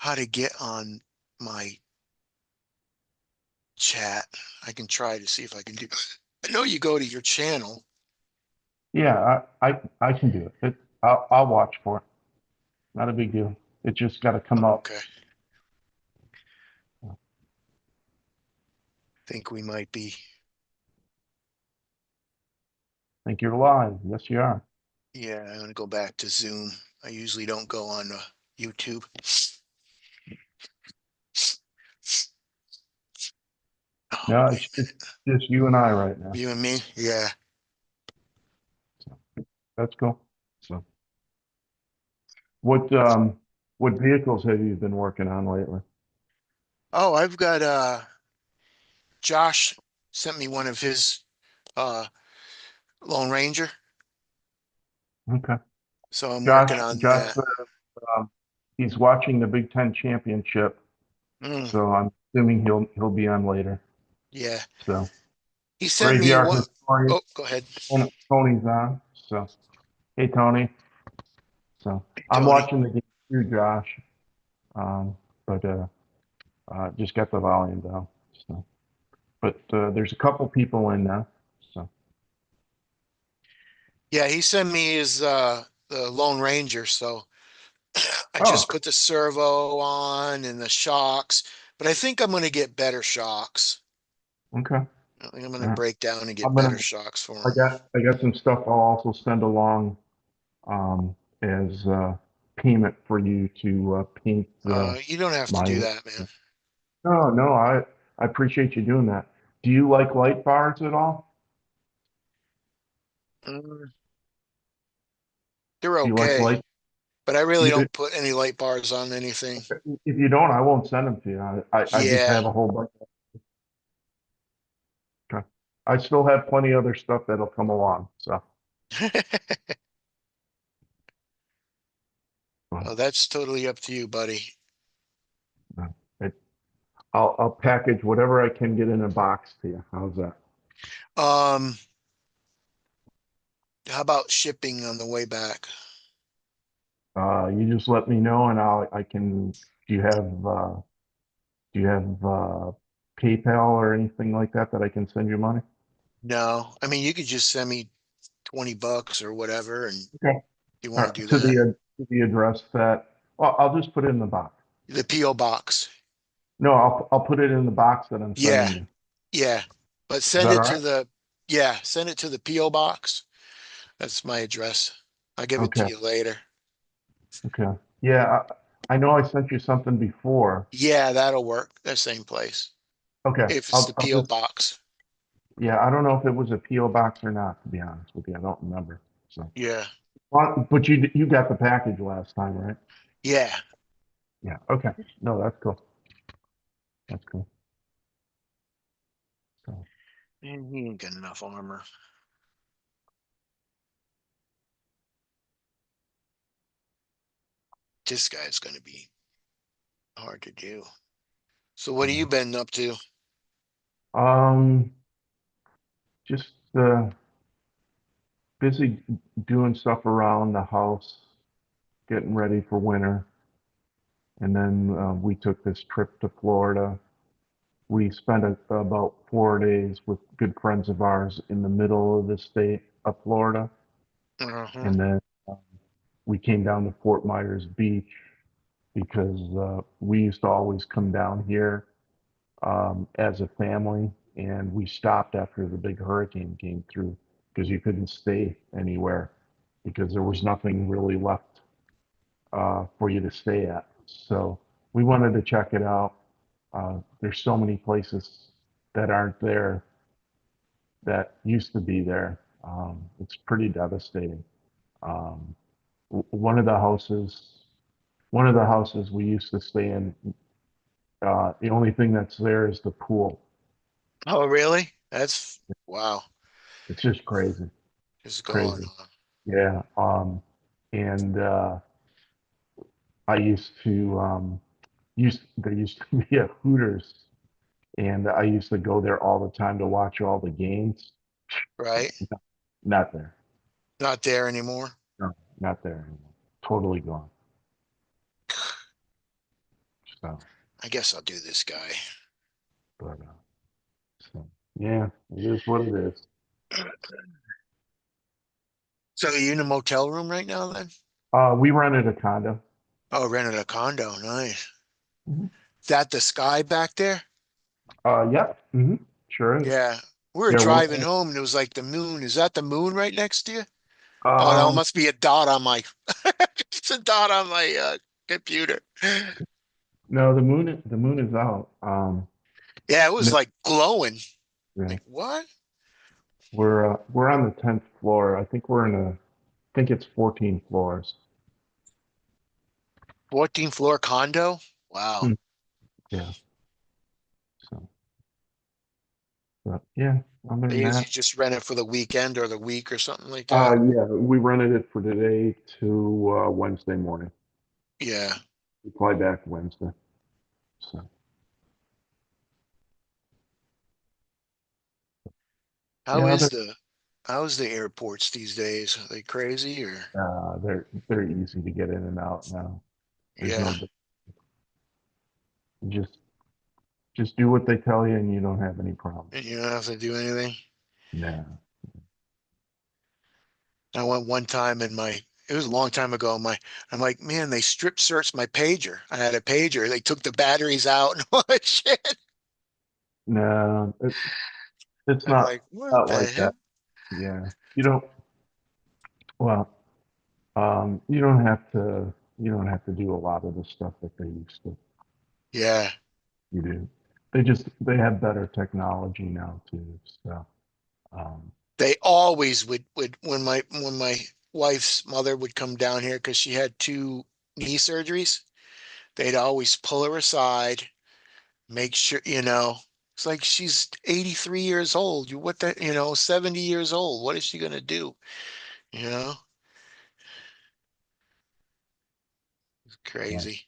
how to get on my chat. I can try to see if I can do. I know you go to your channel. Yeah, I can do it. I'll watch for it. Not a big deal. It just got to come up. Okay. Think we might be. Think you're live. Yes, you are. Yeah, I'm gonna go back to Zoom. I usually don't go on YouTube. Oh, No, wait it's a minute. just you and I right now. You and me? Yeah. So that's cool. So what what vehicles have you been working on lately? Oh, I've got Josh sent me one of his uh Lone Ranger, Okay. so I'm working Josh on Josh that. said he's watching the Big Ten championship, Mm, so I'm assuming he'll be on later. yeah. So He sent me graveyard one. historian Oh, go ahead. Tony's on. So hey Tony. So Hey, I'm Tony. watching the game too, Josh. But just got the volume down. So, but there's a couple people in now. So, Yeah, he sent me his the Lone Ranger, so I oh, just put the servo on and the shocks, but I think I'm gonna get better shocks. okay. I think I'm gonna Yeah. break down and get I'm better gonna. shocks for I him. got I got some stuff I'll also send along as payment for you to paint You don't have to my. do that, man. No, no, I appreciate you doing that. Do you like light bars at all? Mm, they're Do you like okay, light? but I really You, don't put any light bars on anything. if you don't, I won't send them to you. I just Yeah. have a whole bunch. Okay. I still have plenty of other stuff that'll come along. So, Oh, that's totally up to you, buddy. uh, it, I'll package whatever I can get in a box to you. How's that? Um, how about shipping on the way back? You just let me know, and I can. Do you have do you have PayPal or anything like that that I can send you money? No, I mean you could just send me $20 or whatever, and Okay. you All want to right. do that. To the address that. Well, I'll just put it in the box. The P.O. box. No, I'll put it in the box that I'm Yeah, sending you. yeah. But Is send that all it to right? the yeah, send it to the P.O. box. That's my address. I'll give it to Okay. you later. Okay. Yeah, I know I sent you something before. Yeah, that'll work. That same place. Okay. If it's the I'll P.O. just. box. Yeah, I don't know if it was a PO box or not, to be honest with you. I don't remember. So, Yeah. but you got the package last time, right? Yeah. Yeah. Okay. No, that's cool. That's cool. So, And he ain't got enough armor. This guy's gonna be hard to do. So what have you been up to? um, just busy doing stuff around the house, getting ready for winter, and then we took this trip to Florida. We spent about 4 days with good friends of ours in the middle of the state of Florida, Uh-huh. and then um, we came down to Fort Myers Beach because we used to always come down here as a family, and we stopped after the big hurricane came through because you couldn't stay anywhere because there was nothing really left for you to stay at. So we wanted to check it out. There's so many places that aren't there that used to be there. It's pretty devastating. Um, one of the houses, one of the houses we used to stay in, the only thing that's there is the pool. Oh, really? That's wow. It's just crazy, Is going crazy. on. Yeah. And I used to there used to be a Hooters, and I used to go there all the time to watch all the games. Right? Not there. Not there anymore. No, not there anymore. Totally gone. So, I guess I'll do this guy. but so yeah, it is what it is. So are you in a motel room right now then? We rented a condo. Oh, rented a condo. Nice. Mhm. That the sky back there? Yeah, sure is. Yeah. We were Yeah, driving home and it was like the moon. Is that the moon right next to you? Oh, no, it um, must be a dot on my it's a dot on my computer. no, the moon is out. Yeah, it was No, like glowing. yeah, Like what? we're on the 10th floor. I think I think it's 14 floors. 14th floor condo? Wow. Hmm. Yeah, so, but yeah, other They than usually that, just rent it for the weekend or the week or something like that. yeah, we rented it for today to Wednesday morning. Yeah. We fly back Wednesday. So, How yeah, is the how's the airports these days? Are they crazy or they're easy to get in and out now. There's yeah, just just do what they tell you, and you don't have any problems. and you don't have to do anything? No, I went one time and it was a long time ago. I'm like, man, they strip searched my pager. I had a pager. They took the batteries out and all that shit. no, it's I'm like, what not the like that. heck? Yeah, you don't. Well, you don't have to do a lot of the stuff that they used to. Yeah. You do. They have better technology now too. So, um, They always would when my wife's mother would come down here because she had two knee surgeries, they'd always pull her aside, make sure, it's like she's 83 years old. 70 years old. What is she gonna do? You know, it's yeah. crazy.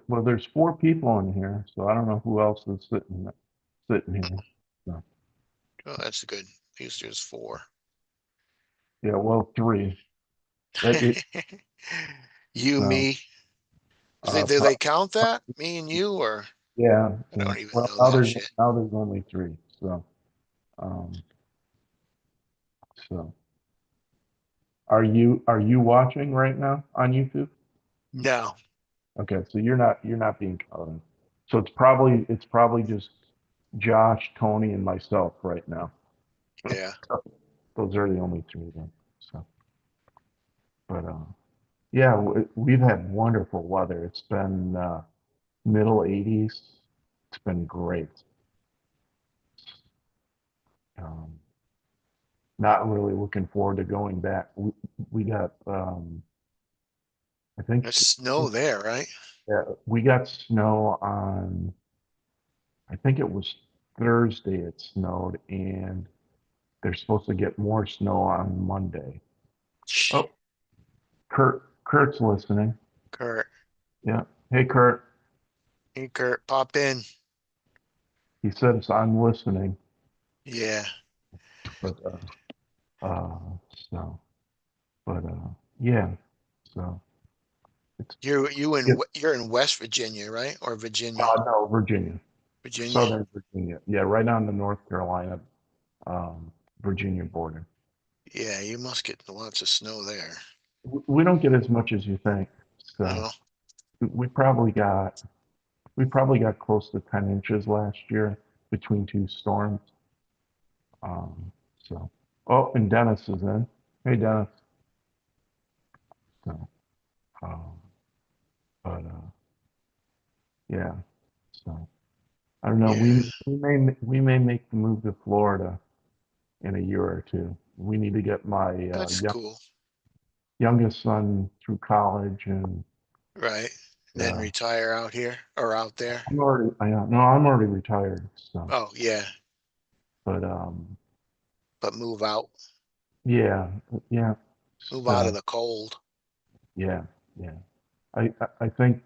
Well, there's four people in here, so I don't know who else is sitting here. So, Oh, that's good. Because there's four. yeah, well, three. It You, so me. Do they count pro- that? Me and you, or yeah, I yeah. don't even Well, know that shit. now there's only three. So, um, so are you watching right now on YouTube? No. Okay, so you're not being counted. So it's probably just Josh, Tony, and myself right now. Yeah. Those are the only three then. So, but yeah, we've had wonderful weather. It's been middle 80s. It's been great. Um, Not really looking forward to going back. We got I There's think snow there, right? we got snow on I think it was Thursday it snowed, and they're supposed to get more snow on Monday. Oh, Kurt's listening. Kurt. Yeah. Hey, Kurt. Hey, Kurt, pop in. He says I'm listening, Yeah. but so, but yeah. So it's yeah, You're in West Virginia, right? Or Virginia? no, Virginia, Virginia? Southern Virginia. Yeah, right on the North Carolina, um, Virginia border. Yeah, you must get lots of snow there. We don't get as much as you think. So No, we probably got we probably got close to 10 inches last year between two storms. So, oh, and Dennis is in. Hey, Dennis. So, um, but yeah. So I don't know. yeah, We may make the move to Florida in a year or two. We need to get my that's cool, youngest son through college, and right? Then uh, retire out here or out there. I'm already retired. So, Oh, yeah, but but move out, yeah, yeah. move out of So the cold. yeah, yeah. I think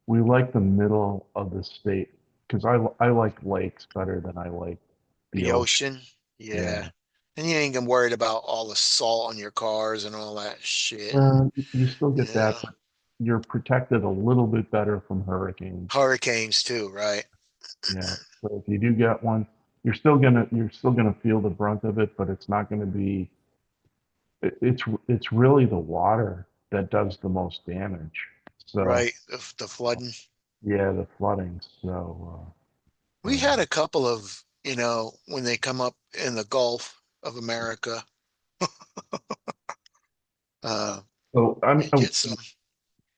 we like the middle of the state because I like lakes better than I like the The ocean. ocean, Yeah, yeah. And you ain't gonna worried about all the salt on your cars and all that shit. You still You get that, know, but you're protected a little bit better from hurricanes. hurricanes too, right? Yeah. So if you do get one, you're still gonna feel the brunt of it, but it's not gonna be. It's really the water that does the most damage. So Right. The flooding. yeah, the flooding. So We had a couple of, when they come up in the Gulf of America, uh, so you get some.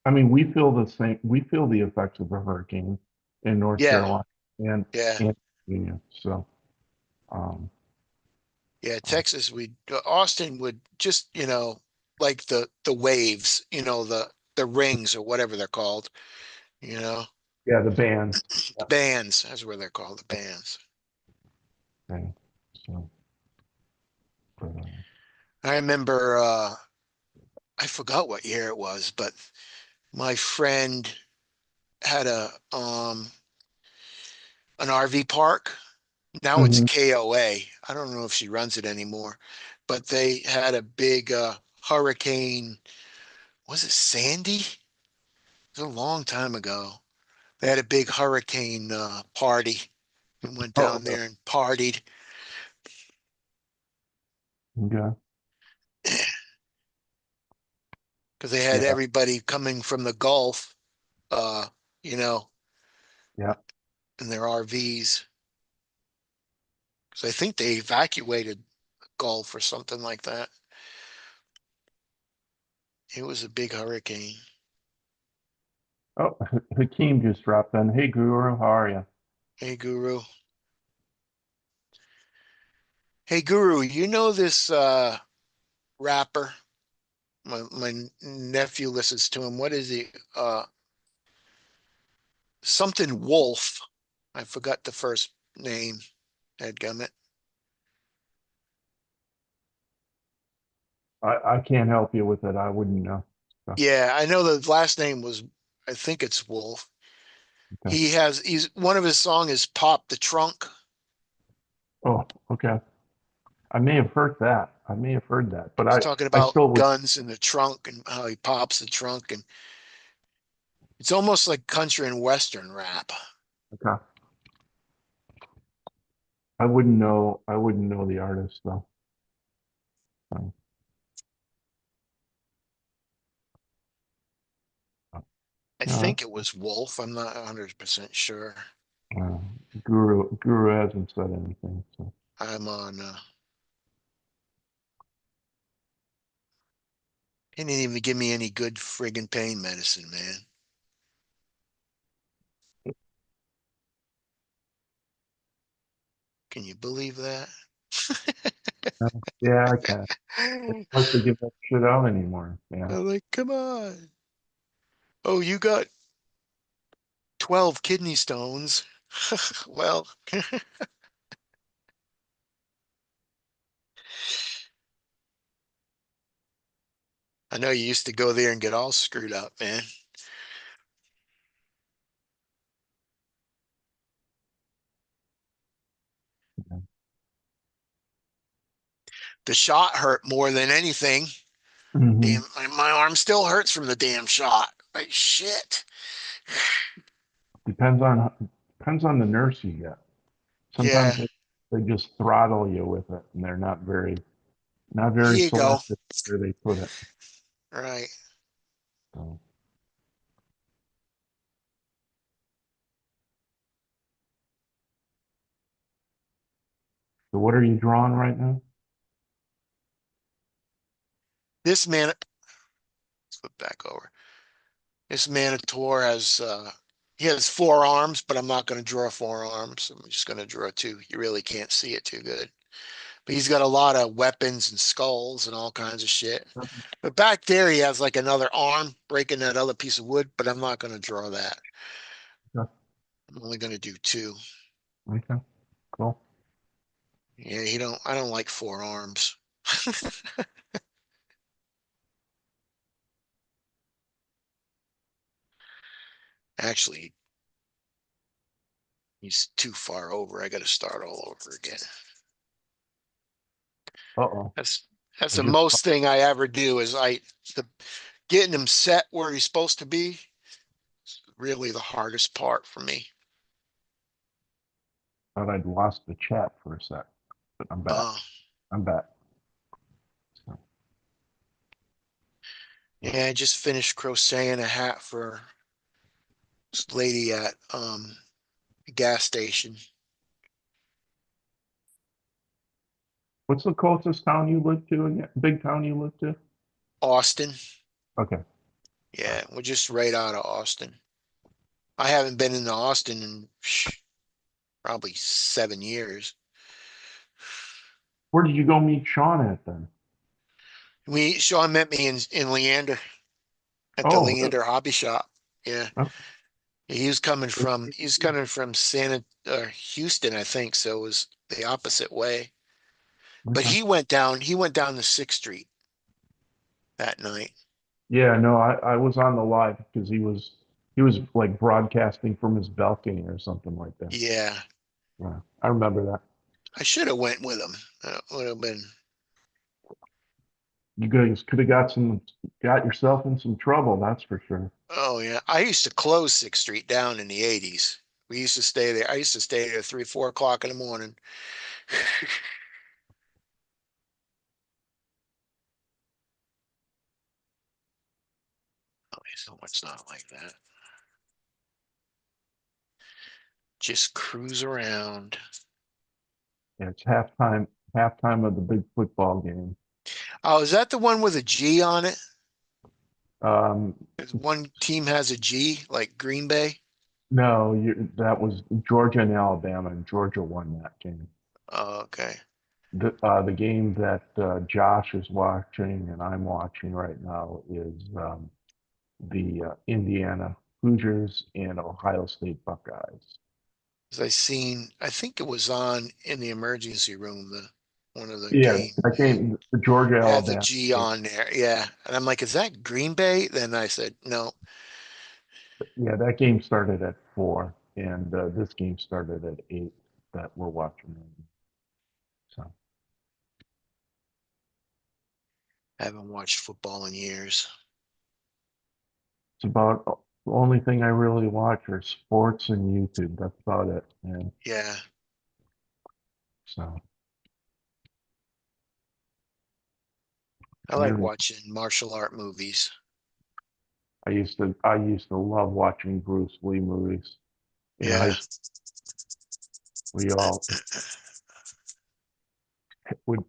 I mean, we feel the same. We feel the effects of a hurricane in North Yeah, Carolina yeah, and Virginia. So um, yeah. Texas, Austin would just, like the waves, the rings or whatever they're called, you know, yeah, the bands. the Yeah. bands. That's where they're called, the bands. Okay. So, but, I remember, I forgot what year it was, but my friend had an RV park. Now it's mhm. KOA. I don't know if she runs it anymore, but they had a big hurricane. Was it Sandy? It was a long time ago. They had a big hurricane party and went Oh, down there and partied okay. because they had Yeah, everybody coming from the Gulf, uh, you know, yeah. in their RVs. Because I think they evacuated the Gulf or something like that. It was a big hurricane. Oh, Hakeem just dropped in. Hey, Guru, how are you? Hey, Guru. Hey, Guru, you know this rapper? My nephew listens to him. What is he? Something Wolf. I forgot the first name. Dadgummit. I can't help you with it. I wouldn't know. So, Yeah, I know the last name was, I think it's Wolf. okay. He's one of his song is Pop the Trunk. Oh, okay. I may have heard that. I may have heard that, but He's talking I about still would. guns in the trunk and how he pops the trunk. And it's almost like country and western rap. Okay. I wouldn't know. I wouldn't know the artist though. So, I yeah. think it was Wolf. I'm not 100% sure. Uh, Guru hasn't said anything. So, I'm on, he didn't even give me any good friggin' pain medicine, man. Can you believe that? yeah, I can. It's hard to give that shit out anymore. Yeah. I'm like, come on. Oh, you got 12 kidney stones. Well, I know you used to go there and get all screwed up, man. The shot hurt more than anything. Hmm. Damn, my arm still hurts from the damn shot. Like shit. Depends on depends on the nurse you get. Yeah, Sometimes they just throttle you with it, and they're not very here you go. selective where they put it. Right. So, so what are you drawing right now? This man, flip back over. This Manitor he has four arms, but I'm not going to draw four arms. I'm just going to draw two. You really can't see it too good. But he's got a lot of weapons and skulls and all kinds of shit. But back there, he has like another arm breaking that other piece of wood, but I'm not going to draw that. Okay, I'm only going to do two. okay, cool. Yeah, I don't like four arms. Actually, he's too far over. I got to start all over again. Uh-oh. That's that's I the just most thing I ever do is the getting him set where he's supposed to be really the hardest part for me. thought I'd lost the chat for a sec, but I'm back. Uh, I'm back. So, yeah, I just finished crocheting a hat for this lady at a gas station, what's the closest town you live to again? Big town you live to? Austin. Okay. All right. Yeah, we're just right out of Austin. I haven't been into Austin in probably 7 years. Where did you go meet Sean at then? Sean met me in Leander at the Oh, really? Leander Hobby Shop. Yeah. Oh, He was coming from Santa Houston, I think, so it was the opposite way. But okay. he went down the 6th Street that night. Yeah, no, I was on the live because he was like broadcasting from his balcony or something like that. Yeah. Yeah, I remember that. I should have went with him. Would have been. You guys could have got yourself in some trouble, that's for sure. Oh yeah. I used to close 6th Street down in the 80s. We used to stay there. I used to stay there 3, 4 o'clock in the morning. Oh, so much not like that. Just cruise around. Yeah, it's halftime of the big football game. Oh, is that the one with a G on it? Um, One team has a G, like Green Bay. no, that was Georgia and Alabama, and Georgia won that game. Oh, okay. The game that Josh is watching and I'm watching right now is the Indiana Hoosiers and Ohio State Buckeyes. As I think it was on in the emergency room, the one of the Yeah, game. that It game, the Georgia had the Alabama G game. on there. Yeah. And I'm like, is that Green Bay? Then I said, no, Yeah, that game started at 4, and this game started at 8 that we're watching. So I haven't watched football in years. it's about the only thing I really watch are sports and YouTube. That's about it. And Yeah. so I like everything. watching martial art movies. I used to love watching Bruce Lee movies in high Yeah. school. We all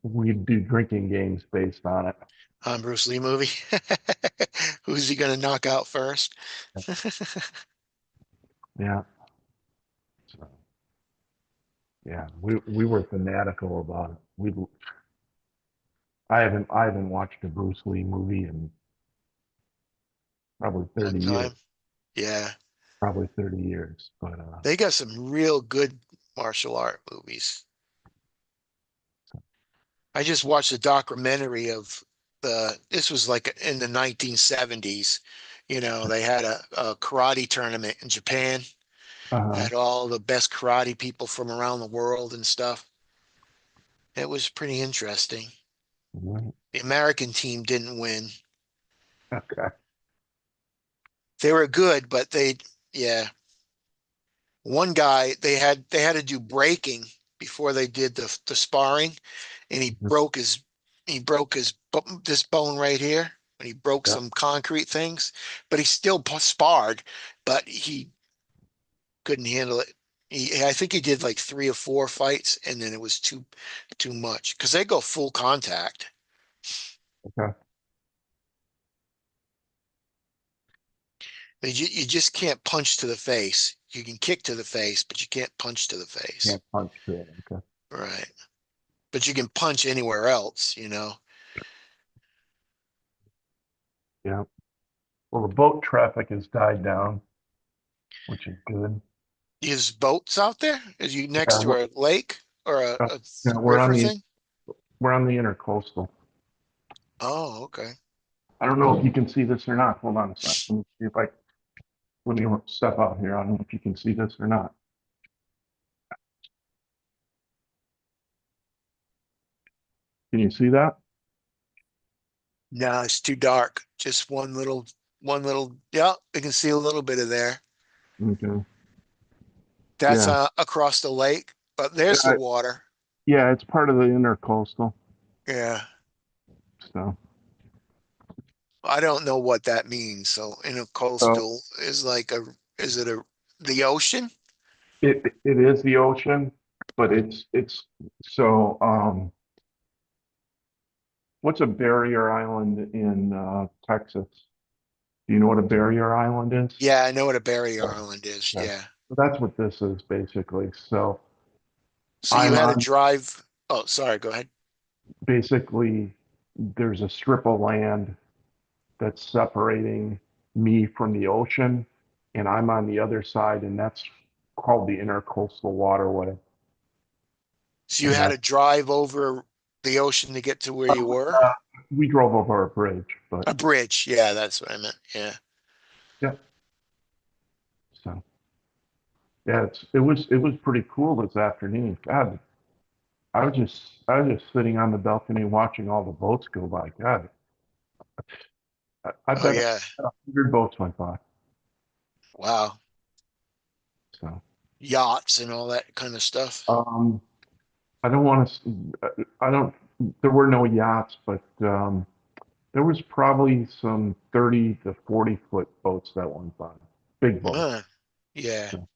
we'd do drinking games based on it. Bruce Lee movie. Who's he gonna knock out first? Yeah. So yeah, we were fanatical about it. I haven't watched a Bruce Lee movie in probably Long 30 years. time. Yeah. Probably 30 years. But They got some real good martial art movies. I just watched a documentary of this was like in the 1970s. They had a karate tournament in Japan, uh, had all the best karate people from around the world and stuff. It was pretty interesting. right. The American team didn't win. Okay. They were good, but yeah, one guy they had to do braking before they did the sparring, and he broke his this bone right here, and he broke Yeah. some concrete things, but he still sparred, but he couldn't handle it. I think he did like 3 or 4 fights, and then it was too much because they go full contact. Okay. You just can't punch to the face. You can kick to the face, but you can't punch to the face. Can't punch to it. Okay. Right. But you can punch anywhere else. Yeah. Well, the boat traffic has died down, which is good. Is boats out there? Is you next Yeah. to a lake or a, Uh, a yeah, we're on river the thing? we're on the intercoastal. Oh, okay. I don't know if you can see this or not. Hold on a sec. Let me see if I let me step out here. I don't know if you can see this or not. Can you see that? No, it's too dark. Just one little, yeah, you can see a little bit of there. Okay. That's Yeah. across the lake, but there's the Yeah, water. yeah, it's part of the intercoastal. Yeah. So, I don't know what that means. So so intercoastal is like is it the ocean? it is the ocean, but it's so what's a barrier island in Texas? Do you know what a barrier island is? Yeah, I know what a barrier Oh, island is. okay. Yeah. So that's what this is basically. So So you I'm had to on drive. Oh, sorry, go ahead. basically there's a strip of land that's separating me from the ocean, and I'm on the other side, and that's called the intercoastal waterway. So you And had that to drive over the ocean to get to where you were? uh, we drove over a bridge, but A bridge. Yeah, that's what I meant. Yeah. yeah. So yeah, it was pretty cool this afternoon. God, I was just sitting on the balcony watching all the boats go by. God, I Oh bet yeah. 100 boats went by. Wow. So Yachts and all that kind of stuff. um, I don't want to. I don't. There were no yachts, but there was probably some 30 to 40 foot boats that went by. Big boats. Yeah. So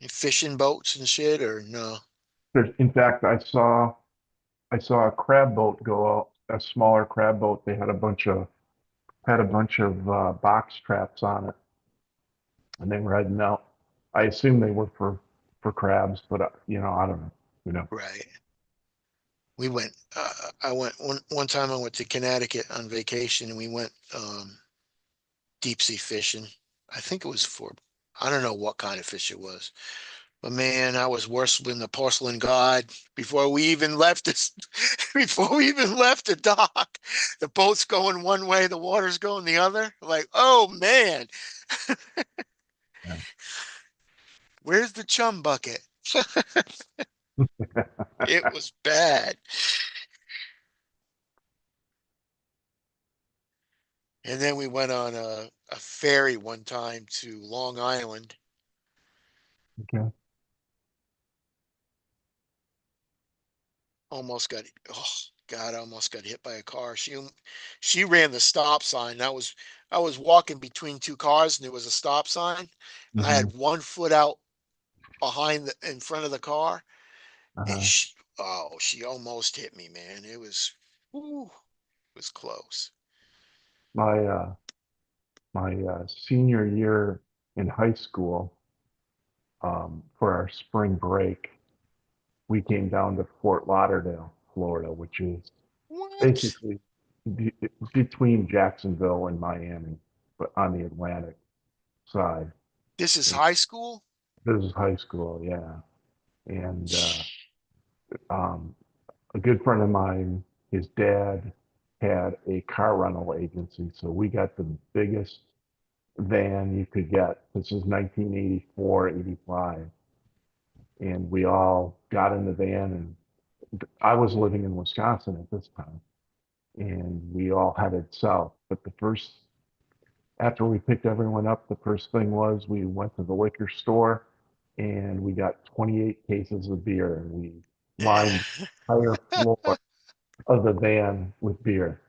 Fishing boats and shit or no? in fact, I saw a crab boat go out, a smaller crab boat. They had a bunch of box traps on it, and they were heading out. I assume they were for crabs, but you know, I don't know. You know. Right. We went, I went one time I went to Connecticut on vacation and we went deep sea fishing. I think it was for, I don't know what kind of fish it was. But man, I was worse than the porcelain god before we even left this, before we even left the dock. The boat's going one way, the water's going the other. Like, oh man, Yeah. where's the chum bucket? It was bad. And then we went on a ferry one time to Long Island. Okay. Almost got, oh God, I almost got hit by a car. She ran the stop sign. I was walking between two cars and there was a stop sign. I Hmm. had one foot out in front of the car and Uh, she almost hit me, man. Ooh, it was close. my my senior year in high school, for our spring break, we came down to Fort Lauderdale, Florida, which is What? basically between Jacksonville and Miami, but on the Atlantic side. This is And high school? this is high school, yeah. And um, a good friend of mine, his dad had a car rental agency, so we got the biggest van you could get. This is 1984, 85. And we all got in the van, and I was living in Wisconsin at this time, and we all headed south. But after we picked everyone up, the first thing was we went to the liquor store and we got 28 cases of beer, and we lined the entire floor of the van with beer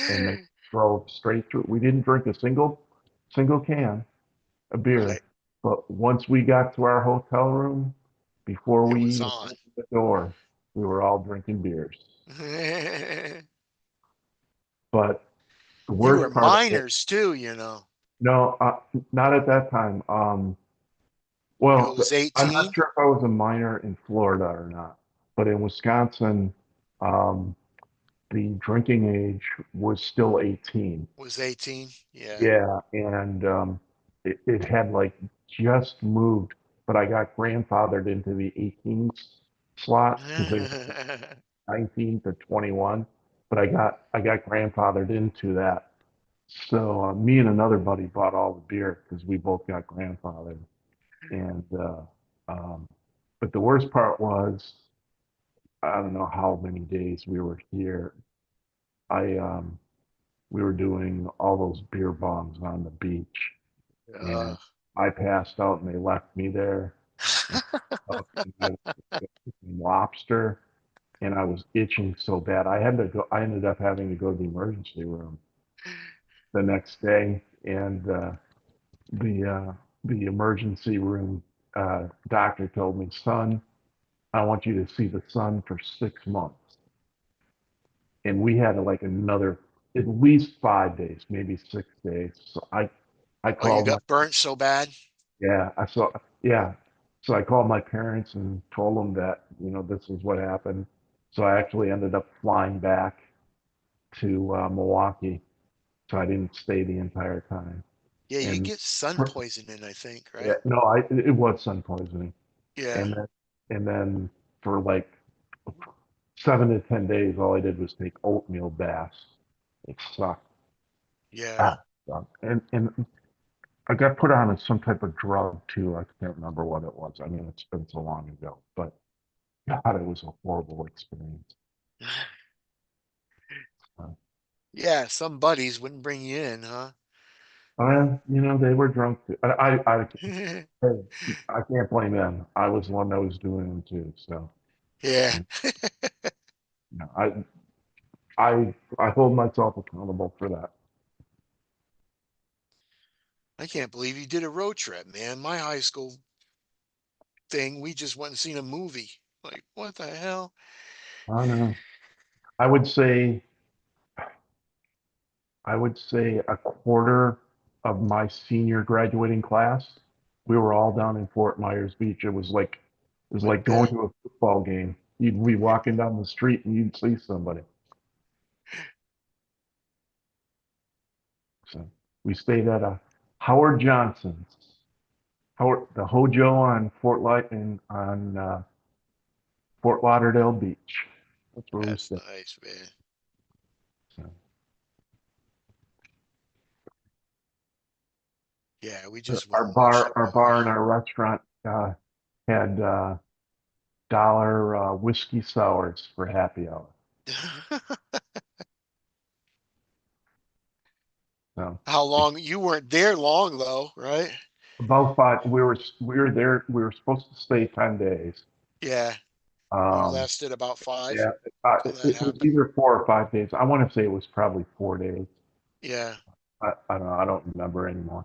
and then drove straight through. We didn't drink a single can of beer, Right. but once we got to our hotel room, before It we was even on. opened the door, we were all drinking beers. But the You were worst part of it, minors too, you know. no, not at that time. It Well, was I'm not 18, sure if I was a minor in Florida or not, but in Wisconsin, um, the drinking age was still 18. was 18. Yeah. Yeah, and it had like just moved, but I got grandfathered into the 18 slot because they were 19 to 21, but I got grandfathered into that. So me and another buddy bought all the beer because we both got grandfathered. And um, but the worst part was I don't know how many days we were here. I We were doing all those beer bongs on the beach, Uh, and I passed out, and they left me there. And I was eating lobster, and I was itching so bad. I had to go. I ended up having to go to the emergency room the next day, and the uh, the emergency room doctor told me, "Son, I want you to see the sun for 6 months." And we had like another at least 5 days, maybe 6 days. So I oh, you called my got burnt so bad? yeah, I saw yeah. So I called my parents and told them that, this is what happened. So I actually ended up flying back to Milwaukee. So I didn't stay the entire time. Yeah, you And get sun poisoning, I think, yeah, right? no, it was sun poisoning. Yeah, And then for like 7 to 10 days, all I did was take oatmeal baths. It sucked. yeah. Ah, sucked. And I got put on some type of drug too. I can't remember what it was. I mean, it's been so long ago, but God, it was a horrible experience. Uh, Yeah, some buddies wouldn't bring you in, huh? they were drunk too. Hey, I can't blame them. I was the one that was doing them too. So, Yeah. you know, I hold myself accountable for that. I can't believe you did a road trip, man. My high school thing, we just went and seen a movie. Like, what the hell? I know. I would say I would say a quarter of my senior graduating class, we were all down in Fort Myers Beach. It was like going Yeah. to a football game. You'd be walking down the street and you'd see somebody. So we stayed at a Howard Johnson's, the Hojo on Fort Lauderdale Beach. That's where we That's stayed. nice, man. So, Yeah, we just went our and watched bar, a our movie. bar and our restaurant had dollar whiskey sours for happy hour. So How long? You weren't there long though, right? about five, we were there. We were supposed to stay 10 days. Yeah. You Um, lasted about five yeah, till that it was happened. either 4 or 5 days. I want to say it was probably 4 days. Yeah. I don't know. I don't remember anymore.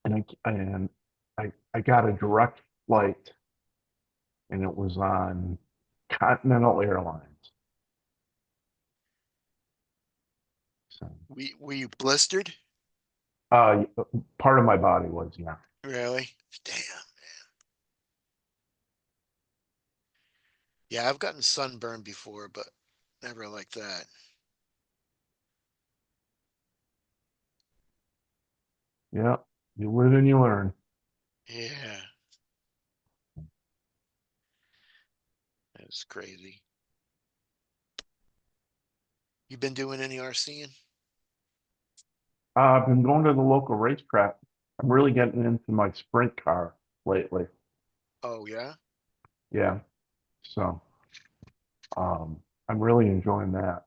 And I got a direct flight, and it was on Continental Airlines. So, Were you blistered? uh, part of my body was, yeah. Really? Damn. Yeah, I've gotten sunburned before, but never like that. Yeah, you live and you learn. Yeah, that's crazy. You been doing any RCing? I've been going to the local racetrack. I'm really getting into my sprint car lately. Oh yeah. Yeah, so I'm really enjoying that.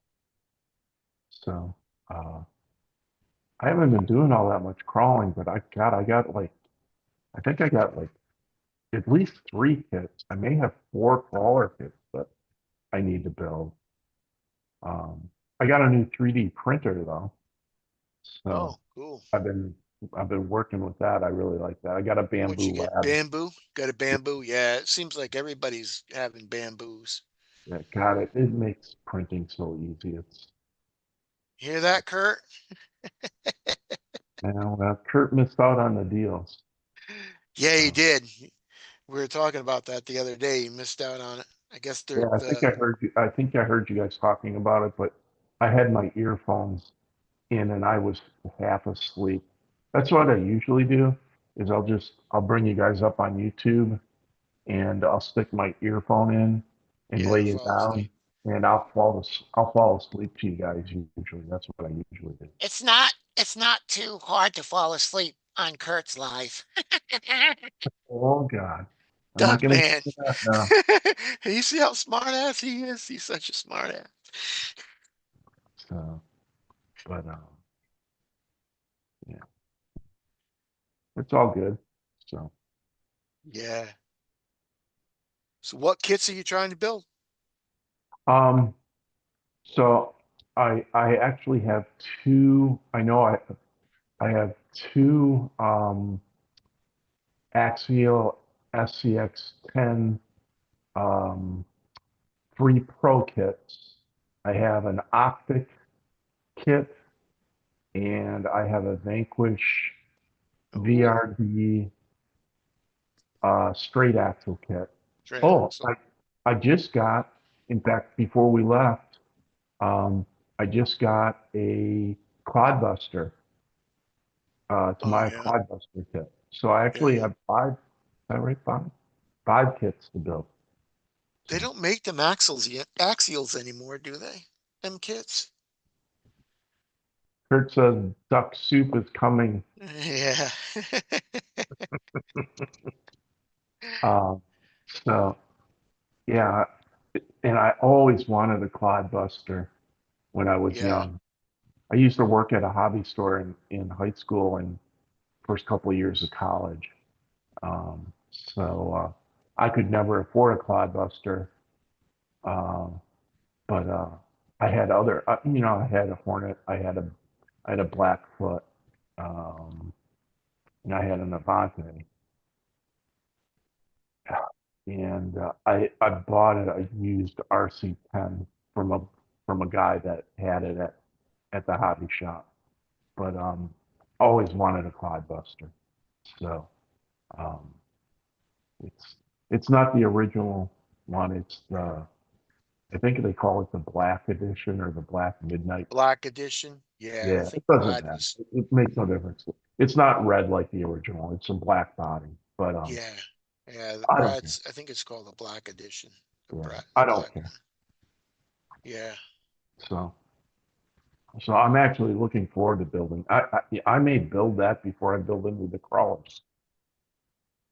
So uh, I haven't been doing all that much crawling, but I think I got like at least 3 kits. I may have 4 crawler kits that I need to build. I got a new 3D printer though, so Oh, cool. I've been I've been working with that. I really like that. I got a What you bamboo get? lab. Bamboo? Got a bamboo? Yeah, it seems like everybody's having bamboos. Yeah, got it. It makes printing so easy. Hear that, Kurt? Kurt missed out on the deals. Yeah, he So, did. We were talking about that the other day. He missed out on it. I guess yeah, they're I think the I heard you. I think I heard you guys talking about it, but I had my earphones in and I was half asleep. That's what I usually do. Is I'll bring you guys up on YouTube and I'll stick my earphone in and yeah, lay you fall down asleep. and I'll fall asleep to you guys usually. That's what I usually do. It's not too hard to fall asleep. on Kurt's life. Oh God, I'm not Doug, gonna get man. into that now. You see how smart ass he is? He's such a smart ass. So, but yeah, it's all good. So, Yeah. So what kits are you trying to build? um, so I actually have two. I have two Axial SCX10 um, 3 Pro kits. I have an optic kit and I have a Vanquish Oh, VRD straight axle kit. straight Oh, axle. I just got, in fact, before we left, um, I just got a Clodbuster to Oh my yeah. Clodbuster kit. So I actually Yeah. have five, is that right, five kits to build. They So don't make them axles yet, axials anymore, do they? Them kits? Kurt says duck soup is coming. Yeah. Um, so yeah, and I always wanted a Clodbuster when I was Yeah. young. I used to work at a hobby store in high school and first couple of years of college. So I could never afford a Clodbuster, um, but I had other, I had a Hornet, I had a Blackfoot, um, and I had an Avante. And I bought it. I used RC10 from a from a guy that had it at the hobby shop, but always wanted a Clodbuster. So um, it's it's not the original one. It's the I think they call it the Black Edition or the Black Midnight. Black edition. Yeah, I Yeah, think it doesn't plaid matter. was, It makes no difference. It's not red like the original. It's a black body, but yeah. Yeah, the I don't care. Brad's, I think it's called the black edition. The Yeah, Brad, the I don't black care. one. Yeah. So. So I'm actually looking forward to building. I may build that before I build into the crawlers,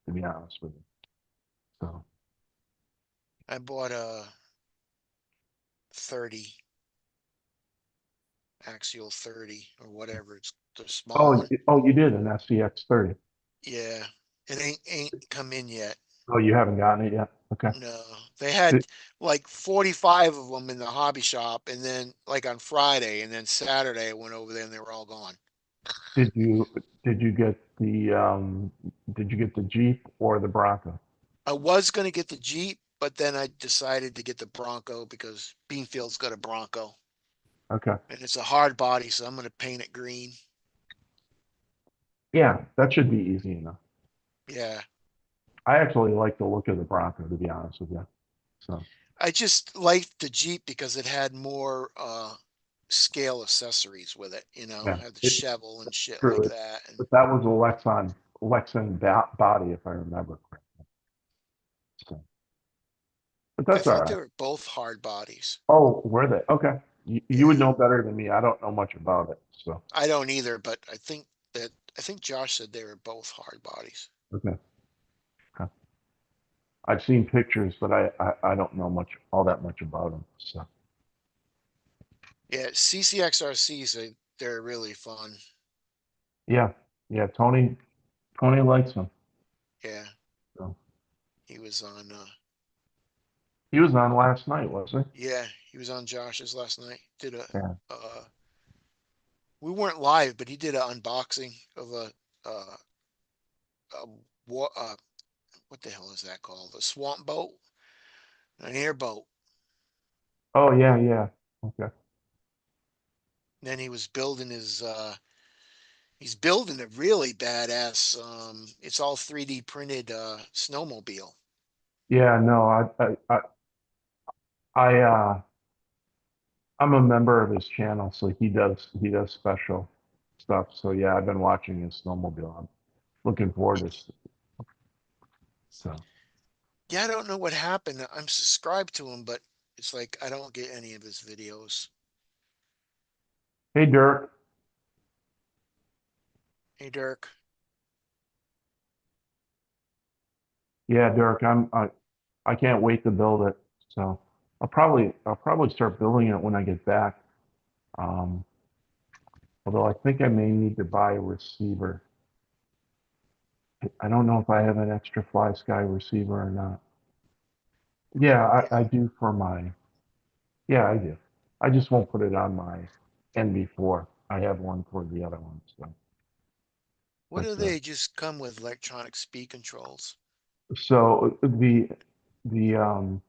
to be honest with you. So, I bought a 30 axial 30 or whatever. It's the small oh, one. oh, you did an SCX 30. Yeah. It ain't come in yet. Oh, you haven't gotten it yet. Okay. No. They had Did, like 45 of them in the hobby shop and then like on Friday and then Saturday I went over there and they were all gone. did you did you get the did you get the Jeep or the Bronco? I was going to get the Jeep, but then I decided to get the Bronco because Beanfield's got a Bronco Okay. and it's a hard body, so I'm going to paint it green. Yeah, that should be easy enough. Yeah. I actually like the look of the Bronco, to be honest with you. So, I just liked the Jeep because it had more scale accessories with it, yeah, had the it's shovel and shit like true. that. And But that was a Lexan body, if I remember correctly. So, but I that's all thought they right. were both hard bodies. Oh, were they? Okay. You would Yeah. know better than me. I don't know much about it. So, I don't either, but I think Josh said they were both hard bodies. okay. Okay. I've seen pictures, but I don't know all that much about them. So, Yeah, CCXRCs, they're really fun. yeah. Yeah. Tony likes them. Yeah, So, he was on he was on last night, wasn't yeah, he was on Josh's last night. Did a he? Yeah. we weren't live, but he did an unboxing of uh a what what the hell is that called? A swamp boat, an airboat. Oh, yeah. Yeah. Okay. And then he's building a really badass it's all 3D printed snowmobile. Yeah. No, I I'm a member of his channel, so he does special stuff. So yeah, I've been watching his snowmobile. I'm looking forward to so. Yeah, I don't know what happened. I'm subscribed to him, but it's like I don't get any of his videos. Hey, Dirk. Hey Dirk. Yeah, Derek, I can't wait to build it. So I'll probably start building it when I get back. Um, although I think I may need to buy a receiver. I don't know if I have an extra Fly Sky receiver or not. Yeah, Yeah. I do for my, yeah, I do. I just won't put it on my NB4. I have one for the other one, so, What but, do they just come with electronic speed controls? so the the All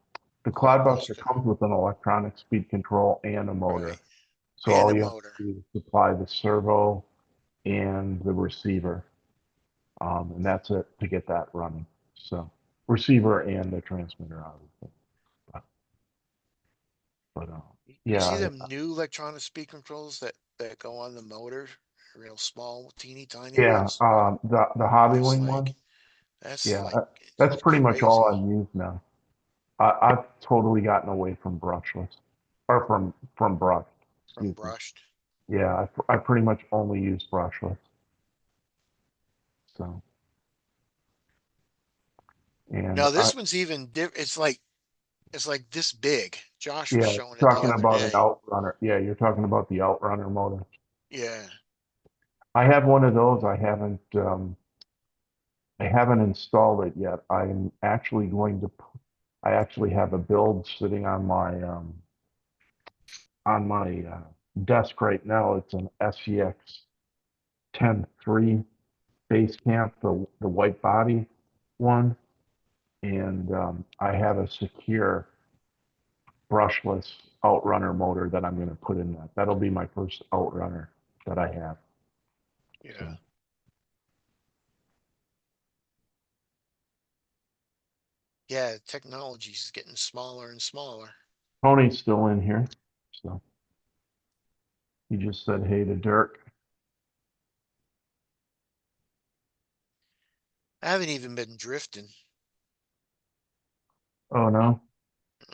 Cloudbuster listed. comes with an electronic speed control and a motor. Right. So And all a you have to motor. do is supply the servo and the receiver. And that's it to get that running. So receiver and the transmitter, obviously. But, but You yeah, see them new electronic speed controls that go on the motor, real small, teeny tiny yeah, ones. the Hobby That's Wing like one. that's Yeah, like that's pretty much all crazy I use now. I've totally gotten away from brushless or from brush. from Excuse me. brushed. Yeah, I pretty much only use brushless. So and Now I this one's even it's like this big. Josh was yeah, showing it the talking other about an day. outrunner. Yeah, you're talking about the outrunner motor. Yeah. I have one of those. I haven't installed it yet. I'm actually going to. I actually have a build sitting on my desk right now. It's an SEX 10.3 base camp, the white body one, and I have a secure brushless outrunner motor that I'm going to put in that. That'll be my first outrunner that I have. Yeah. So Yeah, technology's getting smaller and smaller. Tony's still in here. So he just said hey to Dirk. I haven't even been drifting. Oh no.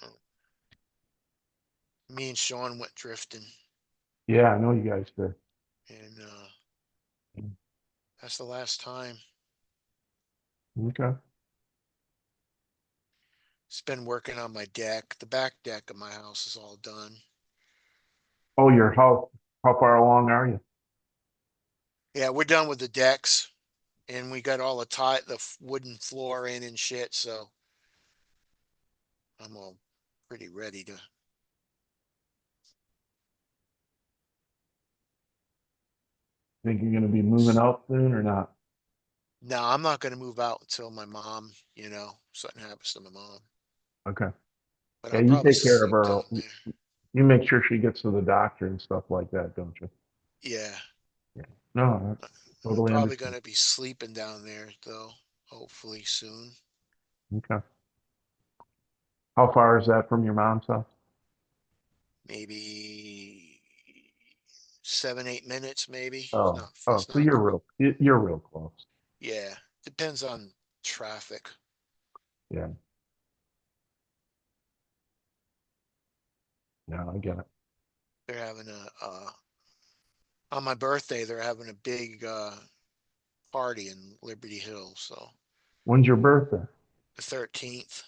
Uh, Me and Sean went drifting, Yeah, I know you guys did. and that's the last time. Okay. It's been working on my deck. The back deck of my house is all done. Oh, your house. How far along are you? Yeah, we're done with the decks, and we got all the wooden floor in and shit. So I'm all pretty ready to. Think you're going to be moving out soon or not? No, I'm not going to move out until my mom, something happens to my mom. Okay. But Yeah, I'll you probably take care of sleep her. down there. You make sure she gets to the doctor and stuff like that, don't you? Yeah, Yeah. No, I I'm totally probably going understand. to be sleeping down there though. Hopefully soon. Okay. How far is that from your mom's house? Maybe 7, 8 minutes, maybe. It's Oh, not. oh, It's so not. you're real close. Yeah, depends on traffic. Yeah. Yeah, I get it. They're having on my birthday. They're having a big party in Liberty Hill. So When's your birthday? the 13th.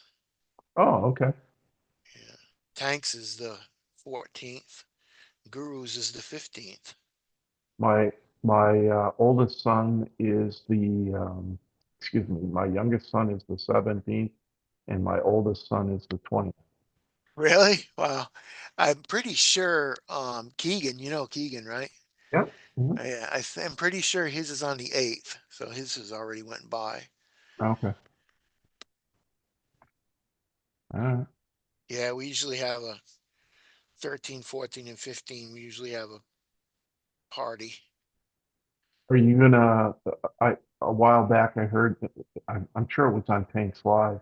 Oh, okay. Yeah. Tanks is the 14th. Gurus is the 15th. My my oldest son is excuse me, my youngest son is the 17th, and my oldest son is the 20th. Really? Wow. I'm pretty sure Keegan, you know Keegan, right? Yep. Mhm. I'm pretty sure his is on the 8th. So his has already went by. Okay. All right. Yeah, we usually have a 13, 14, and 15. We usually have a party. Are you gonna? A while back I heard. I'm sure it was on Tank's Live.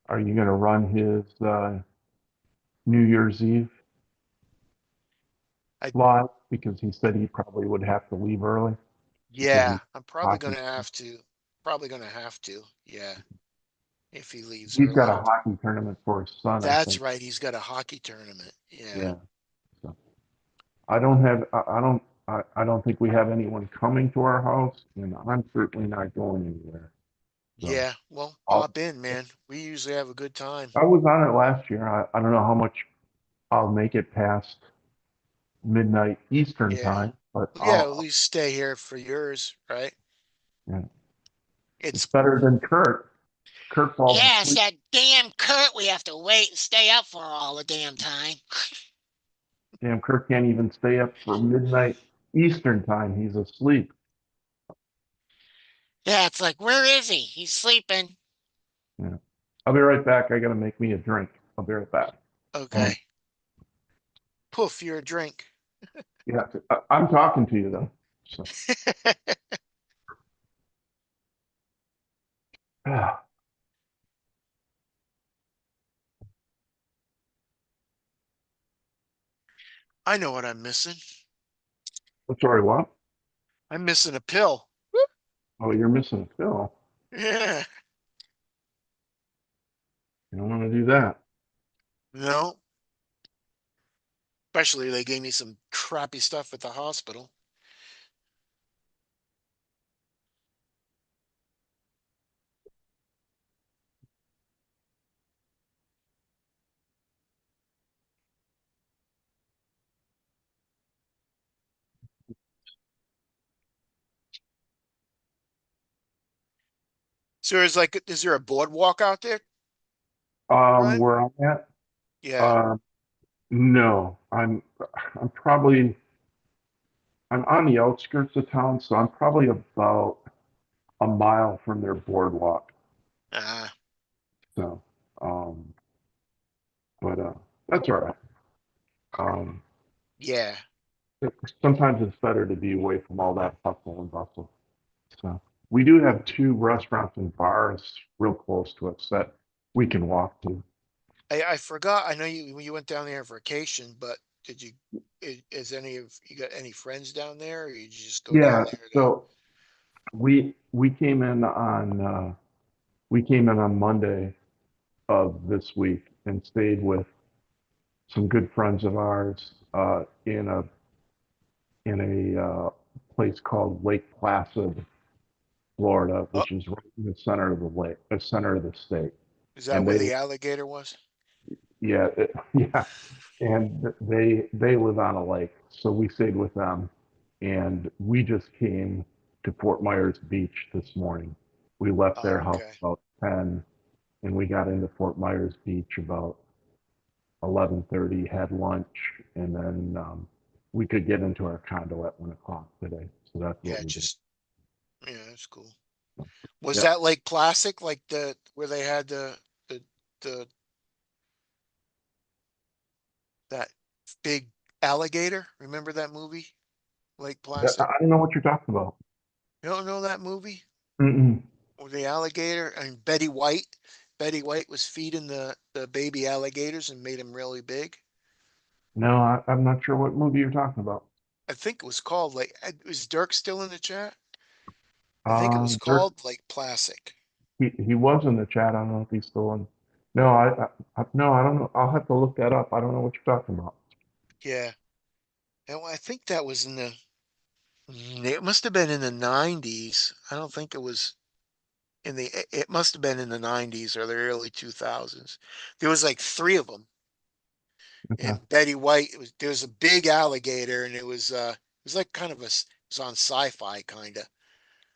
Are you gonna run his New Year's Eve I live? Because he said he probably would have to leave early because Yeah, he's I'm probably hockey. gonna have to. Probably gonna have to. Yeah, if he leaves He's got early. a hockey tournament for his son, I That's think. right. He's got a hockey tournament. Yeah. Yeah. So I don't have. I don't. I don't think we have anyone coming to our house, and I'm certainly not going anywhere. So Yeah, well, I'll, pop in, man. We usually have a good time. I was on it last year. I don't know how much I'll make it past midnight Eastern Yeah. time, but Yeah, at least stay here for yours, right? yeah, it's It's better than Kurt. Kurt falls Yeah, it's asleep. that damn Kurt we have to wait and stay up for all the damn time. Damn, Kurt can't even stay up for midnight Eastern time. He's asleep. Yeah, it's like, where is he? He's sleeping. Yeah. I'll be right back. I gotta make me a drink. I'll be right back. okay. Poof, you're a drink. Yeah, I'm talking to you though. So, I know what I'm missing. I'm sorry, what? I'm missing a pill. Oh, you're missing a pill. Yeah. You don't want to do that. No, especially they gave me some crappy stuff at the hospital. So is there a boardwalk out there, Ryan? Where I'm at, Yeah. uh, no, I'm probably, I'm on the outskirts of town, so I'm probably about a mile from their boardwalk. Ah, So, um, but that's all right. Um, yeah. Sometimes it's better to be away from all that hustle and bustle. So we do have two restaurants and bars real close to us that we can walk to. I forgot. I know you went down there on vacation, but did you is any of you got any friends down there, or you just go down Yeah, there to? so we came in on Monday of this week and stayed with some good friends of ours in a place called Lake Placid, Florida, Oh, which is right in the center of the lake, the center of the state. is that And where the alligator was? yeah, yeah, and they live on a lake, so we stayed with them, and we just came to Fort Myers Beach this morning. We left their Oh, house okay. about 10, and we got into Fort Myers Beach about 11:30, had lunch, and then we could get into our condo at 1 o'clock today. So that's what Yeah, we did. just yeah, that's cool. Was Yeah, that Lake Placid, like the where they had the the that big alligator? Remember that movie, Lake yeah, Placid? I don't know what you're talking about. You don't know that movie? Mm-mm. Or the alligator and Betty White? Betty White was feeding the baby alligators and made them really big. No, I'm not sure what movie you're talking about. I think it was called like, is Dirk still in the chat? I think it was Dirk, called like Classic. he was in the chat. I don't know if he's still in. No, no, I don't know. I'll have to look that up. I don't know what you're talking about. Yeah. And I think that was in it must have been in the 90s. I don't think it was it must have been in the 90s or the early 2000s. There was like three of them. Okay, And Betty White, there was a big alligator and it was like kind of it was on sci-fi kind of,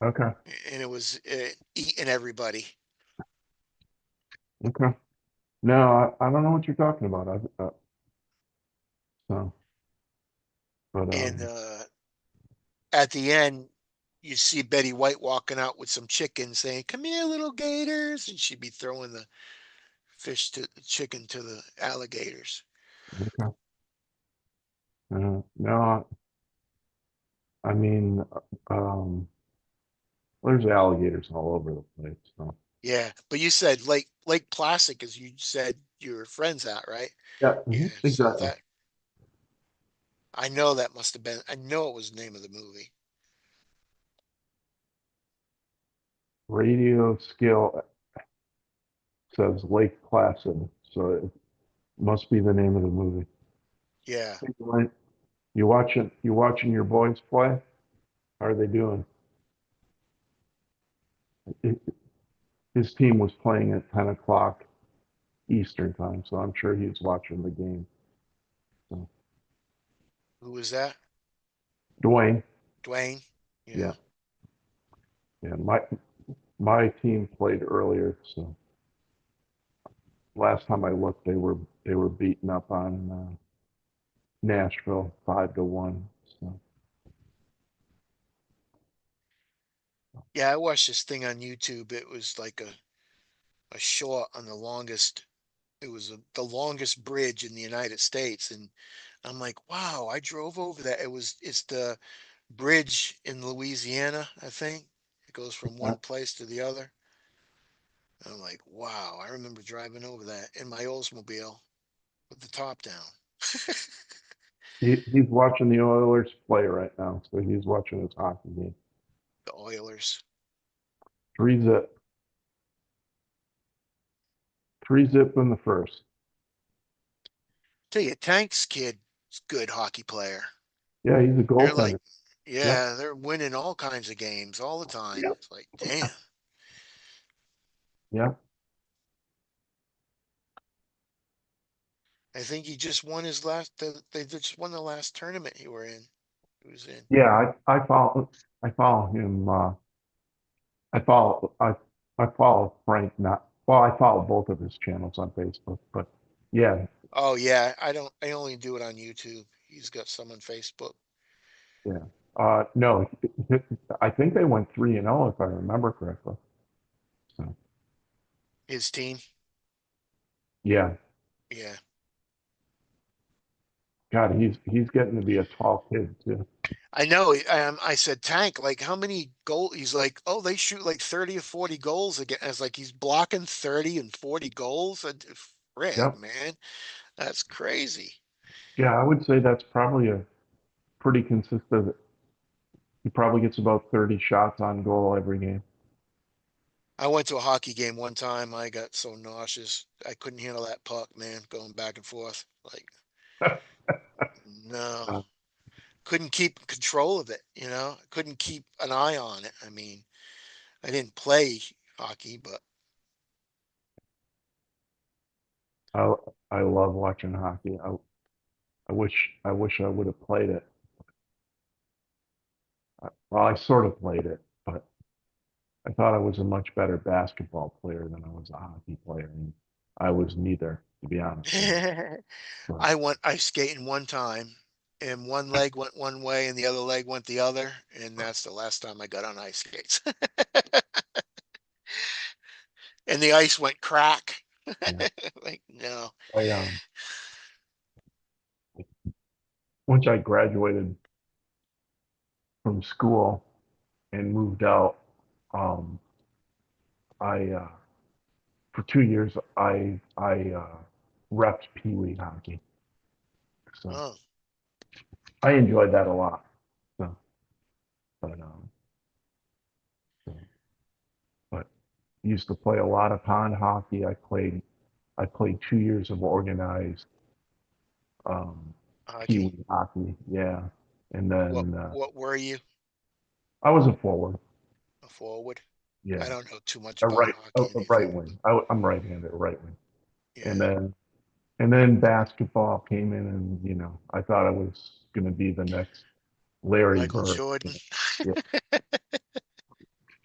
okay, and it was eating everybody. okay. No, I don't know what you're talking about. So, but And at the end, you see Betty White walking out with some chickens saying, "Come here, little gators," and she'd be throwing the chicken to the alligators. okay. No, I mean, um, there's alligators all over the place. So, Yeah, but you said Lake Placid, as you said your friends at, right? yeah, Yeah, so exactly. that I know that must have been. I know it was the name of the movie. Radio scale says Lake Placid, so it must be the name of the movie. Yeah. Hey, Glenn, you watching your boys play? How are they doing? his team was playing at 10 o'clock Eastern time, so I'm sure he was watching the game. So, Who was that? Dwayne, Dwayne? Yeah. yeah, yeah. My team played earlier, so last time I looked, they were beaten up on Nashville 5-1. So Yeah, I watched this thing on YouTube. It was like a short on the longest, it was the longest bridge in the United States. And I'm like, wow, I drove over that. It's the bridge in Louisiana, I think. It goes from uh, one place to the other. I'm like, wow, I remember driving over that in my Oldsmobile with the top down. he's watching the Oilers play right now, so he's watching his hockey game. The Oilers. 3-0, 3-0 in the first. Tell you, Tank's kid is a good hockey player. Yeah, he's a They're like, goaltender. Yep. yeah, they're winning all kinds of games all the time. Yep. It's like, damn. Yep. I think he just won his last. They just won the last tournament he were in. He was in. Yeah, I follow him. I follow I I follow Frank. Not well. I follow both of his channels on Facebook. But yeah, Oh yeah, I don't. I only do it on YouTube. He's got some on Facebook. yeah. No, I think they went 3-0 if I remember correctly. So His team. yeah, Yeah, God, he's getting to be a tall kid too. I know. I said Tank. Like how many goal? He's like, oh, they shoot like 30 or 40 goals again. I was like, he's blocking 30 and 40 goals. Frig, Yep. man, that's crazy. Yeah, I would say that's probably a pretty consistent. He probably gets about 30 shots on goal every game. I went to a hockey game one time. I got so nauseous. I couldn't handle that puck, man, going back and forth. Like, no, Uh, couldn't keep control of it, you know? Couldn't keep an eye on it. I mean, I didn't play hockey, but I I love watching hockey. I wish I would have played it. Well, I sort of played it, but I thought I was a much better basketball player than I was a hockey player, and I was neither, to be honest with you. But I went ice skating one time and one leg went one way and the other leg went the other. And that's the last time I got on ice skates. And the ice went crack. yeah, Like, no. I once I graduated from school and moved out, um, I for 2 years I repped Pee Wee hockey, so Oh, I enjoyed that a lot. So, but so, but used to play a lot of pond hockey. I played 2 years of organized Pee hockey. Wee hockey, yeah, and What then what were you? I was a forward, A forward? I yeah, don't know too much a about right a, hockey a right anything. wing. I'm right-handed, right wing, and Yeah. then basketball came in, and I thought I was going to be the next Larry Michael Bird. Jordan. Yeah,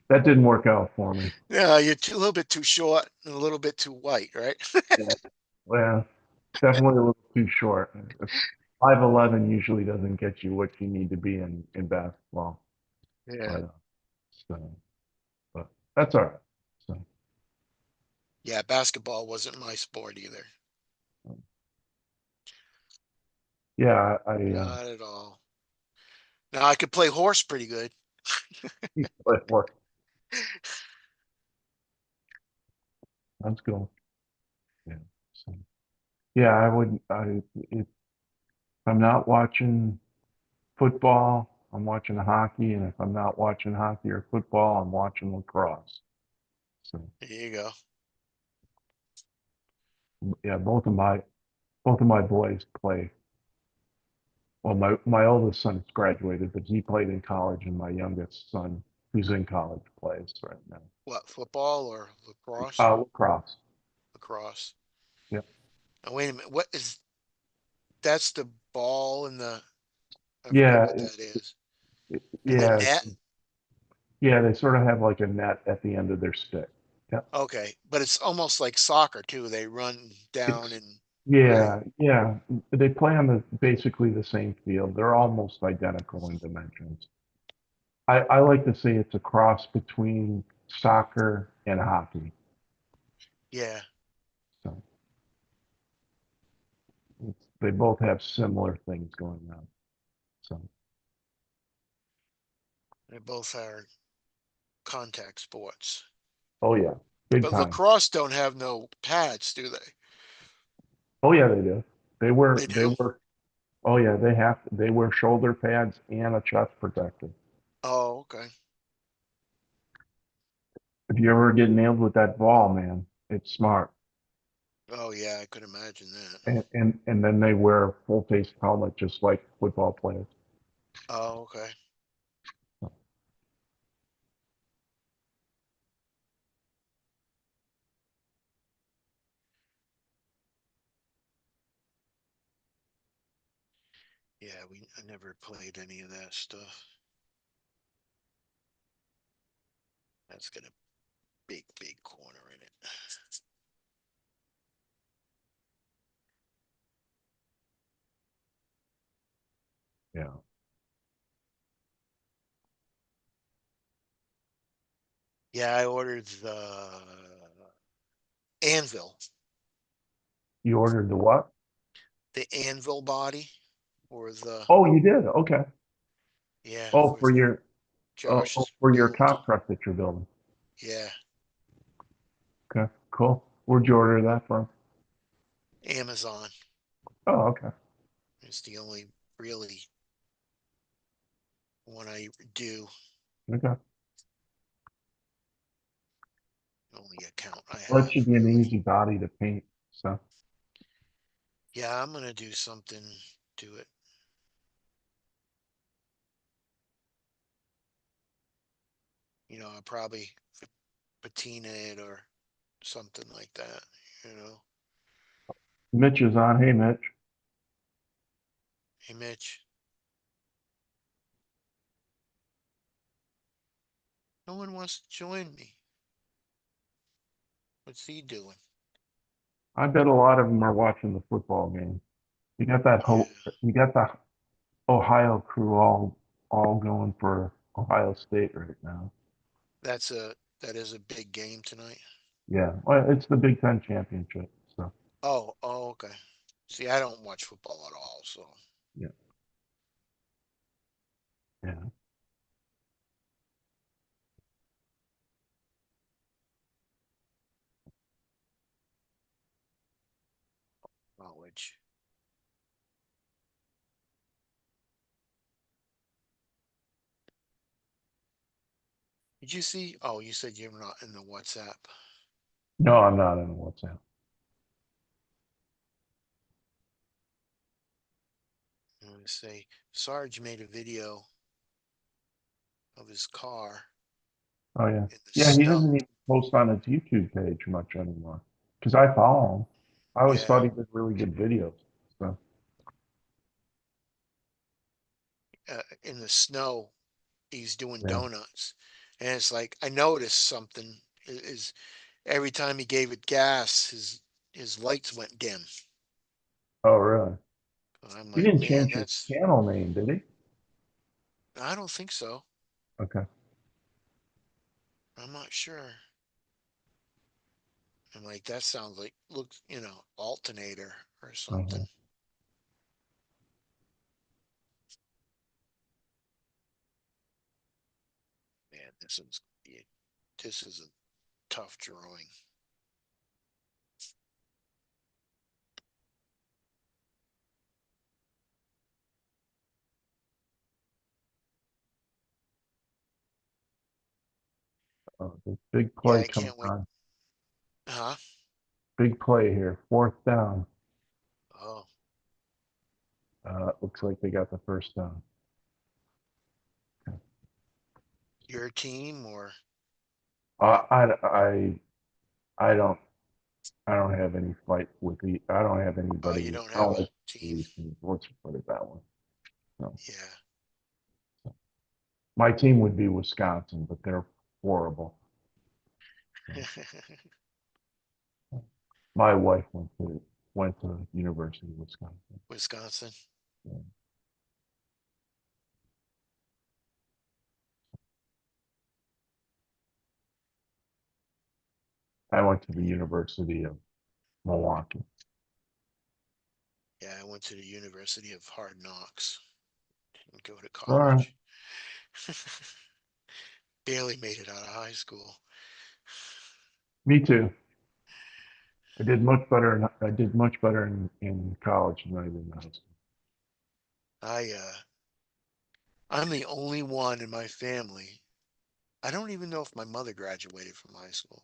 that didn't work out for me. Yeah, a little bit too short and a little bit too white, right? Yeah. Well, definitely a little too short. 5'11" usually doesn't get you what you need to be in basketball, Yeah. but so, but that's all right. So, Yeah, basketball wasn't my sport either. yeah, I Not at all. Now I could play horse pretty good. but work. That's cool. Yeah. So, yeah, I would. If I'm not watching football, I'm watching hockey, and if I'm not watching hockey or football, I'm watching lacrosse. So, There you go. yeah, both of my boys play. Well, my oldest son has graduated, but he played in college, and my youngest son who's in college plays right now. What, football or lacrosse? Lacrosse. Lacrosse. Yep. Oh, wait a minute. What is that's the ball in the I forget Yeah, what that is. And the yeah, net? yeah. They sort of have like a net at the end of their stick. Yep. Okay. But it's almost like soccer too. They run down It's and right. yeah. They play on the basically the same field. They're almost identical in dimensions. I like to say it's a cross between soccer and hockey. Yeah. So they both have similar things going on. So They both are contact sports. oh yeah, big But time. lacrosse don't have no pads, do they? Oh yeah, they do. They They do? were. Oh yeah, they wear shoulder pads and a chest protector. Oh, okay. If you ever get nailed with that ball, man, it's smart. Oh yeah, I could imagine that. And then they wear a full face helmet just like football players. Oh, okay. Yeah, I never played any of that stuff. That's got a big corner in it. Yeah. Yeah, I ordered the anvil, You ordered the what? the anvil body, or the Oh, you did. Okay. yeah Oh, for for your Josh's for your build. top truck that you're building. Yeah, Okay, cool. Where'd you order that from? Amazon Oh, okay. is the only really one I do. Okay. Only account I Well, that have should be an really. easy body to paint. So, Yeah, I'm gonna do something to it. I probably patina it or something like that. You know. Mitch is on. Hey, Mitch. Hey Mitch, no one wants to join me. What's he doing? I bet a lot of them are watching the football game. You got Yeah, you got the Ohio crew all going for Ohio State right now. that is a big game tonight. Yeah. Well, it's the Big Ten championship. So, Oh, okay. See, I don't watch football at all, so yeah. Yeah. college. Did you see? Oh, you said you're not in the WhatsApp. No, I'm not in WhatsApp. I'm gonna say Sarge made a video of his car Oh yeah. in the Yeah, he snow. doesn't even post on his YouTube page much anymore. Because I follow him. I always Yeah, thought he did really good videos. So in the snow, he's doing yeah. donuts, and it's like I noticed something is every time he gave it gas, his lights went dim. Oh really? I'm He like, didn't man, change his that's channel name, did he? I don't think so. Okay. I'm not sure. I'm like, that sounds like looks, alternator or Uh-huh. something. Man, this is a tough drawing. This big Yeah, play I coming can't wait. on. Huh? Big play here. Fourth down. Oh, Looks like they got the first down. Your team or Uh, I, I, I don't, I don't have any fight with I don't have you anybody. don't I have don't a like team? these teams. Let's put it that way. No. Yeah. My team would be Wisconsin, but they're horrible. So, my wife went to University of Wisconsin. Wisconsin. Yeah. I went to the University of Milwaukee. Yeah, I went to the University of Hard Knocks. Didn't go to All right. college. Barely made it out of high school. Me too. I did much better in college than I did in high school. I I'm the only one in my family. I don't even know if my mother graduated from high school.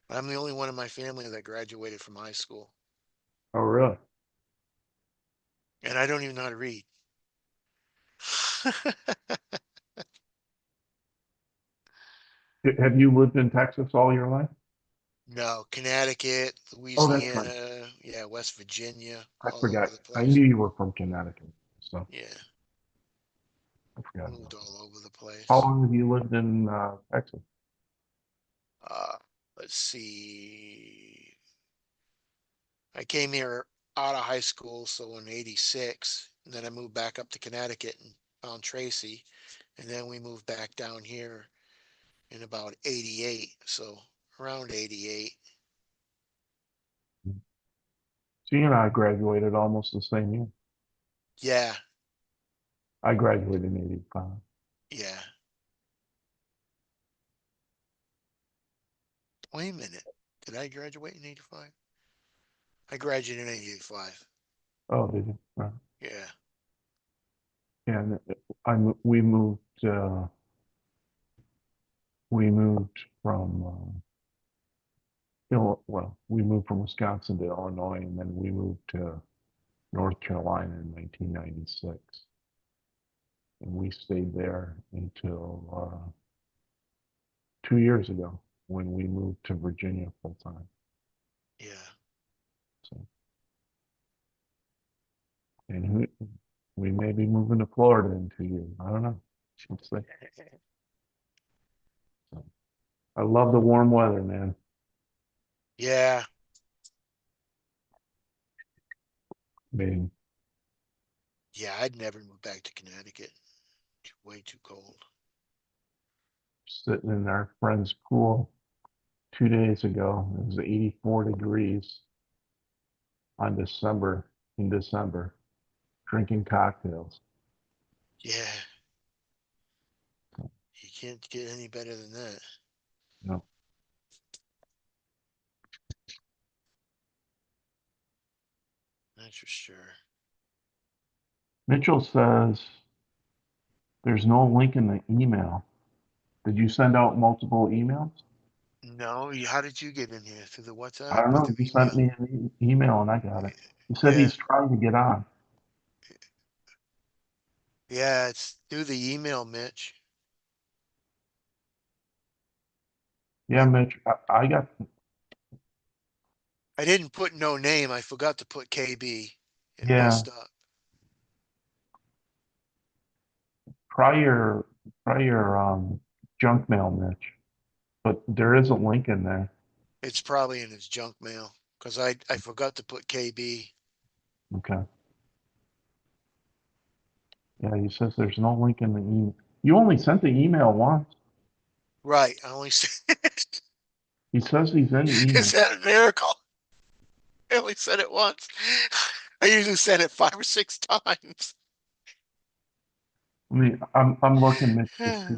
But I'm the only one in my family that graduated from high school. Oh, really? And I don't even know how to read. Have you lived in Texas all your life? No, Connecticut, Oh, that's right. Louisiana, yeah, West Virginia, I all forgot. over the I place. knew you were from Connecticut, so Yeah, I forgot moved about that. all over the How place. long have you lived in Texas? Uh, let's see. I came here out of high school, so in '86, and then I moved back up to Connecticut and found Tracy, and then we moved back down here in about '88, so around '88. She and I graduated almost the same year. Yeah, I graduated in '85. yeah. Wait a minute. Did I graduate in '85? I graduated in '85. Oh, did you? Right. Yeah, And we moved from we moved from Wisconsin to Illinois, and then we moved to North Carolina in 1996, and we stayed there until 2 years ago when we moved to Virginia full time. yeah. So, and we may be moving to Florida in 2 years. I don't know. Let's see. So, I love the warm weather, man. Yeah, I mean, yeah. I'd never move back to Connecticut. Way too cold. sitting in our friend's pool 2 days ago, it was 84 degrees on in December, drinking cocktails. Yeah, you can't get any better than that. You know, That's for sure. Mitchell says there's no link in the email. Did you send out multiple emails? No, how did you get in here? Through the I WhatsApp don't or know. through You sent email? me an email and I got it. He said Yeah, he's trying to get on. yeah. It's through the email, Mitch. Yeah, I Mitch, I got, I didn't put no name. I forgot to put KB and yeah, messed up. try your, try your junk mail, Mitch, but there is a link in there. It's probably in his junk mail because I forgot to put KB. Okay. Yeah, he says there's no link in the email. You only sent the email once. Right. I only said, He says he's in the is email. that a miracle? I only said it once. I usually said it 5 or 6 times. I mean, I'm looking, Mitch, to see.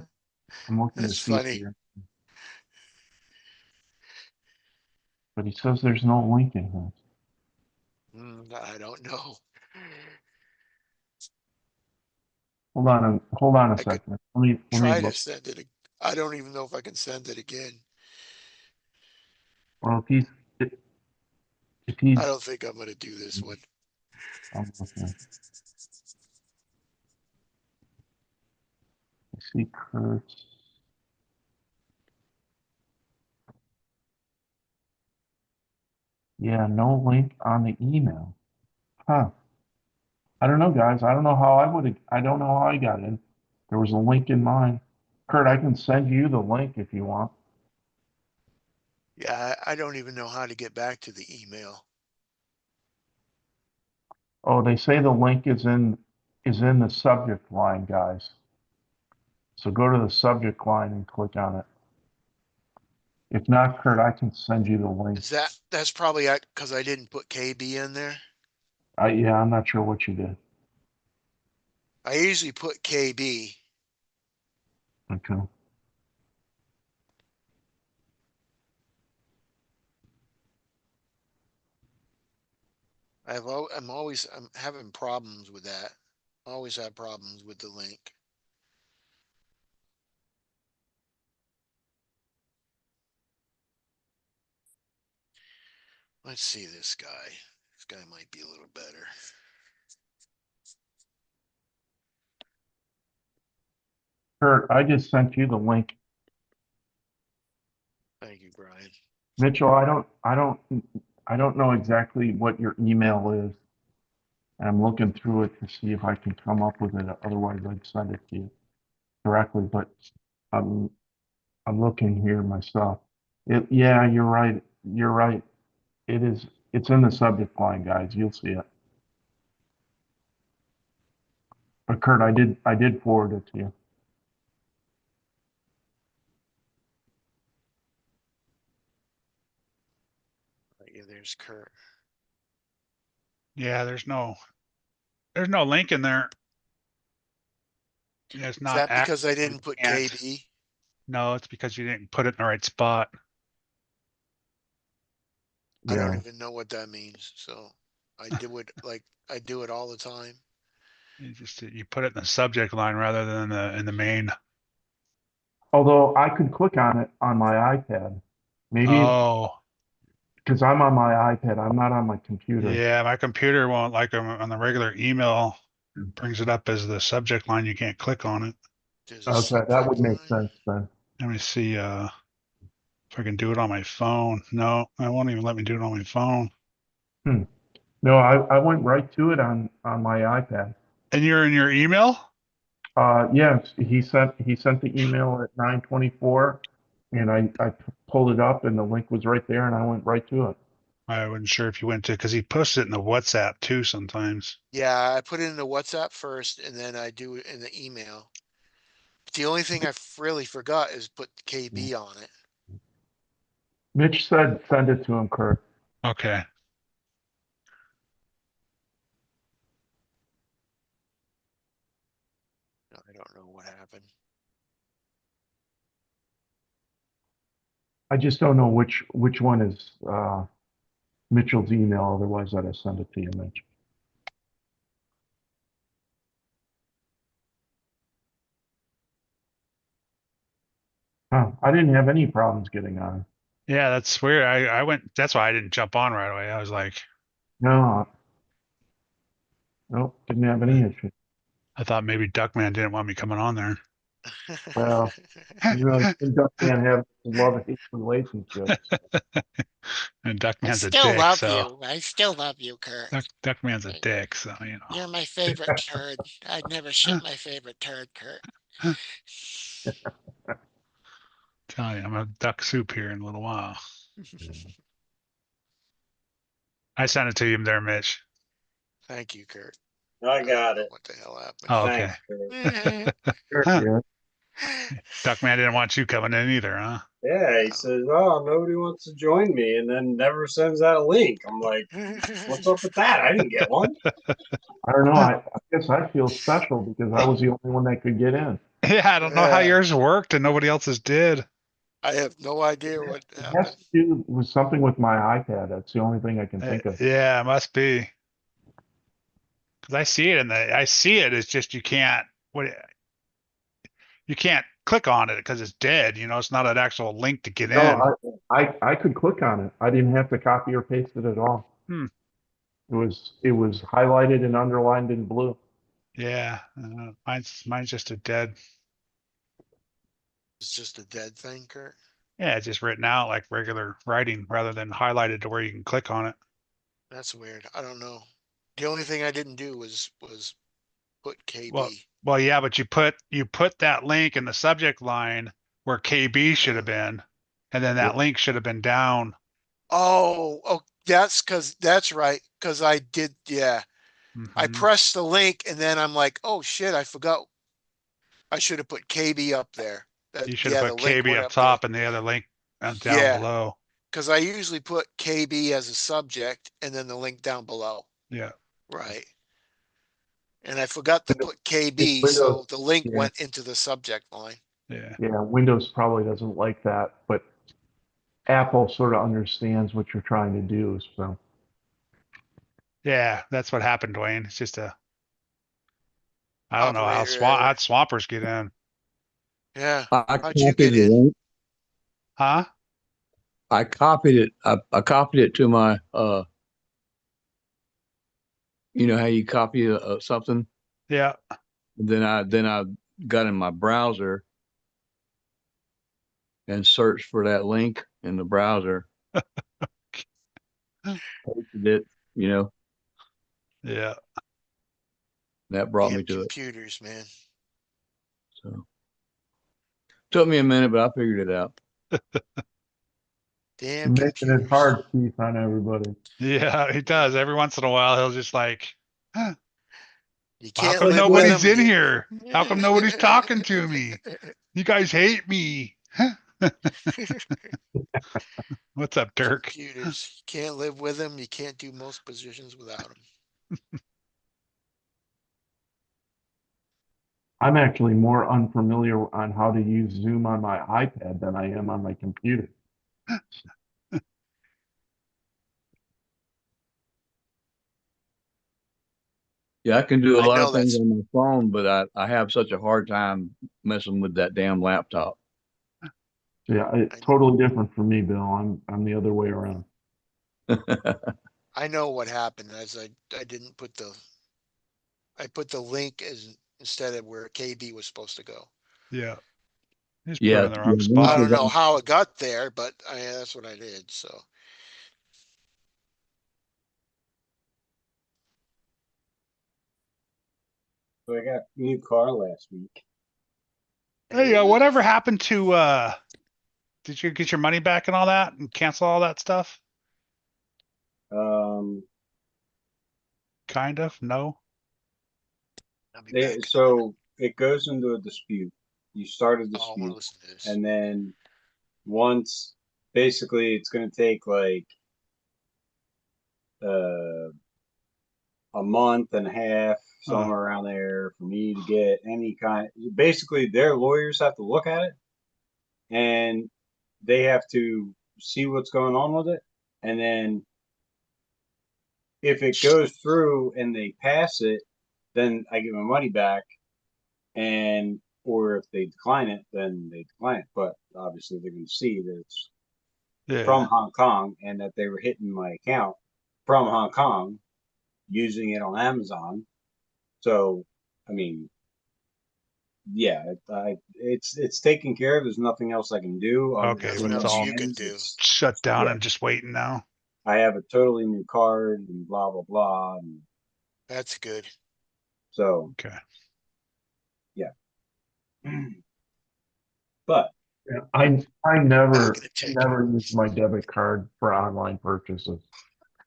I'm looking to That's see if funny. you're, but he says there's no link in here. I don't know. Hold on a I could second. Let me try to look. send it. I don't even know if I can send it again. Well, if I he's, don't think I'm going to do this one. I'm looking. I see Kurt's. Yeah, no link on the email. Huh. I don't know, guys. I don't know how I don't know how I got in. There was a link in mine. Kurt, I can send you the link if you want. Yeah, I don't even know how to get back to the email. Oh, they say the link is in the subject line, guys. So go to the subject line and click on it. If not, Kurt, I can send you the link. That's probably because I didn't put KB in there. Yeah, I'm not sure what you did. I usually put KB. Okay. I'm having problems with that. Always have problems with the link. Let's see this guy. This guy might be a little better. Kurt, I just sent you the link. Thank you, Brian. Mitchell, I don't know exactly what your email is. And I'm looking through it to see if I can come up with it. Otherwise, I'd send it to you directly. But I'm I'm looking here myself. Yeah, you're right. You're right. It is. It's in the subject line, guys. You'll see it. But Kurt, I did forward it to you. Yeah, there's Kurt. Yeah, there's no link in there. Yeah, it's Is not that because I active. didn't put Can't. KB? No, it's because you didn't put it in the right spot. I don't Yeah. even know what that means. So I do it like I do it all the time. You put it in the subject line rather than in the main. Although I could click on it on my iPad. Maybe Oh, because I'm on my iPad. I'm not on my computer. yeah, my computer won't like on the regular email brings it up as the subject line. You can't click on it. There's a Okay, that subject would make line. sense then. Let me see if I can do it on my phone. No, I won't even let me do it on my phone. Hmm. No, I went right to it on my iPad. And you're in your email? Yes, he sent the email at 9:24, and I pulled it up, and the link was right there, and I went right to it. I wasn't sure if you went to because he posts it in the WhatsApp too sometimes. Yeah, I put it in the WhatsApp first and then I do it in the email. But the only thing I really forgot is put KB on it. Mitch said send it to him, Kurt. Okay. I don't know what happened. I just don't know which one is Mitchell's email. Otherwise, I'd have sent it to you, Mitch. Huh, I didn't have any problems getting on. Yeah, that's weird. I went, that's why I didn't jump on right away. I was like, No, nope, didn't have any I, issue. I thought maybe Duckman didn't want me coming on there. Well, you know, can't have love-hate relationship. And I Duckman's a still dick, love so you. I still love you, Kurt. Duckman's a dick, so you You're my favorite turd. I'd never ship my favorite turd, Kurt. know. Tell you, I'm a duck soup here in a little while. I sent it to you there, Mitch. Thank you, Kurt. I I don't got know it. what the hell happened. Oh, okay. Thanks, Kurt. Sure, Huh. yeah. Duckman didn't want you coming in either, huh? Yeah, he says, "Oh, nobody wants to join me," and then never sends out a link. I'm like, "What's up with that? I didn't get one." I don't know. I guess I feel special because I was the only one that could get in. Yeah, I don't know how Yeah, yours worked and nobody else's did. I have no idea what It has happened. to do with something with my iPad. That's the only thing I can think of. Yeah, it must be. Because I see it in the, I see it. It's just you can't click on it because it's dead. You know, it's not an actual link to get in. No, I could click on it. I didn't have to copy or paste it at all. Hmm. It was highlighted and underlined in blue. Yeah, mine's just a dead. It's just a dead thing, Kurt. Yeah, it's just written out like regular writing rather than highlighted to where you can click on it. That's weird. I don't know. The only thing I didn't do was put Well, KB. well, yeah, but you put that link in the subject line where KB should have been, and then that link should have been down. Oh, that's right. Cause I did, yeah. I Hmm. pressed the link and then I'm like, oh shit, I forgot. I should have put KB up there. You should have Yeah, the put link KB went up up there. top and the other link down Yeah, below. because I usually put KB as a subject and then the link down below. Yeah. Right. And I forgot to put It's KB, Windows. so the link Yeah, went into the subject line. Yeah. yeah. Windows probably doesn't like that, but Apple sort of understands what you're trying to do. So Yeah, that's what happened, Dwayne. It's just I don't know Operator how error. swampers get in. Yeah. I How'd you copied get the in? link. Huh? I copied it. I copied it to my you know how you copy something, Yeah. then I got in my browser and searched for that link in the browser, posted it, you know, Yeah. that brought me Damn to it. computers, man. So took me a minute, but I figured it out. Damn you're making it computers. hard, Keith, on everybody. Yeah, he does. Every once in a while he'll just like, huh, You how can't come live with them. nobody's in You... here? How come nobody's talking to me? You guys hate me. What's up, Dirk? Computers. You can't live with them. You can't do most positions without them. I'm actually more unfamiliar on how to use Zoom on my iPad than I am on my computer. Yeah, I can do a I lot know of things that's on my phone, but I have such a hard time messing with that damn laptop. Yeah, it's I, totally different for me, Bill. I'm the other way around. I know what happened as I didn't put I put the link as instead of where KB was supposed to go. Yeah. He's put it Yeah, in the yeah, wrong I spot. don't know how it got there, but that's what I did. So So I got a new car last week. Hey, whatever happened to did you get your money back and all that and cancel all that stuff? Um, Kind of. No. I'll be back in a minute. so it goes into a dispute. You start a Oh, I want to dispute, listen to this. and then once, basically, it's going to take like uh, a month and a half, somewhere around there, for me to get any kind. Basically, their lawyers have to look at it, and they have to see what's going on with it, and then if it goes through and they pass it, then I get my money back, and or if they decline it, then they decline it. But obviously, they're going to see that it's from Yeah. Hong Kong and that they were hitting my account from Hong Kong using it on Amazon. So, I mean, yeah, it's taken care of. There's nothing else I can do other Okay, Nothing but than it's in else my all you can hands. do. It's shut down yeah. and just waiting now. I have a totally new card and blah blah blah. And That's good. so Okay. yeah, but Yeah, I Back never in the ticket. never use my debit card for online purchases.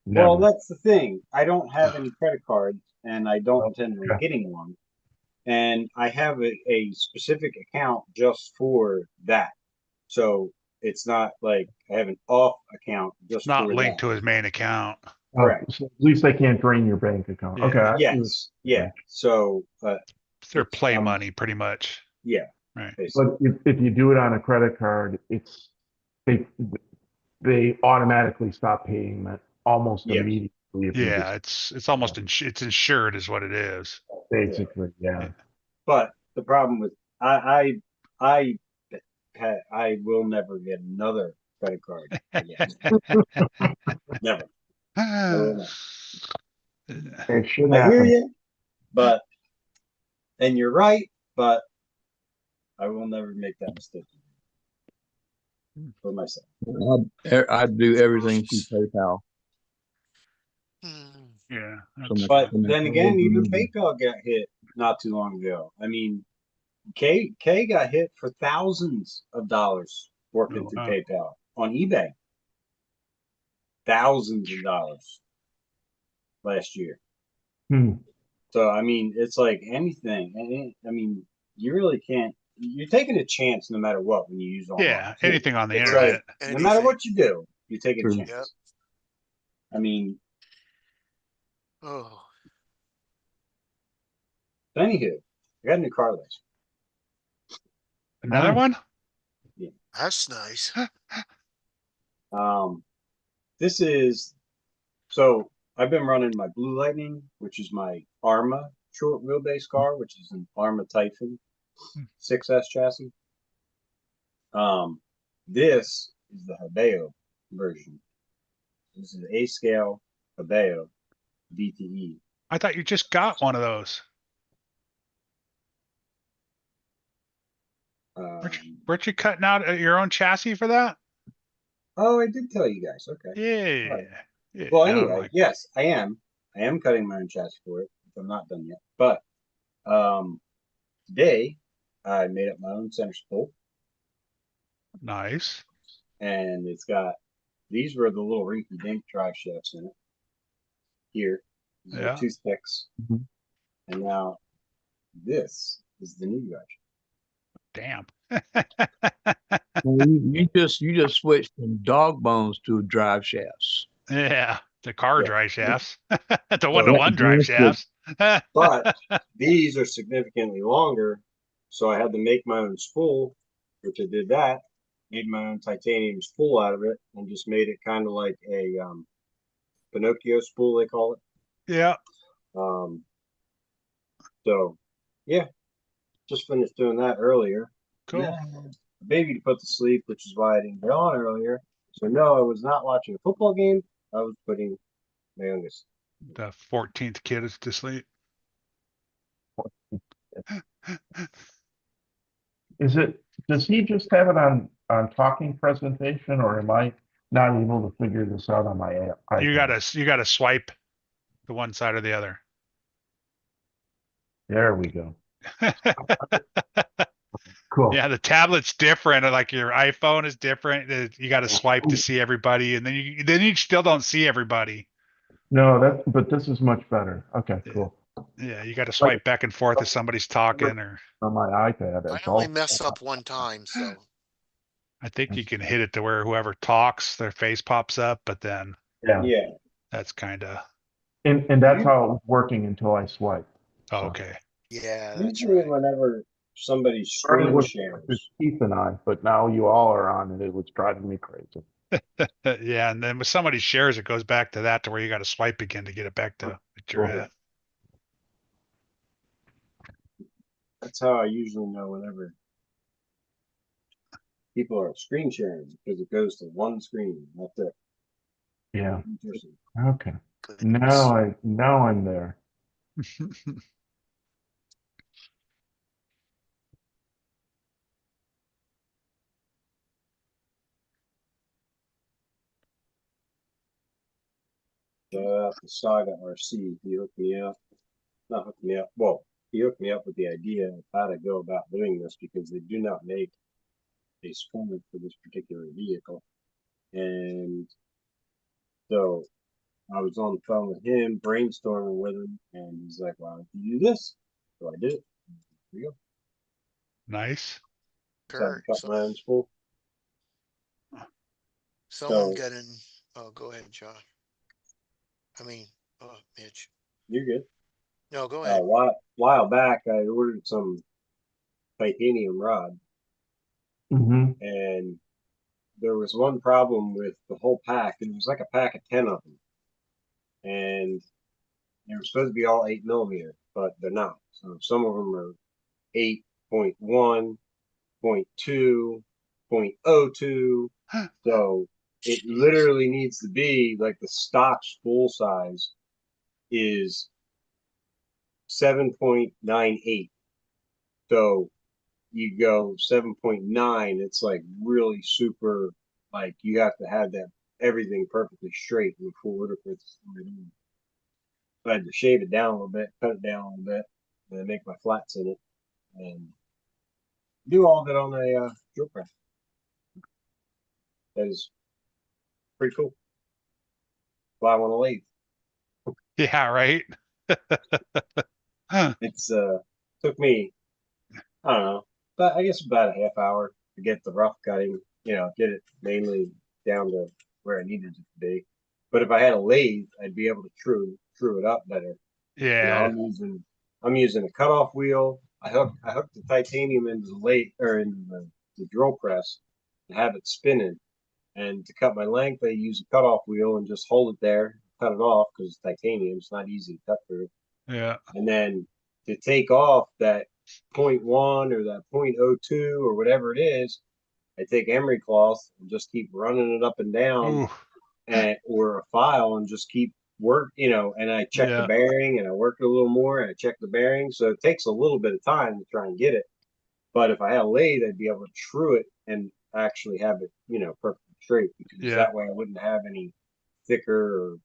well, Never. that's the thing. I don't have any credit cards, and I don't intend on Okay. getting one. And I have a specific account just for that. So it's not like I have an off account It's just not for linked that. to his main account. Correct. So at least they can't drain your bank account. Okay. Yeah. I see what Yes. you're Yeah. saying. So, It's their it's play money pretty much. yeah, Right. basically. But if you do it on a credit card, they they automatically stop paying that almost Yes. immediately if you Yeah, just it's almost it's insured is what it is. basically, yeah. But the problem with I I will never get another credit card again. Never. I will not. It should I hear happen. you, but and you're right, but I will never make that mistake. for myself. I'd do everything through PayPal. Hmm. Yeah. So my, But so my then cards again, even and everything. PayPal got hit not too long ago. I mean, K got hit for thousands of dollars working Oh, through wow. PayPal on eBay. Thousands of dollars last year. Hmm. So I mean, it's like anything. I mean, you really can't. You're taking a chance no matter what when you use online. Yeah, anything on the It's Right. like internet. no matter Anything. what you do, you take a True. Yep. chance. I mean, Oh, anywho, I got a new car license. Another Nice. one? Yeah. that's nice. Um, this is so I've been running my Blue Lightning, which is my Arma short wheelbase car, which is an Arma Typhon 6S chassis. This is the Habeo version. This is A scale Habeo DTE. I thought you just got one of those. Um, Weren't you cutting out your own chassis for that? oh, I did tell you guys. Okay. All Yeah. right. Yeah. Well, I'm anyway, like, yes, I am. I am cutting my own chassis for it. I'm not done yet. But today I made up my own center spool, nice. and it's got these were the little rinky dink drive shafts in it. Here, these are Yeah. toothpicks, Mhm. and now this is the new drive Damn. Well, you just switched from dog bones to drive shafts. Yeah. The car shaft. drive Yeah. shafts. The So, one-to-one drive shafts. but these are significantly longer, so I had to make my own spool, which I did that. Made my own titanium spool out of it, and just made it kind of like a Pinocchio spool, they call it. Yeah. Um, so, yeah, just finished doing that earlier. And then Cool. I had a baby to put to sleep, which is why I didn't get on earlier. So, no, I was not watching a football game. I was putting my youngest. The 14th kid is to sleep. Is it? Does he just have it on talking presentation, or am I not able to figure this out on my iPad? You gotta swipe the one side or the other. There we go. Cool. Yeah, the tablet's different. Like your iPhone is different. You got to swipe to see everybody, and then you still don't see everybody. No, but this is much better. Okay, Yeah, cool. yeah, you got to Like swipe back and forth if somebody's talking, or on my iPad, I it's only all. mess up one time, so I think you can hit it to where whoever talks, their face pops up, but then Yeah, Yeah. that's kind of and that's how it was working until I swiped. oh, So okay. yeah, that's Usually, right. whenever somebody started screen with just shares, Keith and I, but now you all are on, and it was driving me crazy. Yeah, and then when somebody shares, it goes back to that to where you got to swipe again to get it back to what you're Cool. at. that's how I usually know whenever people are screen sharing because it goes to one screen. That's it. Yeah. Interesting. Okay. Goodness. Now I'm there. Shout out to Saga RC. He hooked me up. Not hooked me up. Well, he hooked me up with the idea of how to go about doing this because they do not make a spool for this particular vehicle. And so I was on the phone with him, brainstorming with him, and he's like, "Why don't you do this?" So I did it. Here we go. Nice. Decided to Kurt, cut my own spool. someone So got in. Oh, go ahead, John. I mean, oh, Mitch. you're good. No, go A ahead. while back, I ordered some titanium rod, Mm-hmm. and there was one problem with the whole pack. It was like a pack of 10 of them, and they were supposed to be all 8 millimeter, but they're not. So some of them are 8.1, 0.2, 0.02. So it Jeez. literally needs to be like the stock spool size is 7.98. So you go 7.9, it's like really super, like you have to have that everything perfectly straight in full order for it to slide in. So I had to shave it down a little bit, cut it down a little bit, and then make my flats in it, and do all of it on a drill press. That is pretty cool. Why I want to leave. Yeah, right. Huh. It's took me, I don't know, but I guess about a half hour to get the rough cutting, get it mainly down to where I needed it to be. But if I had a lathe, I'd be able to true it up better. Yeah. I'm using a cutoff wheel. I hooked the titanium into the lathe or into the drill press to have it spinning. And to cut my length, I use a cutoff wheel and just hold it there, cut it off because it's titanium. It's not easy to cut through. Yeah. And then to take off that 0.1 or that 0.02 or whatever it is, I take emery cloth and just keep running it up and down, Ooh. or a file and just keep and I check the Yeah. bearing and I work it a little more and I check the bearing. So it takes a little bit of time to try and get it. But if I had a lathe, I'd be able to true it and actually have it, perfectly straight because Yeah. that way I wouldn't have any thicker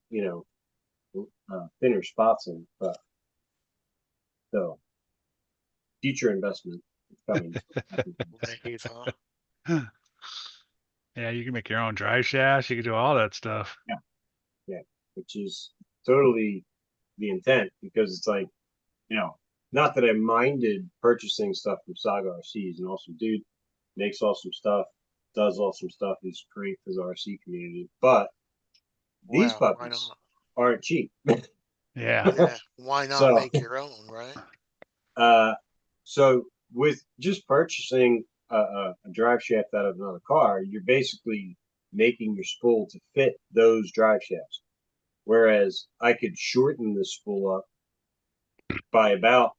or, thinner spots in it. But so future investment is coming. Lathe, huh? Yeah, you can make your own drive shafts. You can do all that stuff. Yeah, which is totally the intent because it's like, not that I minded purchasing stuff from Saga RC. He's an awesome dude, makes awesome stuff, does awesome stuff. He's great for the RC community. But these Well, why puppies not? aren't cheap. Yeah. Yeah, why not So, make your own, right? uh, so with just purchasing a drive shaft out of another car, you're basically making your spool to fit those drive shafts. Whereas I could shorten the spool up by about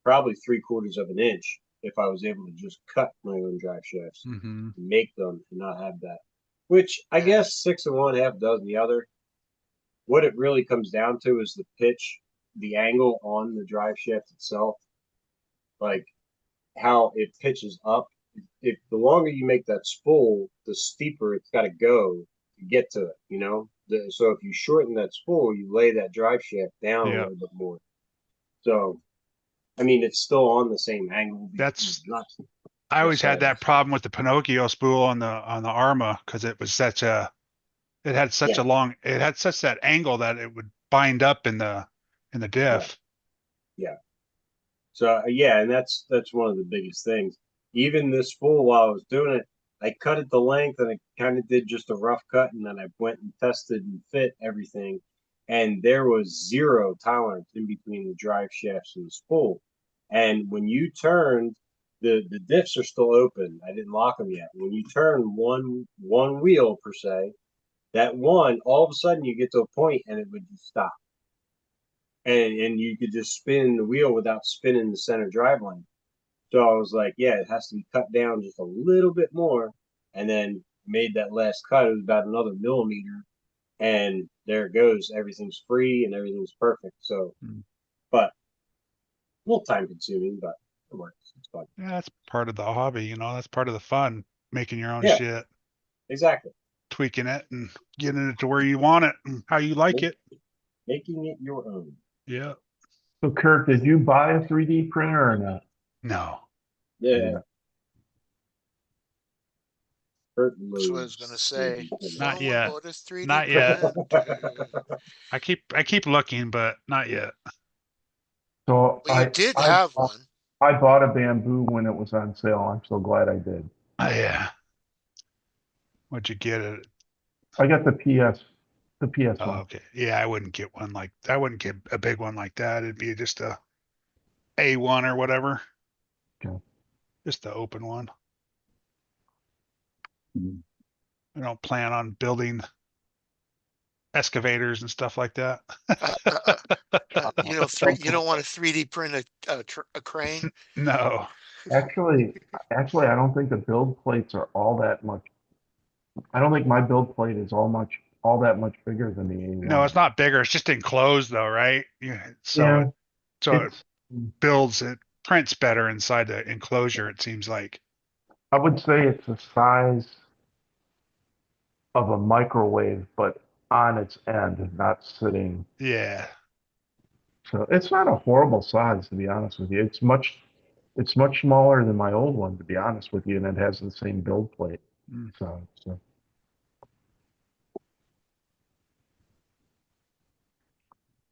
probably 3/4 of an inch if I was able to just cut my own drive shafts, Mm-hmm. make them, and not have that. Which I Yeah. guess 6 of one, half dozen the other. What it really comes down to is the pitch, the angle on the drive shaft itself, like how it pitches up. If the longer you make that spool, the steeper it's got to go to get to it. So if you shorten that spool, you lay that drive shaft down a Yeah. little bit more. So I mean, it's still on the same angle. That's Not I always had necessarily. that problem with the Pinocchio spool on the Arma because it was it had such Yeah, that angle that it would bind up in the yeah, diff. yeah. So yeah, and that's one of the biggest things. Even this spool, while I was doing it, I cut it the length and I kind of did just a rough cut, and then I went and tested and fit everything, and there was zero tolerance in between the drive shafts and the spool. And when you turned, the diffs are still open. I didn't lock them yet. When you turn one wheel per se, that one all of a sudden you get to a point and it would just stop, and you could just spin the wheel without spinning the center drive lane. So I was like, yeah, it has to be cut down just a little bit more, and then made that last cut. It was about another millimeter, and there it goes. Everything's free and everything's perfect. So, Mm. but a little time consuming, but it works. It's fun. Yeah, that's part of the hobby, that's part of the fun, making your own Yeah, shit, exactly. tweaking it and getting it to where you want it and how you like it. Making it your own. Yeah. So Kirk, did you buy a 3D printer or not? No. Yeah. Kurt That's what I was gonna loves say. Not Someone yet. bought a 3D Not yet. printer. I keep looking, but not yet. So Well, you did I have one. I bought a bamboo when it was on sale. I'm so glad I did. Yeah. What'd you get it? I got the PS Oh, one. okay. Yeah, I wouldn't get a big one like that. It'd be just a A1 or whatever. Okay. Just the open one. Mhm. I don't plan on building excavators and stuff like that. You don't want to 3D print a crane. No. Actually, I don't think the build plates are all that much. I don't think my build plate is all that much bigger than the No, A1. it's not bigger. It's just enclosed though, right? Yeah. So Yeah, it it's builds it prints better inside the enclosure, it seems like. I would say it's the size of a microwave, but on its end, not sitting. Yeah. So it's not a horrible size, to be honest with you. It's much smaller than my old one, to be honest with you, and it has the same build plate. Mm. So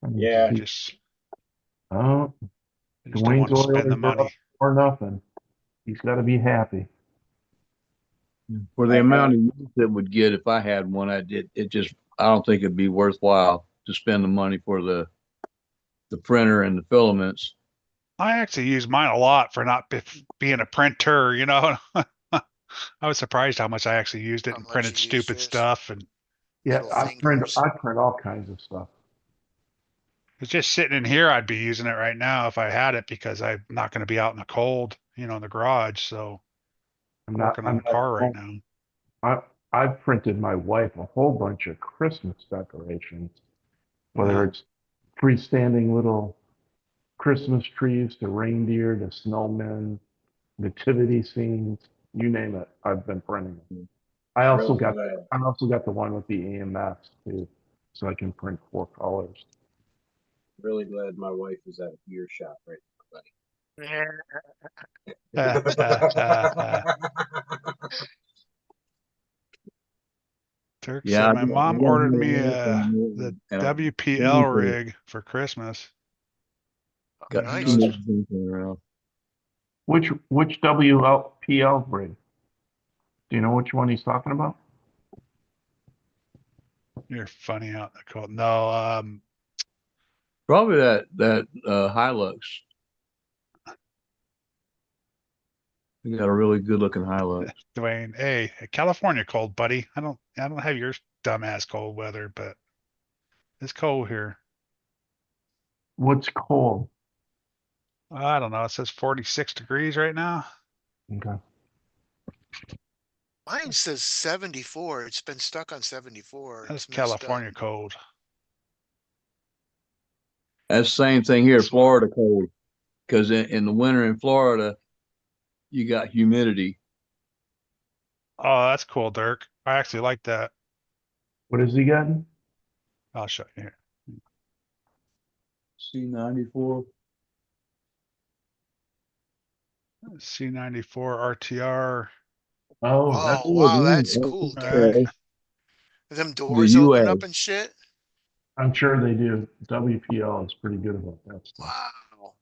let me Yeah. I see. just Oh, I just don't Dwayne's want to spend the Oilers are money. up or nothing. He's got to be happy. For the amount of use it would get if I had one, I don't think it'd be worthwhile to spend the money for the printer and the filaments. I actually use mine a lot for not being a printer, you know. I was surprised how much I actually used it How and much printed you use stupid this? stuff. And Yeah, Little fingers. I print all kinds of stuff. it's just sitting in here, I'd be using it right now if I had it because I'm not going to be out in the cold, you know, in the garage. So working on I'm a not at car right home. now. I've printed my wife a whole bunch of Christmas decorations, whether Yeah. it's freestanding little Christmas trees to reindeer to snowmen, nativity scenes, you name it. I've been printing them. Really glad. I also got the one with the AMS too, so I can print 4 colors. Really glad my wife is at a beer shop right Dirk Yeah, said I my got mom ordered me one the and WPL rig for Christmas. Oh, got Who too nice. much knows? thinking around. Which WLPL rig? Do you know which one he's talking about? You're funny out in the cold. No, Probably that Hilux. We got a really good looking Hilux. Dwayne, hey, California cold, buddy. I don't have your dumbass cold weather, but it's cold here. What's cold? I don't know. It says 46 degrees right now. Okay. Mine says 74. It's been stuck on 74. That's It's messed up. California cold. That's the same thing here, Florida cold. Because in the winter in Florida, you got humidity. Oh, that's cool, Dirk. I actually like that. What has he gotten? I'll show you here. C94. C94 RTR. Oh, that's Oh, wow, that's cool, Dirk. Right. Them The doors open UA. up and shit. I'm sure they do. WPL is pretty good about that stuff. Wow.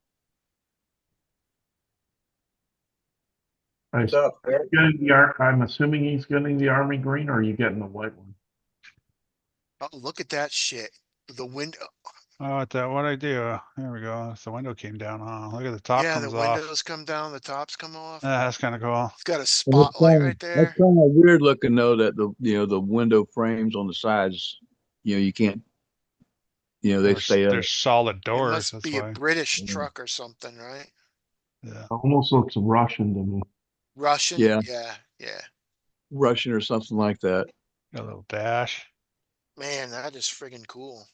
I What's up, Fred? I'm assuming he's getting the army green, or are you getting the white one? Oh, look at that shit. The window. Oh, what I do? There we go. The window came down. Oh, look at the top Yeah, the comes off. windows come down, the tops come off. That's kind of cool. It's got a And spotlight right that's there. kind of weird looking though that the window frames on the sides, you can't, they stay up. There's solid It doors. must That's be a why. British truck or something, right? Yeah. Almost looks Russian to me. Russian? Yeah, Yeah, yeah. Russian or something like that. Got a little dash. Man, that is friggin' cool.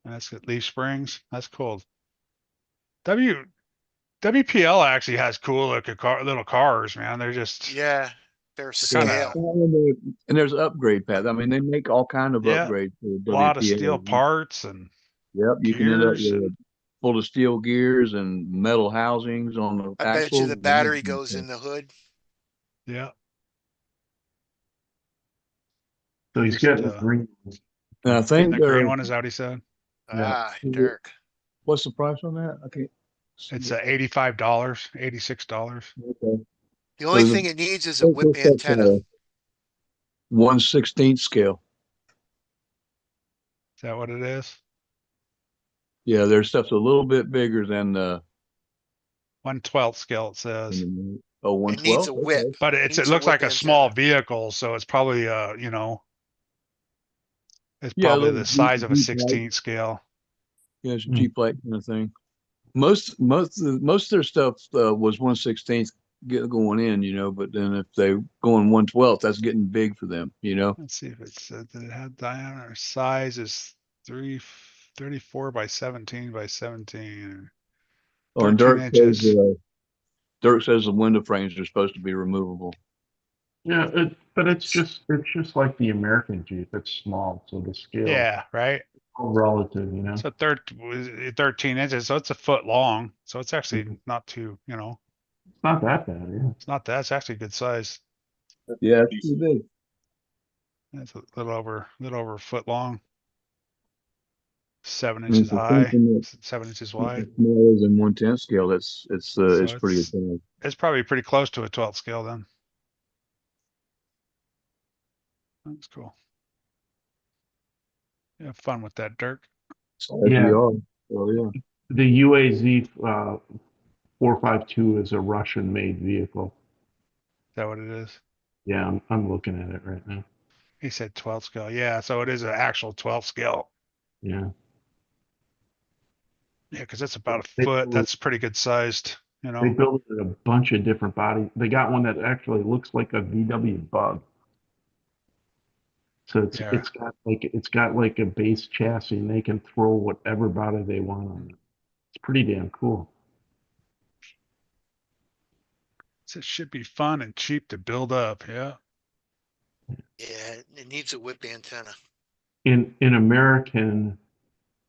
That's got leaf springs. That's cool. W WPL actually has cool looking little cars, man. They're just Yeah, they're kind Yeah. of scale. And there's upgrade paths. I mean, they make all kind of yeah, upgrades for a lot of steel WPA. parts and Yep, you can end up gears with and full of steel gears and metal housings on the I bet you axles. the battery goes in the hood. yeah. So he's Just getting the green one. And I getting think the green one is that what he said. Yeah. Ah, Dirk. what's the price on that? I can't see It's it. $85, $86. Okay. The So only the thing it needs is a whip that's antenna. a 1/16 scale. Is that what it is? Yeah, their stuff's a little bit bigger than the 1/12 scale it says. oh It needs 1/12. a whip. Okay. But It it needs a looks whip like a small antenna. vehicle, so it's probably it's Yeah, a probably little the size of a Jeep like. 16th scale. Yeah, it's a Mm. Jeep like kind of thing. Most of their stuff was 1/16 going in, but then if they going 1/12, that's getting big for them. Let's see if it said that it had diameter size is 34 by 17 by 17. Oh, and 13 inches. Dirk says the window frames are supposed to be removable. Yeah, but it's just like the American Jeep. It's small, so the scale Yeah, right. all relative, you know. So 13 inches, so it's a foot long. So it's actually Mhm. not too, It's not that bad, yeah. it's not that. It's actually good size. Yeah, it's Decent. pretty big. It's a little over a foot long, 7 I mean, inches for high, something 7 inches that's wide. smaller than 1/10 scale, So it's pretty good. it's probably pretty close to a 12th scale then. That's cool. You have fun with that, Dirk. As we Yeah, are. Oh yeah. the UAZ 452 is a Russian-made vehicle. Is that what it is? Yeah, I'm looking at it right now. He said 12th scale. Yeah, so it is an actual 12th scale. Yeah, Yeah, because that's about a they foot. build, That's pretty good sized, they build it in a bunch of different bodies. They got one that actually looks like a VW Bug. So Yeah. it's got like a base chassis, and they can throw whatever body they want on it. It's pretty damn cool. So it should be fun and cheap to build up. Yeah. Yeah, it needs a whip antenna. In American,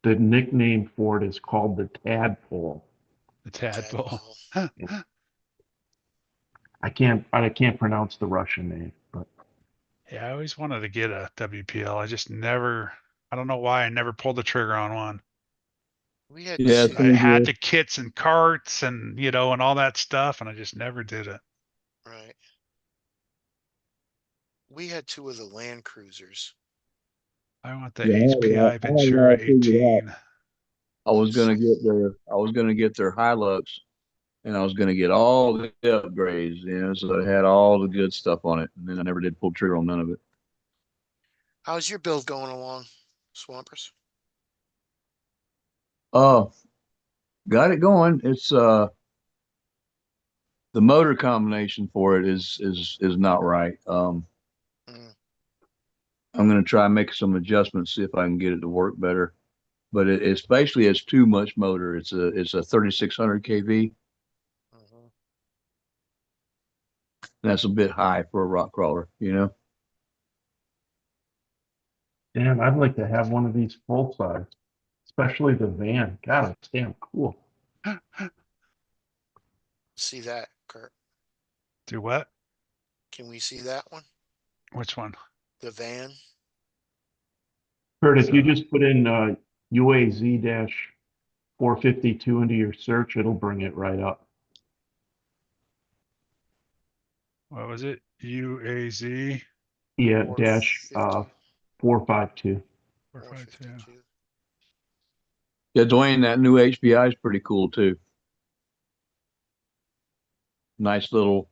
the nickname for it is called the Tadpole. The tadpole. Tadpole. I can't pronounce the Russian name, but Yeah, I always wanted to get a WPL. I don't know why I never pulled the trigger on one. We had Yeah, I two, same had here. the kits and carts and, and all that stuff, and I just never did it. right? We had two of the Land Cruisers. I want the Yeah, HPI I had it Ventura all figured out. 18. I was gonna get their Hilux, and I was gonna get all the upgrades, so it had all the good stuff on it. And then I never did pull the trigger on none of it. How's your build going along, Swampers? Oh, got it going. It's the motor combination for it is not right. Mm, I'm gonna try and make some adjustments, see if I can get it to work better. But it's basically it's too much motor. It's a 3600 kV. mhm. And that's a bit high for a rock crawler. damn, I'd like to have one of these full size, especially the van. God, it's damn cool. See that, Kurt? Do what? Can we see that one? Which one? The van? Kurt, if you So, just put in UAZ-452 into your search, it'll bring it right up. what was it? UAZ Yeah, dash 450, 452. 452. 452. Yeah, Dwayne, that new HBI is pretty cool too. Nice little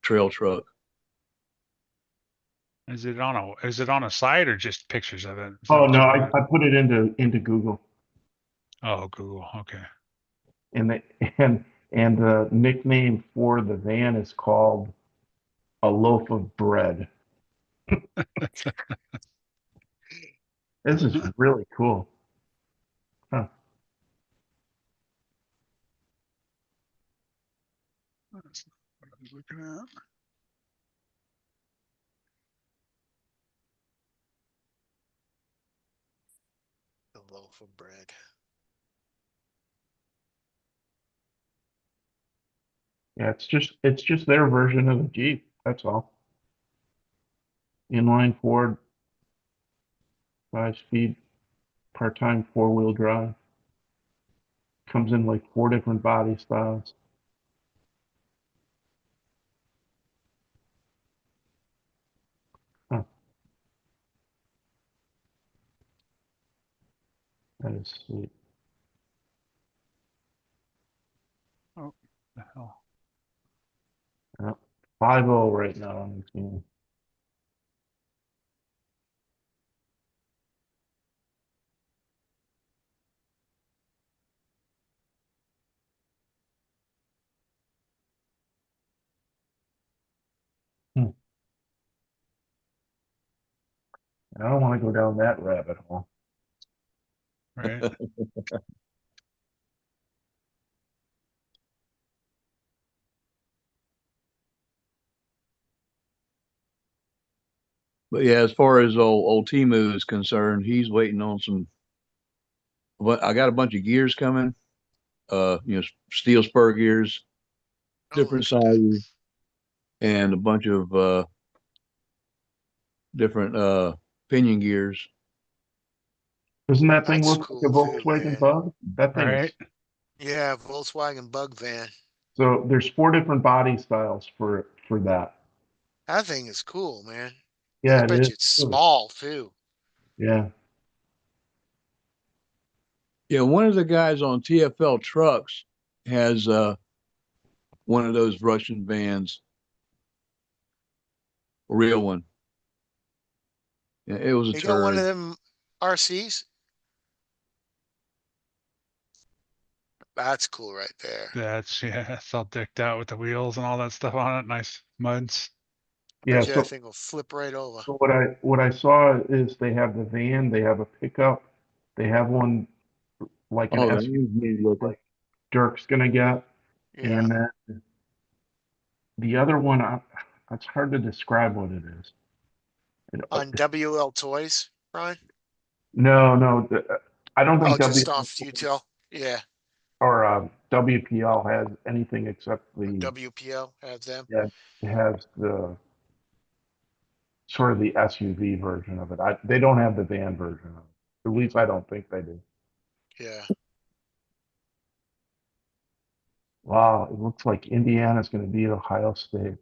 trail truck. Is it on a site or just pictures of it? Is that Oh what no, you're I, looking at? I put it into Google, Oh, Google. Okay. and the and the nickname for the van is called a loaf of bread. This is really cool. Huh. That's not what I was looking at. The loaf of bread. Yeah, it's just their version of the Jeep. That's all. Inline Ford, 5-speed, part-time four-wheel drive. Comes in like 4 different body styles. Huh, that is sweet. Oh, the hell. 5-0 right now on the team. Hmm. I don't want to go down that rabbit hole. Right. But yeah, as far as old Timu is concerned, he's waiting on some. But I got a bunch of gears coming. Steel spur gears, Oh, different look at that. sizes, and a bunch of different pinion gears. Doesn't that thing That's look like a cool too, Volkswagen man. Bug? That thing Right. is. Yeah, Volkswagen Bug van. So there's 4 different body styles for that. That thing is cool, man. I Yeah, it bet is. you it's small too. Yeah. Yeah, one of the guys on TFL trucks has one of those Russian vans, a real one. Yeah, it was a You got one of turd. them RCs? That's cool right there. That's yeah, it's all decked out with the wheels and all that stuff on it. Nice muds. I Yeah. bet you that So, thing will flip right over. so what I saw is they have the van, they have a pickup, they have one like an Oh, that SUV is neat looking. like Dirk's gonna get, Yeah. and then the other one, it's hard to describe what it is. On WL Toys, Brian? No, no, I don't Oh, think just off UTL. Yeah. or WPL has anything except Or the WPL have them. yeah, it has the sort of the SUV version of it. They don't have the van version of it. At least I don't think they do. Yeah. Wow, it looks like Indiana's going to beat Ohio State.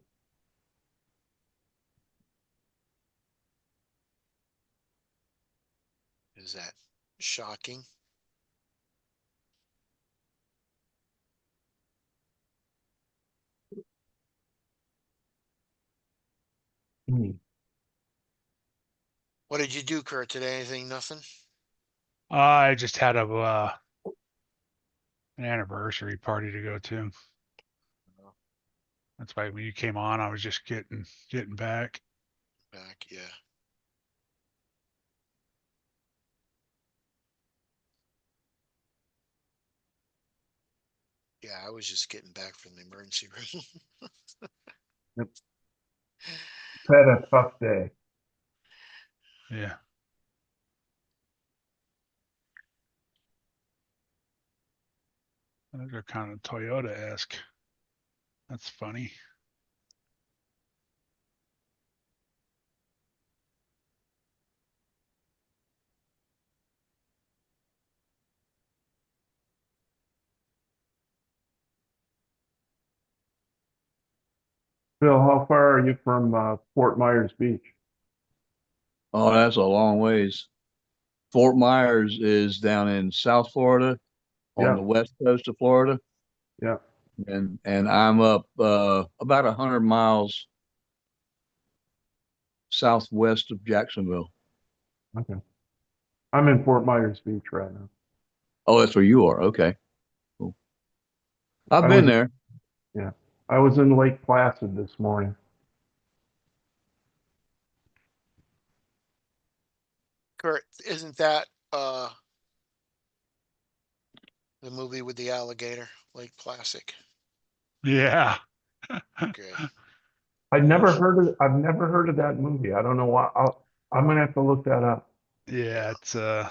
Is that shocking? Hmm. What did you do, Kurt, today? Anything? Nothing? I just had an anniversary party to go to. That's why when you came on, I was just getting back. Back, yeah. Yeah, I was just getting back from the emergency room. Yep. It's had a tough day. Yeah. Those are kind of Toyota-esque. That's funny. Phil, how far are you from Fort Myers Beach? Oh, that's a long ways. Fort Myers is down in South Florida, on Yeah, the west coast of Florida, yeah. and I'm up about 100 miles southwest of Jacksonville. Okay. I'm in Fort Myers Beach right now. Oh, that's where you are. Okay, cool. I've I been was there. yeah, I was in Lake Placid this morning. Kurt, isn't that the movie with the alligator, Lake Placid? Yeah. Okay. I've never heard of that movie. I don't know why. I'm gonna have to look that up. Yeah, Yeah. it's a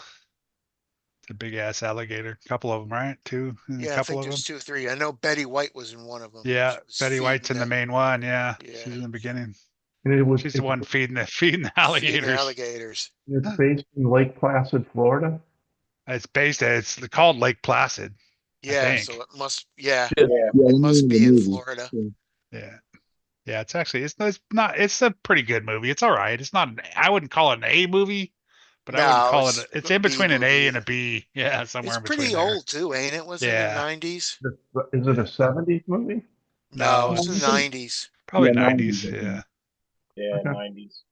big ass alligator. A couple of them, right? Two, a Yeah, I couple think of there's them. 2 or 3. I know Betty White was in one of them. Yeah, She was Betty White's feeding in the the, main one. Yeah, yeah, she's in the beginning. And She's the one feeding the feeding the alligators. alligators. it's based in Lake Placid, Florida. It's called Lake Placid, I Yeah, so think. it must, yeah, Yeah, Yeah. yeah, it the name must of the be in movie. Florida. Yeah. Yeah. Yeah, it's a pretty good movie. It's all right. It's not I wouldn't call it an A movie, but I wouldn't No, call it it's it's a in B between an A and movie. a B. Yeah, somewhere It's in between pretty there. old too, ain't it? Was it in the Yeah. 90s? Is it a Yeah. 70s movie? No, No, it's in the it's 90s. probably Yeah, 90s, 90s. I think. Yeah. Yeah, Okay. 90s.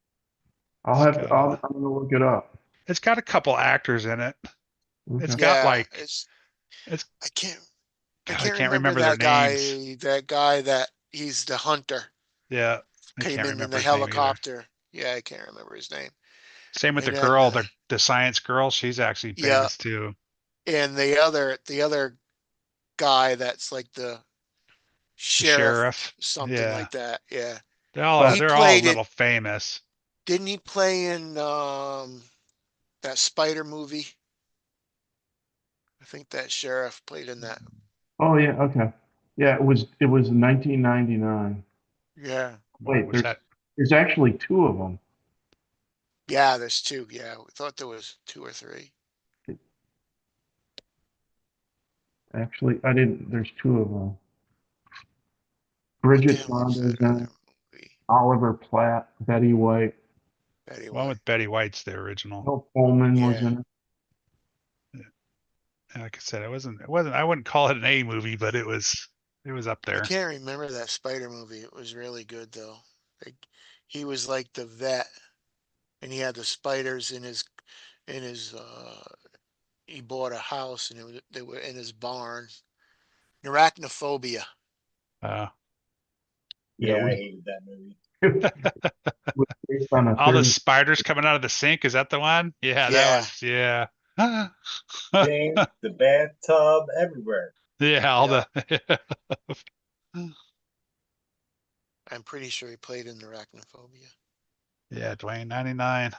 It's got I'm gonna look it up. a couple actors in it. It's Okay. got Yeah, like it's it's I can't I God, I can't can't remember remember their that names. guy. That guy that he's the hunter Yeah. I came can't in remember the his name either. helicopter. Yeah, I can't remember his name. Same with the And then girl, the science girl. She's actually yeah, famous too. and the other guy that's like the The sheriff, sheriff. something Yeah. like that. Yeah. But He They're all a played it. little famous. Didn't he play in that Spider movie? I think that sheriff played in that. oh yeah, okay. Yeah, it was 1999. Yeah. What Wait, was that? there's actually two of them. Yeah, there's two. Yeah, we thought there was two or three. Actually, I didn't. There's two of them. What the Bridget hell was Fonda's that in other it, movie? Oliver Platt, Betty White, One Anyway, with Betty White's the original. Bill Pullman was yeah. in it. And like I said, I wouldn't call it an A movie, but it was up I there. can't remember that Spider movie. It was really good though. Like, he was like the vet, and he had the spiders in his. He bought a house, and they were in his barn. Arachnophobia. Uh, Yeah, Yeah, I hated that movie. it was based on a all the 30. spiders coming out of the sink. Is that the one? Yeah, that Yeah. was, yeah. Sink, the bathtub, everywhere. Yeah, all Yeah. the, I'm pretty sure he played in Arachnophobia. yeah, Dwayne 99.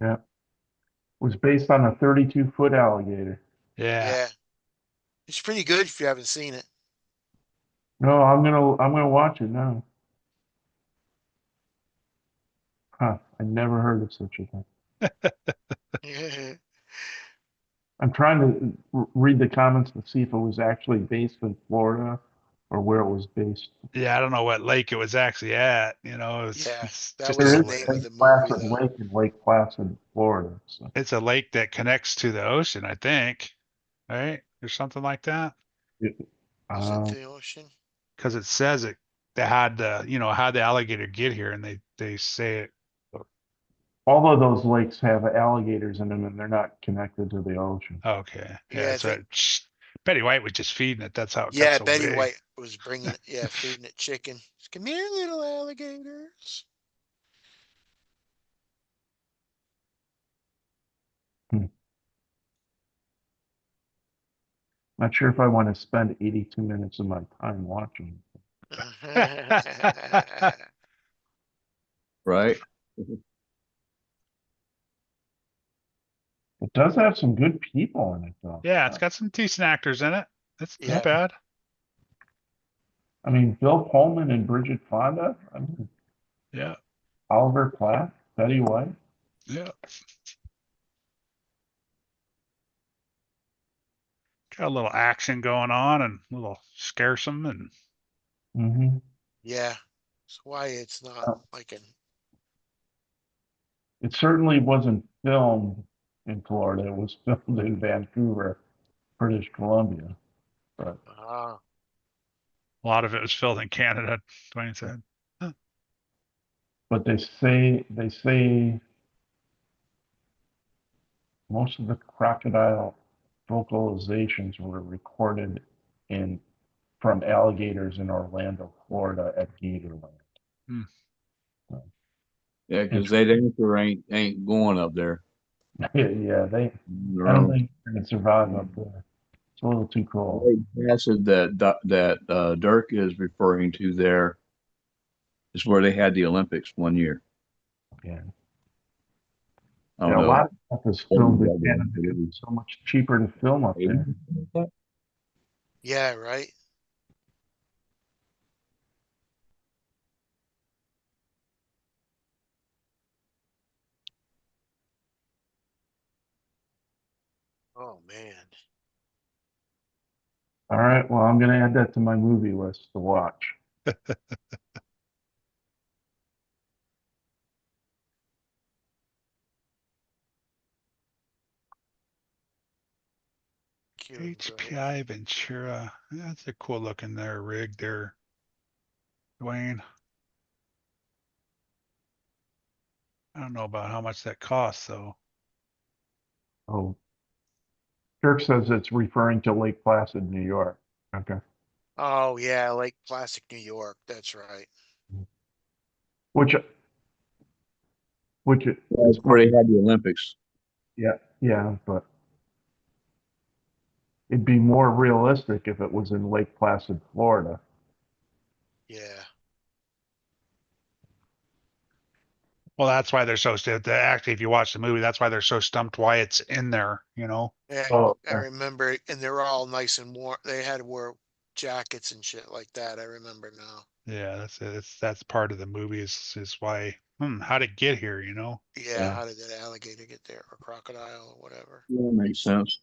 Yeah, was based on a 32-foot alligator. Yeah. Yeah. It's pretty good if you haven't seen it. No, I'm gonna watch it now. Huh? I never heard of such a thing. I'm trying to read the comments to see if it was actually based in Florida or where it was based. Yeah, I don't know what lake it was actually at. Yeah, it's that just was There the is name of Lake the movie Placid though. Lake in Lake Placid, Florida. So it's a lake that connects to the ocean, I think. Right? Or something like that. it, Is it uh, the ocean? Because it says it they had how the alligator get here, and they say it. all of those lakes have alligators in them, and they're not connected to the ocean. Okay. Yeah, Yeah, so Betty White was just feeding it. That's how it got yeah, so Betty big. White was bringing it, yeah, feeding it chicken. Come here, little alligators. Hmm. Not sure if I want to spend 82 minutes of my time watching. Right? It does have some good people in it, though. Yeah, it's got some decent actors in it. It's Yeah. not bad. I mean, Bill Pullman and Bridget Fonda. I mean, Yeah. Oliver Platt, Betty White. Yeah. Got a little action going on and a little scaresome and Mm-hmm. Yeah, that's why it's not like an. It certainly wasn't filmed in Florida. It was filmed in Vancouver, British Columbia. But Ah, a lot of it was filmed in Canada, Dwayne said. Huh. but they say most of the crocodile vocalizations were recorded in from alligators in Orlando, Florida at Gatorland. Hmm. So, Yeah, because they ain't going up there. yeah, On their I don't own. think they're gonna survive up there. It's a little too cold. Lake Placid that Dirk is referring to there is where they had the Olympics one year. Yeah. I don't Yeah, a lot know. of stuff is filmed in Canada because it's so much cheaper to film up there. yeah, right. Oh man. All right, well, I'm gonna add that to my movie list to watch. Cute and Grove. HPI Ventura. Yeah, that's a cool looking there rig there, Dwayne. I don't know about how much that costs though. Oh, Kirk says it's referring to Lake Placid, New York. Okay. Oh yeah, Lake Classic, New York. That's right. Which which That's is where they had the Olympics. yeah, yeah, but It'd be more realistic if it was in Lake Placid, Florida. Yeah. Well, that's why they're so stumped. Actually, if you watch the movie, that's why they're so stumped why it's in there, you know? Yeah, Oh, I remember it, and they were all nice and warm. They had wore jackets and shit like that. I remember now. Yeah, that's it. That's part of the movie is why, how'd it get here, you know? Yeah, Yeah. how did that alligator get there, or crocodile, or whatever? That makes sense.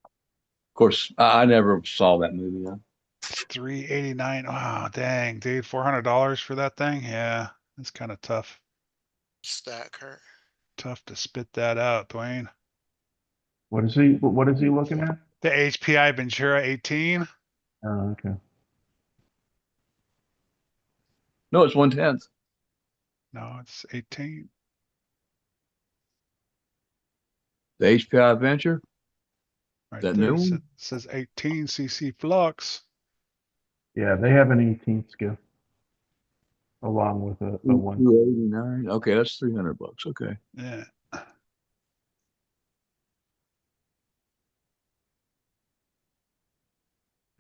Of course, I never saw that movie. Though. 389. Oh, dang, dude, $400 for that thing? Yeah, it's kind of tough. Stack her. Tough to spit that out, Dwayne. what is he? What is he looking at? The HPI Ventura 18. Oh, okay. No, it's 1/10. No, it's 18. The HPI Adventure. Right That there. new It one. says 18 cc flux. Yeah, they have an 18 skill along with a one. 289. Okay, that's $300. Okay. Yeah.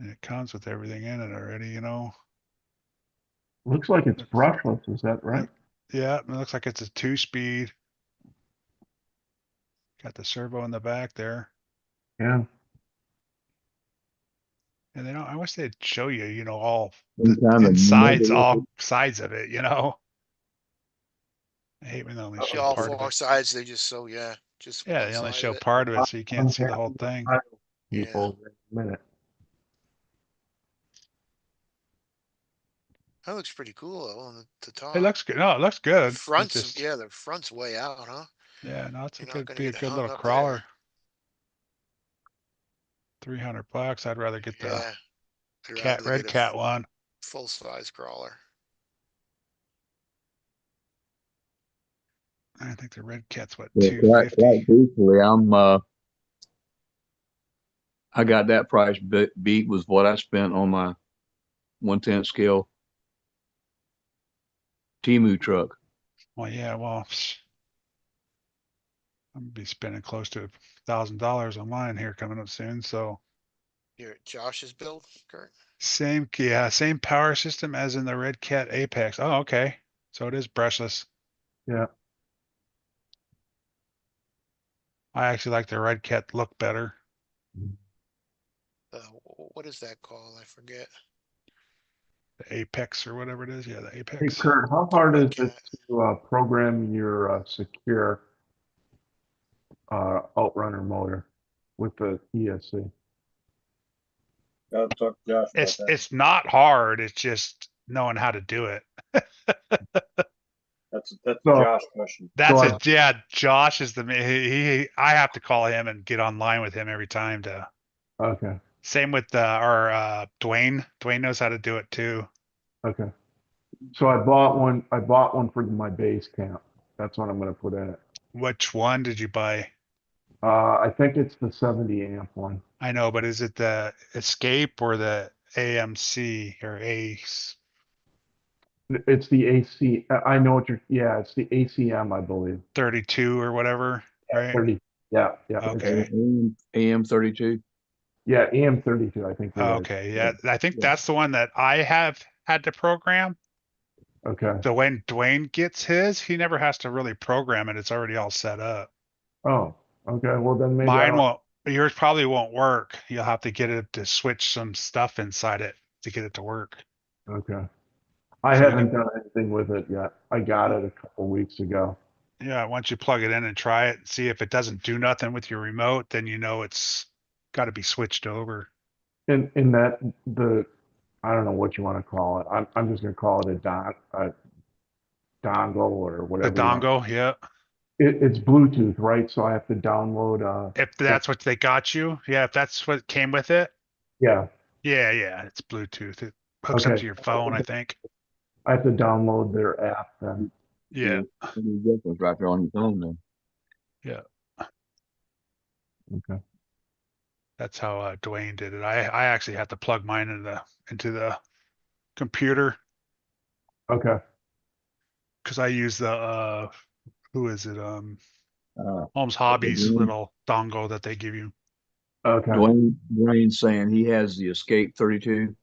And it comes with everything in it already, you know. Looks like it's Looks- brushless. Is that right? Yeah, it looks like it's a 2-speed. Got the servo in the back there. Yeah. And they don't, I wish they'd show you, you know, all Some the kind of insides, motor. all sides of it, you know. I hate when they only See show all part of four it. sides. They just yeah, just Yeah, one they only side of show it. part of it, so you can't see the Unhappy whole thing. Yeah, people in a minute. that looks pretty cool though on the It top. looks good. No, it looks The good. It's front's just, yeah, the front's way out, huh? yeah, no, it's a You're not good, gonna be a get good hung little up there. crawler. $300. I'd rather get the Yeah, I'd rather red get a cat one. full size crawler. I think the red cat's what, Yeah, quite 250. briefly, I got that price beat was what I spent on my 1/10 scale Timu truck. Well, yeah, well, I'm gonna be spending close to $1,000 on mine here coming up soon. So You're at Josh's build, Kurt. same power system as in the Red Cat Apex. Oh, okay. So it is brushless. Yeah. I actually like the Red Cat look better. What is that called? I forget. The Apex or whatever it is. Yeah, the Hey, Apex. Kurt, how The hard Red is it Cat. to program your secure outrunner motor with the ESC? Gotta talk to Josh about that. It's not hard. It's just knowing how to do it. That's a So, Josh question. That's I, it. Yeah, Josh is the I have to call him and get online with him every time to. okay, Same with our Dwayne. Dwayne knows how to do it too. okay. So I bought one. I bought one for my base camp. That's what I'm going to put in it. Which one did you buy? I think it's the 70 amp one. I know, but is it the Escape or the AMC or Ace It's the AC. I know what you're. Yeah, it's the ACM, I believe. 32 or whatever, right? 30. Yeah, yeah, Okay. AM 32. yeah. AM 32. I think you're right. Okay. Yeah, I think that's the one that I have had to program. Okay. So when Dwayne gets his, he never has to really program it. It's already all set up. Oh, okay. Well, then maybe I Mine don't. won't, yours probably won't work. You'll have to get it to switch some stuff inside it to get it to work. Okay. I So you haven't can, done anything with it yet. I got it a couple weeks ago. yeah, once you plug it in and try it, see if it doesn't do nothing with your remote, then you know it's got to be switched over. In that I don't know what you want to call it. I'm just gonna call it a dongle or The whatever you want. dongle, yeah. It's Bluetooth, right? So I have to download. If that's what they got you, yeah, if that's what came with it, Yeah. yeah, it's Bluetooth. It hooks up Okay. to your phone, I think. I have to download their app then. Yeah, There's a difference right there on your phone then. yeah. Okay. That's how Dwayne did it. I actually had to plug mine into the computer Okay. because I use the who is it? Uh, Holmes Hobbies again, little dongle that they give you. Okay. Dwayne's saying he has the Escape 32,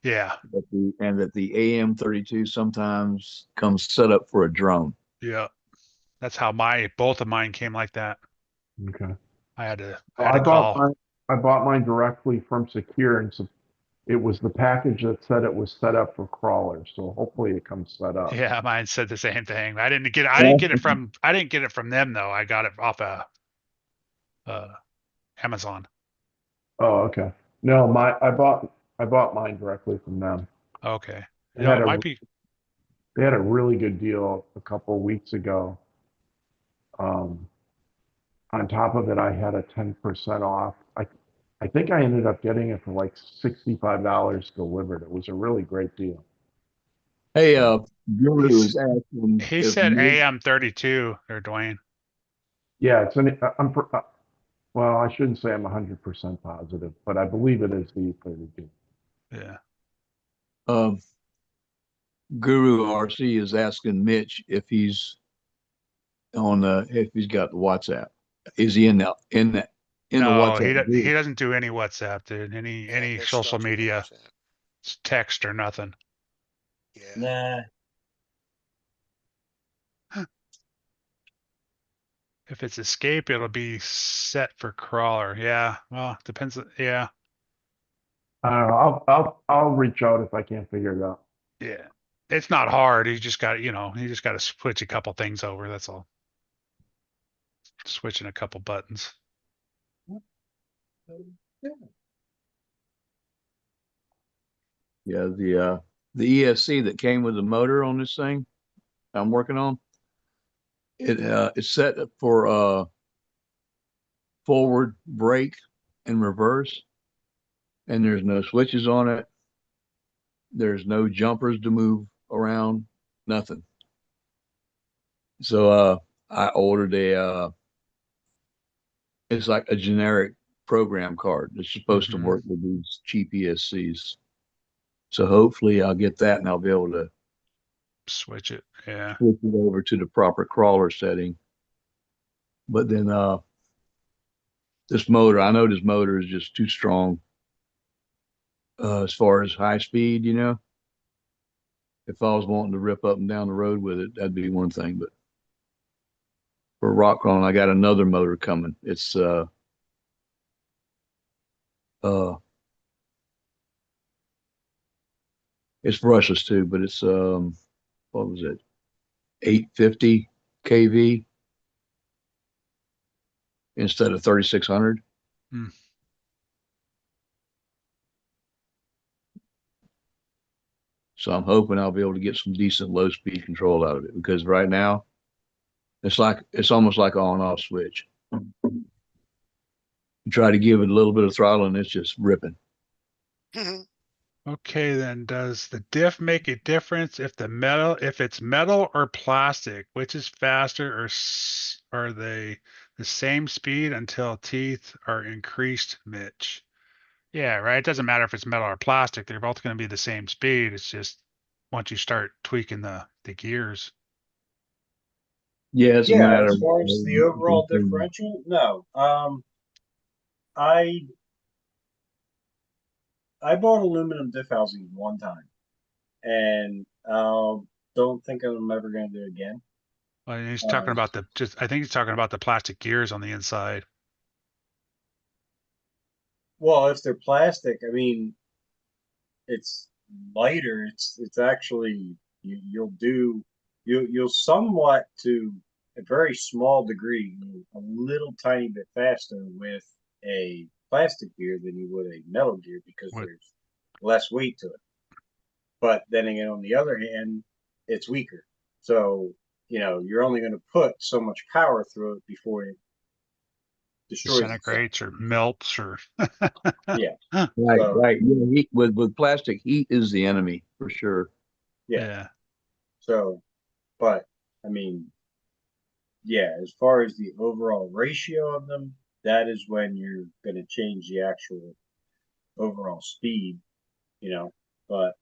Yeah. and that the AM 32 sometimes comes set up for a drone. Yeah. That's how both of mine came like that. Okay. I had to I bought call. mine. I bought mine directly from Secure, and so it was the package that said it was set up for crawlers. So hopefully it comes set up. Yeah, mine said the same thing. I didn't get it from them though. I got it off uh Amazon. Oh, okay. No, I bought mine directly from them. Okay. They Yeah, had it a might be. they had a really good deal a couple of weeks ago. Um, on top of it, I had a 10% off. I think I ended up getting it for like $65 delivered. It was a really great deal. Hey, So Guru He's is asking he if said AM32 there, Dwayne. yeah, well, I shouldn't say I'm 100% positive, but I believe it is the E32. Yeah. uh, Guru RC is asking Mitch if he's got the WhatsApp. Is he in the No, WhatsApp he group? doesn't do any WhatsApp, dude. Yeah, Any Mitch social don't do no media, WhatsApp. text or nothing. Yeah. Nah. If it's escape, it'll be set for crawler. Yeah. Well, depends. Yeah. I don't know. I'll reach out if I can't figure it out. Yeah. It's not hard. You just got to switch a couple things over. That's all. Switching a couple buttons. Yeah, the ESC that came with the motor on this thing I'm working on, it's set for forward brake and reverse, and there's no switches on it. There's no jumpers to move around, nothing. So I ordered it's like a generic program card. It's supposed to Hmm. work with these cheap ESCs. So hopefully I'll get that and I'll be able to Switch it. Yeah. switch it over to the proper crawler setting. But then I know this motor is just too strong as far as high speed, If I was wanting to rip up and down the road with it, that'd be one thing. But for rock crawling, I got another motor coming. Uh it's brushless too, but it's what was it? 850 kV instead of 3600. Hmm. So I'm hoping I'll be able to get some decent low speed control out of it because right now it's almost like an on off switch. You try to give it a little bit of throttle and it's just ripping. Okay, then does the diff make a difference if it's metal or plastic? Which is faster, are they the same speed until teeth are increased, Mitch? Yeah, right. It doesn't matter if it's metal or plastic. They're both going to be the same speed. It's just once you start tweaking the gears. Yeah, it's a Yeah, matter as of far as the overall differential, no. I I bought aluminum diff housing one time, and don't think I'm ever going to do it again. Well, he's talking Uh, about I think he's talking about the plastic gears on the inside. well, if they're plastic, I mean, it's lighter. It's actually you'll somewhat to a very small degree a little tiny bit faster with a plastic gear than you would a metal gear because What there's less weight to it. But then again, on the other hand, it's weaker. So, you're only going to put so much power through it before it destroys itself. disintegrates or melts or Yeah. right, So, right. Yeah, with plastic, heat is the enemy for sure. yeah. yeah. So, but I mean, yeah, as far as the overall ratio of them, that is when you're going to change the actual overall speed, you know. But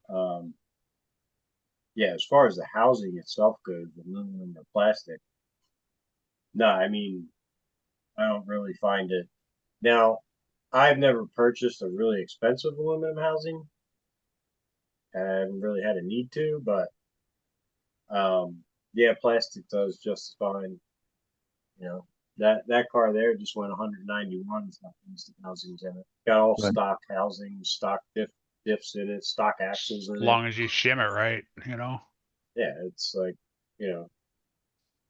yeah, as far as the housing itself goes, aluminum or plastic, no, I mean, I don't really find it. Now, I've never purchased a really expensive aluminum housing. I haven't really had a need to, but yeah, plastic does just fine. You know, that car there just went 191. It's got plastic housings in it. Got all Right. stock housing, stock diffs in it, stock axles As in it. long as you shim it right, you know. Yeah, it's like, you know,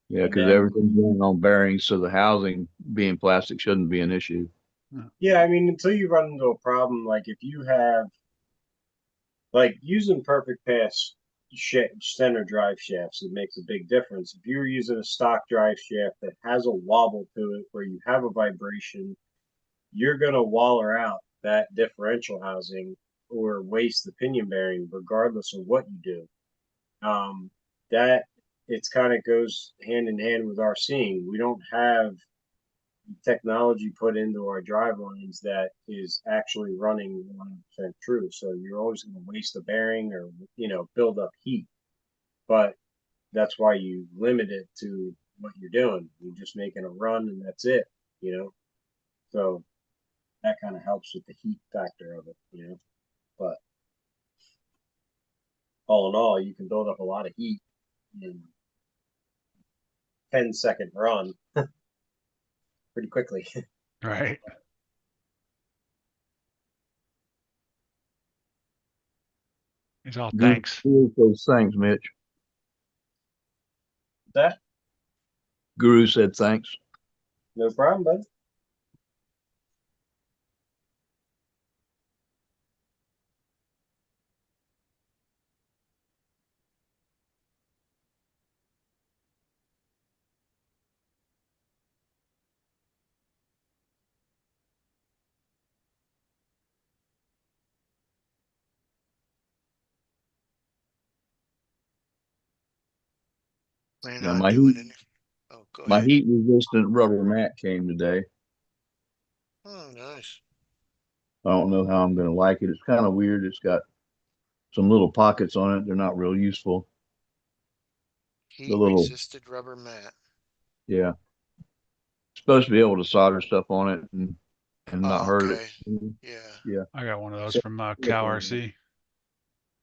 Yeah, and because then everything's running on bearings, so the housing being plastic shouldn't be an issue. yeah, I mean, until you run into a problem, like if you have like using perfect pass center drive shafts, it makes a big difference. If you're using a stock drive shaft that has a wobble to it where you have a vibration, you're going to waller out that differential housing or waste the pinion bearing regardless of what you do. That it's kind of goes hand in hand with our seeing. We don't have technology put into our drive lines that is actually running 100% true. So you're always going to waste a bearing or, build up heat. But that's why you limit it to what you're doing. You're just making a run and that's it. So that kind of helps with the heat factor of it. But all in all, you can build up a lot of heat in 10-second run pretty quickly. Right. He's all Good. thanks. Those thanks, Mitch. That Guru said thanks. no problem, bud. They're Yeah, not doing any. Oh, go my ahead. heat resistant rubber mat came today. Oh, nice. I don't know how I'm going to like it. It's kind of weird. It's got some little pockets on it. They're not real useful. The Heat little, resisted rubber mat. yeah, supposed to be able to solder stuff on it and not Oh, hurt it. okay. Yeah. Yeah. I got one of those So, from KRC.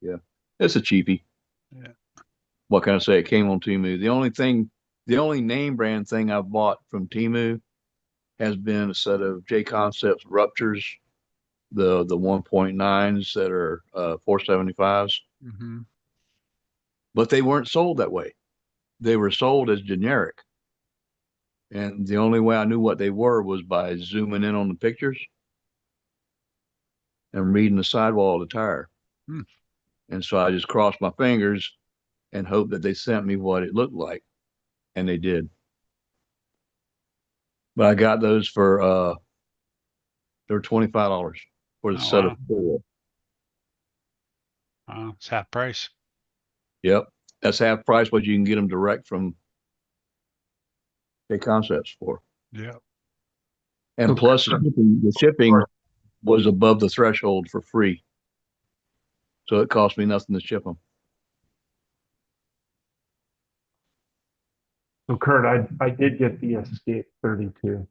yeah, it's a cheapie. Yeah. What can I say? It came on Temu. The only name brand thing I've bought from Temu has been a set of J Concepts ruptures, the 1.9s that are 475s, Mm-hmm. but they weren't sold that way. They were sold as generic. And the only way I knew what they were was by zooming in on the pictures and reading the sidewall of the tire. Hmm. And so I just crossed my fingers and hoped that they sent me what it looked like. And they did. But I got those for they were $25 for the Oh set of wow. four. It's half price. Yep. That's half price what you can get them direct from K Concepts for. Yeah. And plus the shipping was above the threshold for free. So it cost me nothing to ship them. So Kurt, I did get the Escape 32.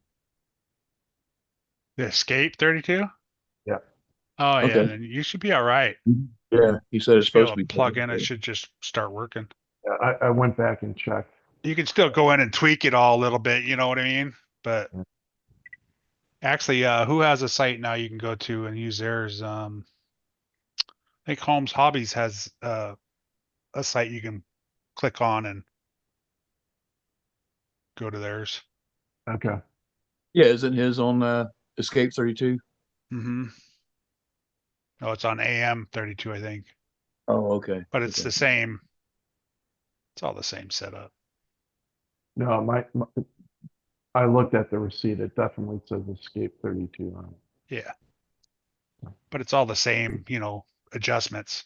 The Escape 32? Yeah. Oh yeah, Okay. then you should be all right. Yeah. He said You it's should be supposed able to to be. plug in. It should just start working. Yeah, I went back and checked. You can still go in and tweak it all a little bit, you know what I mean? But actually, who has a site now you can go to and use theirs? I think Holmes Hobbies has a site you can click on and go to theirs. Okay. Yeah. Isn't his on Escape 32? Mm-hmm. Oh, it's on AM 32, I think. Oh, okay. But it's Okay. the same. It's all the same setup. No, I looked at the receipt. It definitely says Escape 32 on it. Yeah. But it's all the same, adjustments.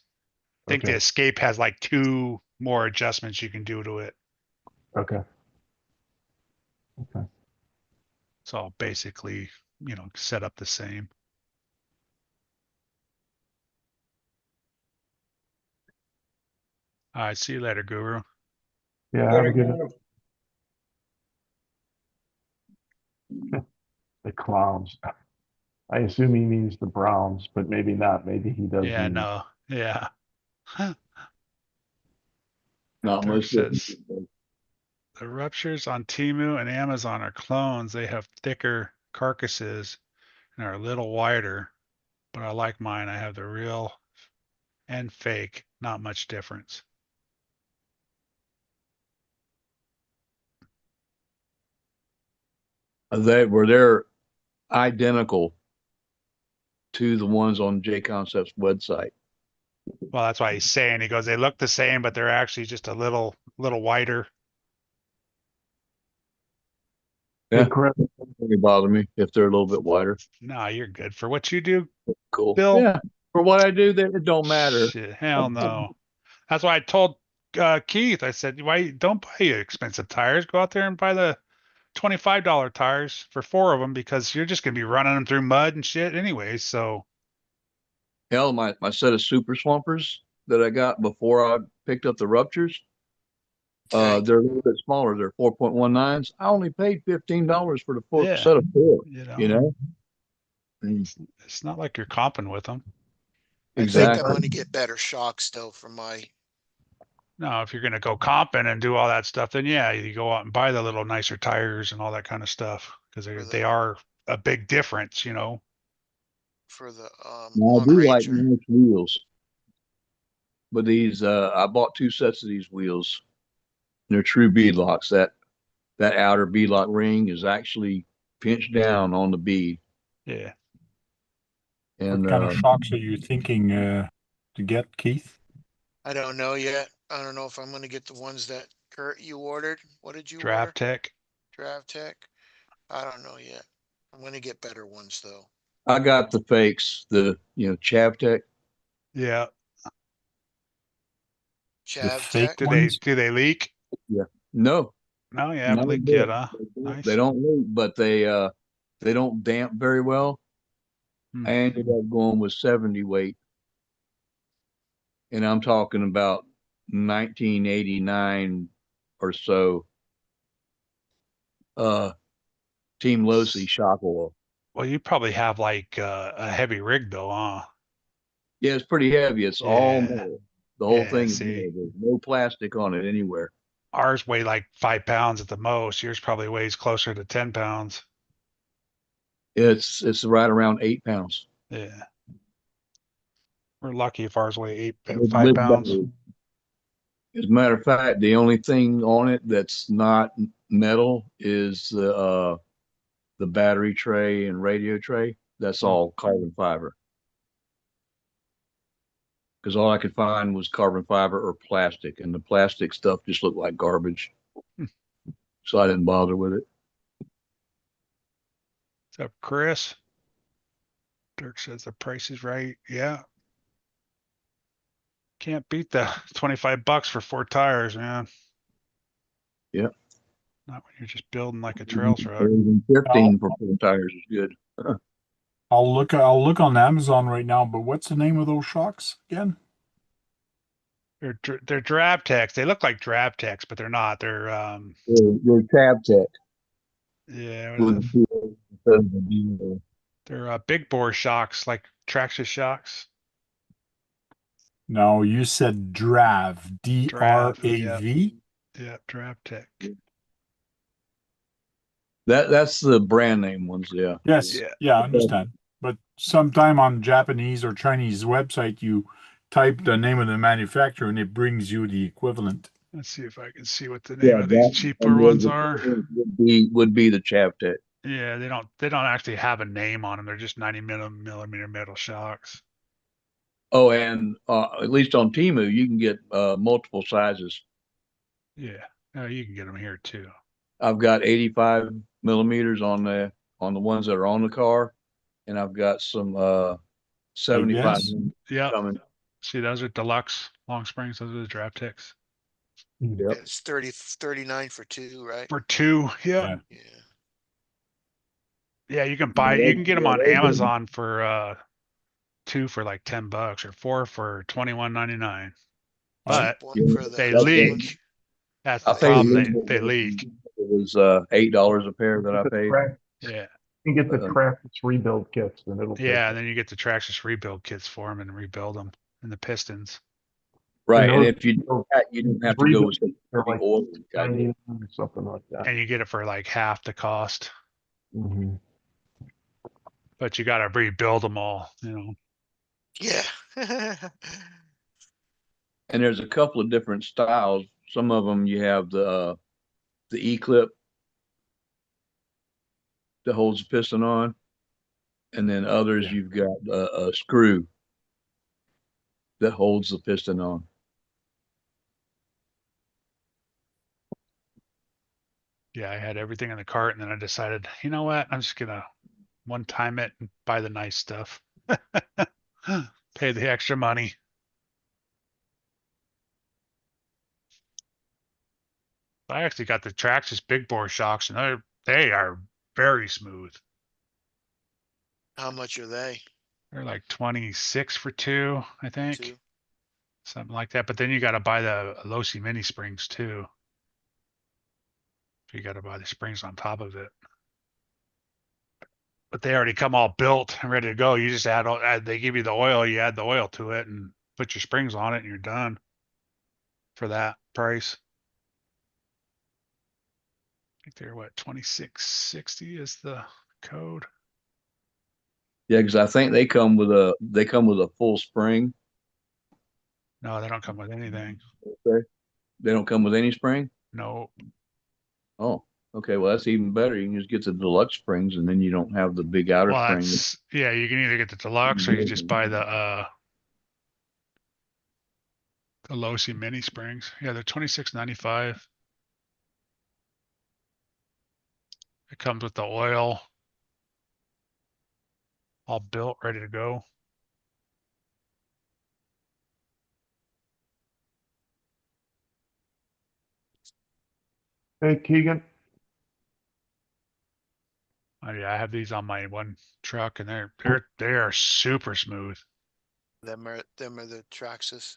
I think the Okay. Escape has like 2 more adjustments you can do to it. Okay. Okay. It's all basically, set up the same. All right, see you later, Guru. Yeah. Have a good. The clowns. I assume he means the Browns, but maybe not. Maybe he does Yeah, mean. no. Yeah. Not Dirk most of says the ruptures on Temu and Amazon are clones. They have thicker carcasses and are a little wider, but I like mine. I have the real and fake, not much difference. they're identical to the ones on J Concept's website. Well, that's why he's saying, he goes, they look the same, but they're actually just a little wider. Hey, Yeah, Chris, it doesn't really bother me if they're a little bit wider. No, you're good for what you do, Cool. Bill. Yeah, for what I do, that it don't matter. Shit, hell no. That's why I told Keith, I said, why don't buy you expensive tires? Go out there and buy the $25 tires for 4 of them because you're just gonna be running them through mud and shit anyway. So Hell, my set of super swampers that I got before I picked up the ruptures, Okay. they're a little bit smaller. They're 4.19s. I only paid $15 for the full yeah, set of four. you know, You know. Mm, it's not like you're comping with them. I think I'm exactly. gonna get better shocks though for my, No, if you're gonna go comping and do all that stuff, then yeah, you go out and buy the little nicer tires and all that kind of stuff because for they the are a big difference, you know. for the Now I Lone do like Ranger. nice wheels, but these I bought two sets of these wheels. They're true beadlocks. That outer beadlock ring is actually pinched down on the bead, Yeah. and What kind of shocks are you thinking to get, Keith? I don't know yet. I don't know if I'm gonna get the ones that Kurt you ordered. What did you order? Draft Tech. Draft Tech? I don't know yet. I'm gonna get better ones though. I got the fakes, the Chavtech. Yeah. The Chav fake Tech? ones? Do they leak? Yeah, no, No, you not haven't a leaked yet, bit. huh? They Nice. don't leak, but they don't damp very well. Hmm. I ended up going with 70 weight, and I'm talking about 1989 or so. Uh, Team Losi shock oil. Well, you probably have like a heavy rig though, huh? Yeah, it's pretty heavy. It's all Yeah. metal. The whole Yeah. thing is See, metal. There's no plastic on it anywhere. ours weigh like 5 pounds at the most. Yours probably weighs closer to 10 pounds. It's right around 8 pounds. Yeah. We're lucky if ours weigh It 5 pounds. better. As a matter of fact, the only thing on it that's not metal is the battery tray and radio tray. That's Hmm. all carbon fiber. Because all I could find was carbon fiber or plastic, and the plastic stuff just looked like garbage. Hmm. So I didn't bother with it. What's up, Chris? Dirk says the price is right. Yeah. Can't beat the $25 for 4 tires, man. Yeah. Not when you're just building like a trail truck. Even I'll, 15 for 4 tires is good. I'll look on Amazon right now, but what's the name of those shocks again? They're drab techs. They look like drab techs, but they're not. They're Your tab tech yeah, what are with they're big bore shocks, like traction shocks. No, you said DRAV, Drav. Yeah. DRAV. Yeah, drab tech. that's the brand name ones. Yeah. Yes, Yeah. yeah, I understand. But sometime on Japanese or Chinese website, you type the name of the manufacturer and it brings you the equivalent. Let's see if I can see what the name Yeah, of these that cheaper and ones are. would be the Chavtech. Yeah, they don't actually have a name on them. They're just 90 millimeter metal shocks. Oh, and at least on Temu, you can get multiple sizes. Yeah. You can get them here too. I've got 85 millimeters on the ones that are on the car, and I've got some 75 ABS? Yeah. coming. See, those are deluxe long springs. Those are the drab techs. Yep. It's 39 for two, right? For 2. Yep. Yeah. Yeah. Yeah, you Yeah, can get them on those are- Amazon for 2 for like $10 or 4 for $21.99. Oh, But Cheap one yeah, for the they that's cheap what one. leak. That's I the paid a problem. little They bit. leak. It was $8 a pair that I paid. Yeah. You get the Traxxas rebuild kits, and it'll take Yeah, it. and then you get the Traxxas rebuild kits for them and rebuild them and the pistons. Right, and those if you do that, you don't have to go with They're the like oil like I did. 99 or something like that. And you get it for like half the cost, Mhm. but you got to rebuild them all, Yeah. And there's a couple of different styles. Some of them you have the E-clip that holds the piston on, and then others Yeah. you've got a screw that holds the piston on. Yeah, I had everything in the cart, and then I decided, you know what? I'm just gonna one time it and buy the nice stuff. Pay the extra money. I actually got the Traxxas big bore shocks, and they are very smooth. How much are they? They're like 26 for two, I think, Two? something like that. But then you got to buy the Losi mini springs too. You got to buy the springs on top of it. But they already come all built and ready to go. You just they give you the oil, you add the oil to it and put your springs on it and you're done for that price. I think they're what, 2660 is the code. Yeah, because I think they come with a full spring. No, they don't come with anything. Okay. They don't come with any spring? No. Oh, okay. Well, that's even better. You can just get the deluxe springs, and then you don't have the big outer Well, spring. yeah, you can either get the deluxe or you just buy the Losi mini springs. Yeah, they're 26.95. It comes with the oil all built, ready to go. Hey, Keegan. Oh, yeah, I have these on my one truck, and they are super smooth. Them are the Traxxas,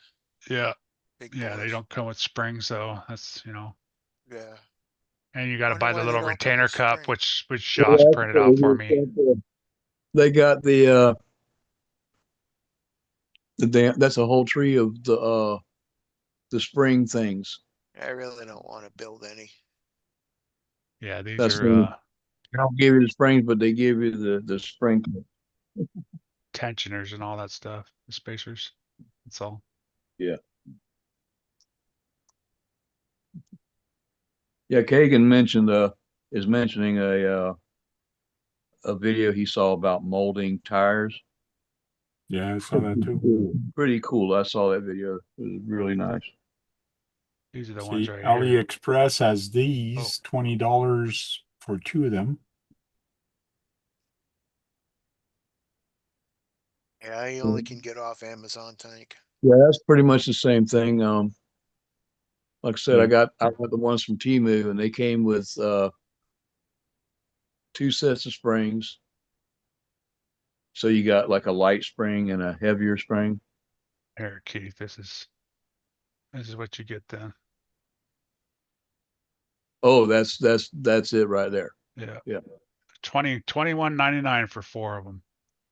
Yeah, big yeah, they bores. don't come with springs though. That's Yeah. and you got to Wonder buy the why they little don't come retainer with cup, spring. which Yeah, Josh printed out for me. they got that's a whole tree of the spring things. I really don't want to build any. Yeah, these That's are they don't give you the springs, but they give you the spring. tensioners and all that stuff, the spacers. That's all. Yeah. Yeah, Kagan is mentioning a video he saw about molding tires. Yeah, I saw that too. Pretty cool. I saw that video. It was really nice. These are the ones See, right here. AliExpress has Oh. these $20 for two of them. Yeah, I only can get off Amazon Tank. Yeah, that's pretty much the same thing. Like I said, Yeah. I got the ones from Temu, and they came with two sets of springs. So you got like a light spring and a heavier spring. Here, Keith, this is what you get then. Oh, that's it right there. Yeah. Yeah. 21.99 for four of them.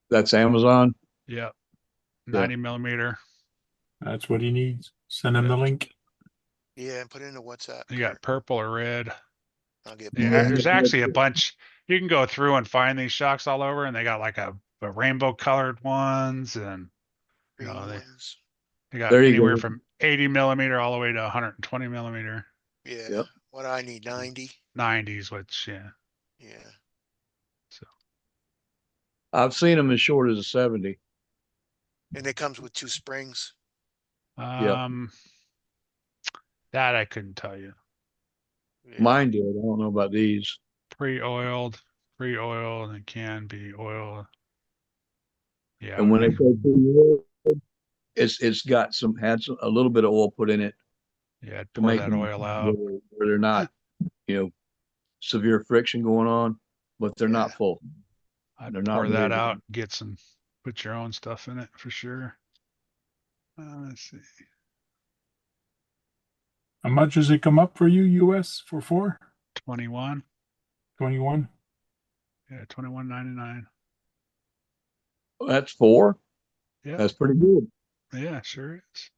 That's Amazon. Yeah. Yeah. 90 millimeter. That's what he needs. Send him Yeah. the link. Yeah, and put it in the WhatsApp. You got purple or red. I'll get Yeah, both. there's actually a bunch. You can go through and find these shocks all over, and they got like a rainbow colored ones, and Green they ones. got There you anywhere go. from 80 millimeter all the way to 120 millimeter. Yeah. Yep. What I need, 90. 90s, which yeah. Yeah. So I've seen them as short as a 70. And it comes with two springs. Yep. that I couldn't tell you. Yeah. Mine did. I don't know about these. Pre-oiled, and it can be oil. Yeah, And when they say pre-oiled, it's got a little bit of oil put in it yeah, I'd to pour make that them oil out. where they're not, severe friction going on, but they're Yeah. not full. I'd They're pour not that very out, put your own stuff in it for sure. Let's see. How much does it come up for you, US, for four? 21. 21? Yeah, $21.99. That's 4. Yeah, That's pretty good. yeah, sure is.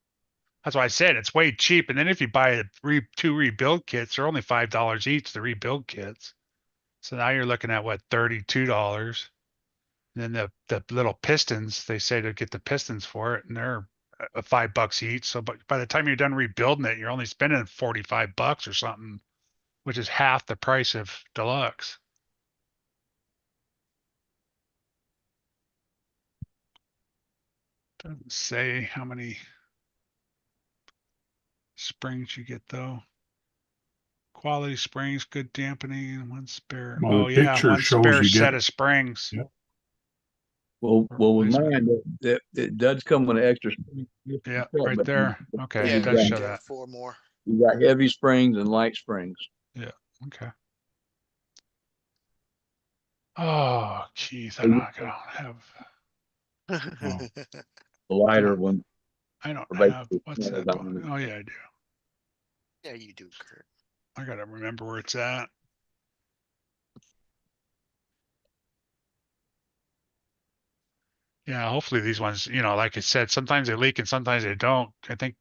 That's why I said it's way cheap. And then if you buy two rebuild kits, they're only $5 each. The rebuild kits. So now you're looking at what, $32. And then the little pistons, they say to get the pistons for it, and they're $5 each. So, but by the time you're done rebuilding it, you're only spending $45 or something, which is half the price of deluxe. Doesn't say how many springs you get though. Quality springs, good dampening, and one spare. Well, the Oh yeah, picture one shows spare you get. set of springs. Yeah. Well, with Replacement. mine, that it does come with an extra spring. Yeah, right there. Okay, Yeah, it does you show get that. 4 more. You got heavy springs and light springs. Yeah. Okay. Oh, Keith, I So don't have. Oh. the lighter one I don't are have. basically What's smaller that? diameter. Oh yeah, I do. Yeah, you do, Kurt. I gotta remember where it's at. Yeah, hopefully these ones, like I said, sometimes they leak and sometimes they don't. I think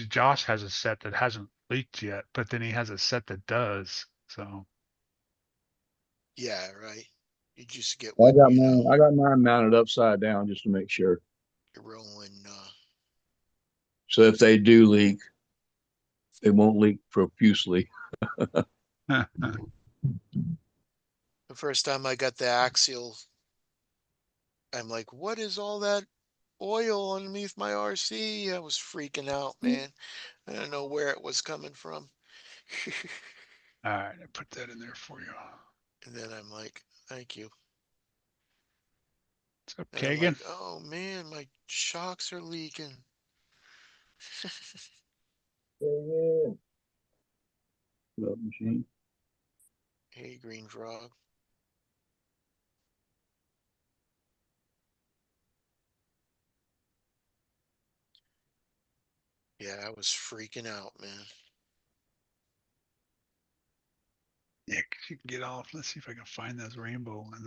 Josh has a set that hasn't leaked yet, but then he has a set that does. So Yeah, right. You just get I what, got mine. I got mine mounted upside down just to make sure. you're rolling. So if they do leak, they won't leak profusely. The first time I got the axial, I'm like, what is all that oil underneath my RC? I was freaking out, man. I don't know where it was coming from. all right, I put that in there for you. And then I'm like, thank you. What's up, And I'm Kagan? like, oh man, my shocks are leaking. Love machine. Hey, Green Frog. Yeah, I was freaking out, man. Yeah, you can get off. Let's see if I can find those rainbow ones.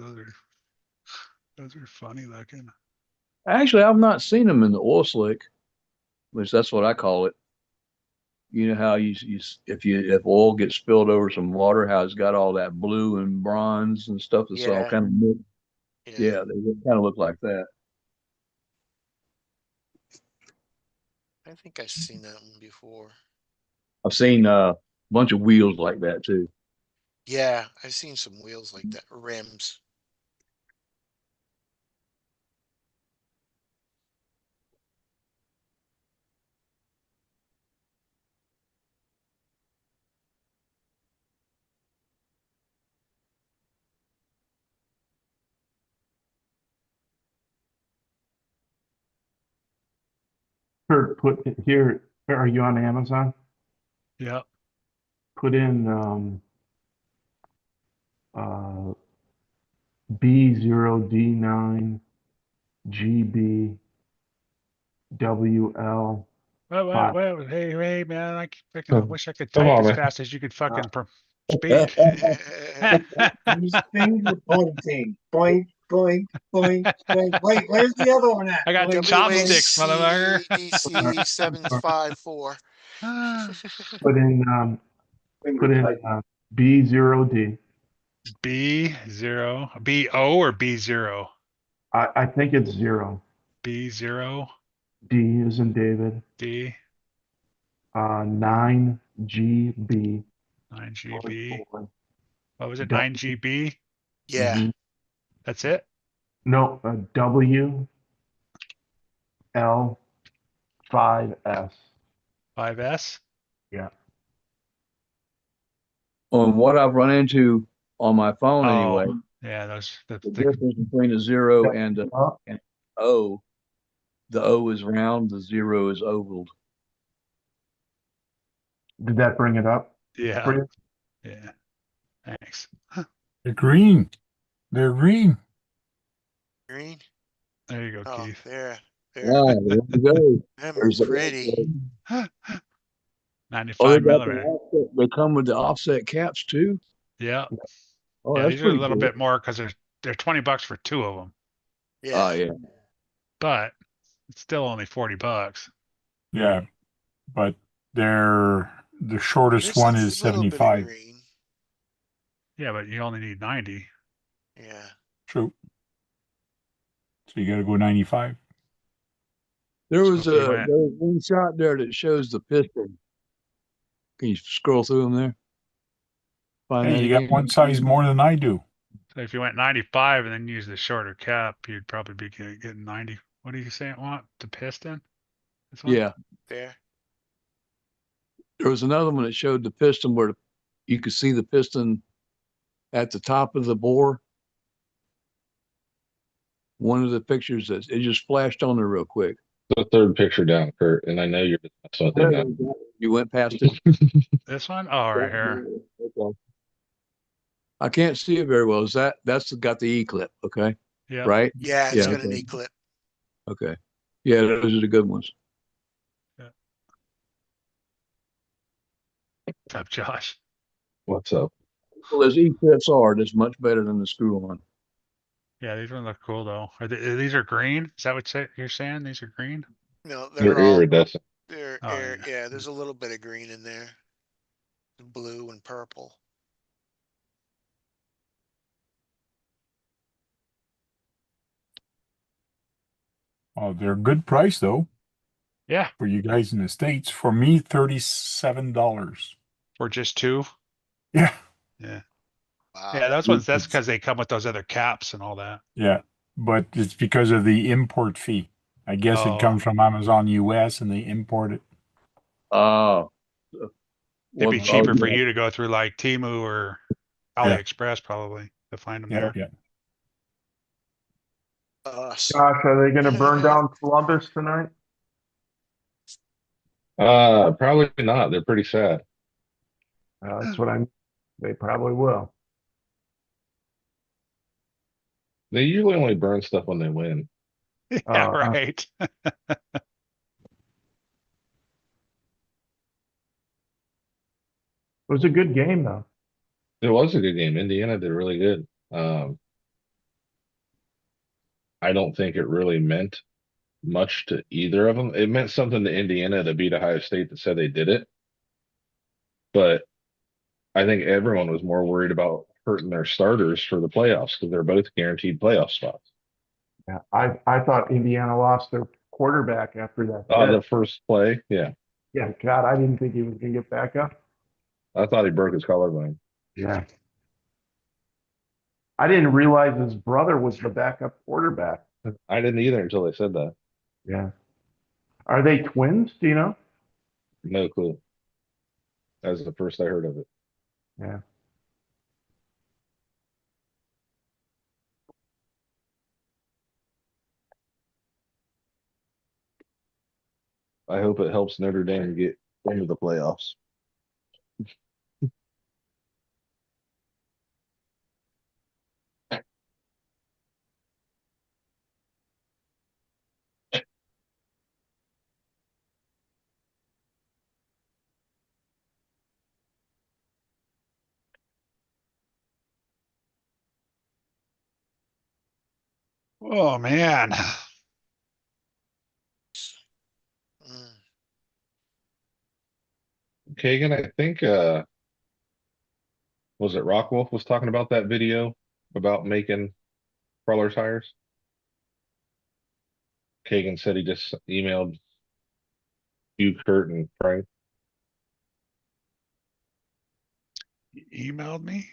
Those are funny looking. Actually, I've not seen them in the oil slick, which that's what I call it. You know how if oil gets spilled over some water, how it's got all that blue and bronze and stuff that's all Yeah, kind of mixed. yeah. Yeah, they kind of look like that. I think I've seen that one before. I've seen a bunch of wheels like that too. Yeah, I've seen some wheels like that, rims. Kurt, put it here. Are you on Amazon? Yeah. Put in B0D9 GBWL five. Hey, man! I Come wish I could come type on, as man. fast as you could Uh, fucking speak. These finger pointing. Boink, boink, boink, boink. Wait, where's the other one at? I got Boink, boink. chopsticks, motherfucker. WACDC 754. put in Finger put in type. B0D. B0, or B0? I think it's 0. B0, D is in David. D, 9GB. 9GB. Boy. What was it? 9GB? Yeah, That's it? No, WL5S. 5S? Yeah. On what I've run into on my phone anyway, Oh, yeah, those, the difference between a zero and an O, the O is round, the zero is oval. Did that bring it up yeah, for you? yeah. Thanks. They're green. They're green. green. There you go, Oh, Keith. there. Ah, there we go. Them are There's the pretty. 95 95 millimeter. They come with the offset caps too. Yeah. Oh, Yeah, that's these are a pretty little cool. bit more because they're $20 for two of them, Yeah. Oh, yeah. but it's still only $40. Yeah, but the shortest There's one is a little bit of 75. green. Yeah, but you only need 90. Yeah. True. So you got to go 95. There So was if you went, one shot there that shows the piston. Can you scroll through them there? Find Hey, that you got again? one size more than I do. so if you went 95 and then use the shorter cap, you'd probably be getting 90. What do you say it want? The piston? This one? Yeah. There. There was another one that showed the piston where you could see the piston at the top of the bore. One of the pictures that it just flashed on there real quick. The third picture down, Kurt, and I know you're just messing with me now. You went past it. This one? Oh, right here. Okay. I can't see it very well. That's got the E clip? Okay, Yep. right? Yeah, it's Yeah. got an Okay. E-clip. Okay. Yeah, those are the good ones. What's up, Josh? What's up? Well, as E clips are, that's much better than the screw on. Yeah, these ones look cool though. These are green? Is that what you're saying? These are green? No, They're they're all iridescent. they're Oh air. yeah. Yeah, there's a little bit of green in there. Blue and purple. Oh, they're a good price though Yeah, for you guys in the States. For me, $37. for just two. Yeah, Yeah. Yeah, Wow. those ones, that's because they come with those other caps and all that. yeah. But it's because of the import fee. I guess it Oh, comes from Amazon US and they import it. Oh, it'd be well, oh, cheaper for yeah. you to go through like Temu or Yeah, AliExpress probably to find them yeah, there. yeah. Us. Gosh, are they going to burn down Columbus tonight? Probably not. They're pretty sad. That's what I'm. They probably will. They usually only burn stuff when they win. Yeah, Uh, right. it was a good game though. It was a good game. Indiana did really good. Um, I don't think it really meant much to either of them. It meant something to Indiana to beat Ohio State that said they did it, but I think everyone was more worried about hurting their starters for the playoffs because they're both guaranteed playoff spots. Yeah, I thought Indiana lost their quarterback after that The hit. first play, yeah, Yeah, God, I didn't think he was going to get back up. I thought he broke his collarbone. Yeah. I didn't realize his brother was the backup quarterback. I didn't either until they said that. Yeah. Are they twins? Do you know? No clue. That was the first I heard of it. Yeah. I hope it helps Notre Dame get into the playoffs. Oh man. Mm. Kagan, I think was it Rockwolf was talking about that video about making crawler tires? Kagan said he just emailed you, Kurt, and Frank. You emailed me?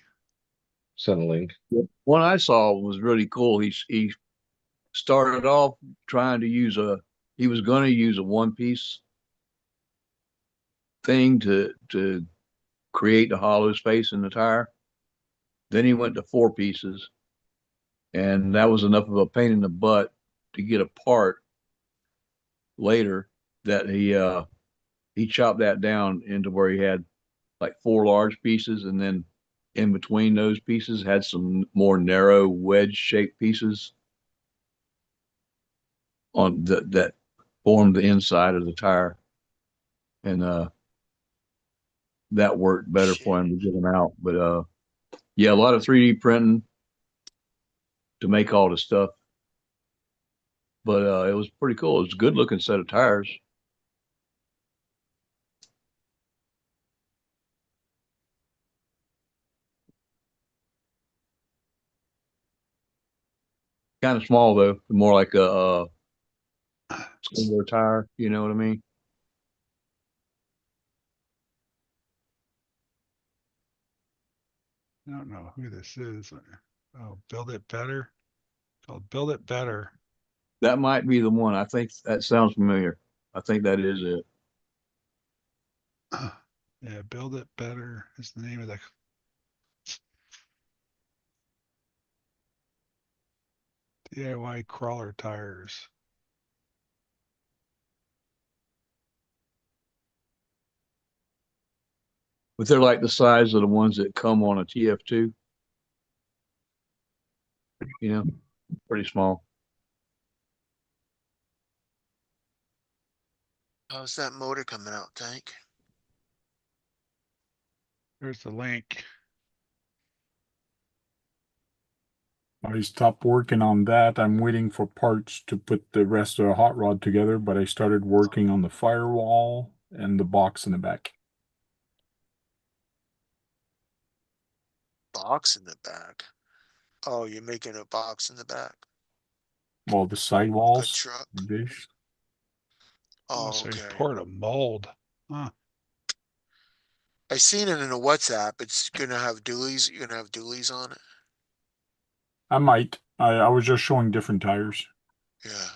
Send a link. One I saw was really cool. He started off trying to use he was going to use a one piece thing to create a hollow space in the tire. Then he went to four pieces, and that was enough of a pain in the butt to get apart later that he chopped that down into where he had like four large pieces, and then in between those pieces had some more narrow wedge shaped pieces on that formed the inside of the tire, and that worked better for Shit. him to get them out. But Yeah, a lot of 3D printing to make all the stuff. But it was pretty cool. It was a good looking set of tires. Kind of small though, more like a single tire. You know what I mean? I don't know who this is. Oh, Build It Better. Called Build It Better. That might be the one. I think that sounds familiar. I think that is it. Yeah, Build It Better is the name of the DIY crawler tires. But they're like the size of the ones that come on a TF2. You know, pretty small. How's that motor coming out, Tank? There's the link. I stopped working on that. I'm waiting for parts to put the rest of the hot rod together, but I started working on the firewall and the box in the back. Box in the back. Oh, you're making a box in the back. Well, the Like a sidewalls, truck. this. Oh, Oh, so he's okay. poured a mold. Huh. I seen it in a WhatsApp. It's gonna have dualies. You're gonna have dualies on it. I might. I was just showing different tires Yeah.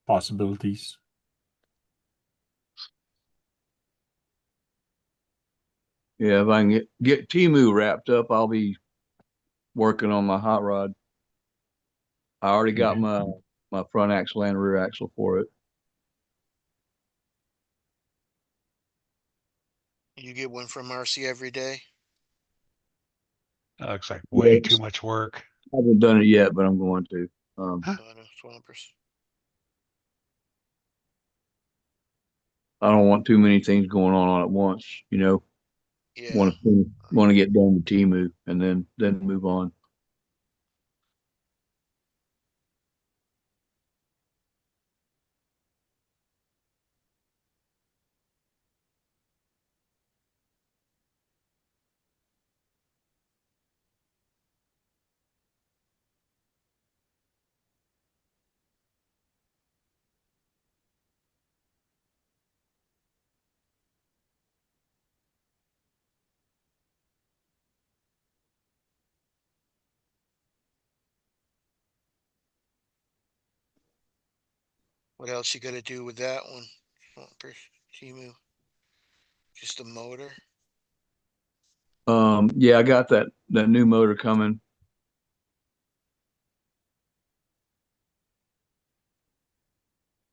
possibilities. Yeah, if I can get Timu wrapped up, I'll be working on my hot rod. I already got Okay. my front axle and rear axle for it. You get one from RC every day. That looks like way too Yes. much work. I haven't done it yet, but I'm going to. Swampers. I don't want too many things going on at once. You know, Yeah. want to get done with Timu and then move on. What else you gotta do with that one? Swampers. Timu. Just a motor. Yeah, I got that new motor coming.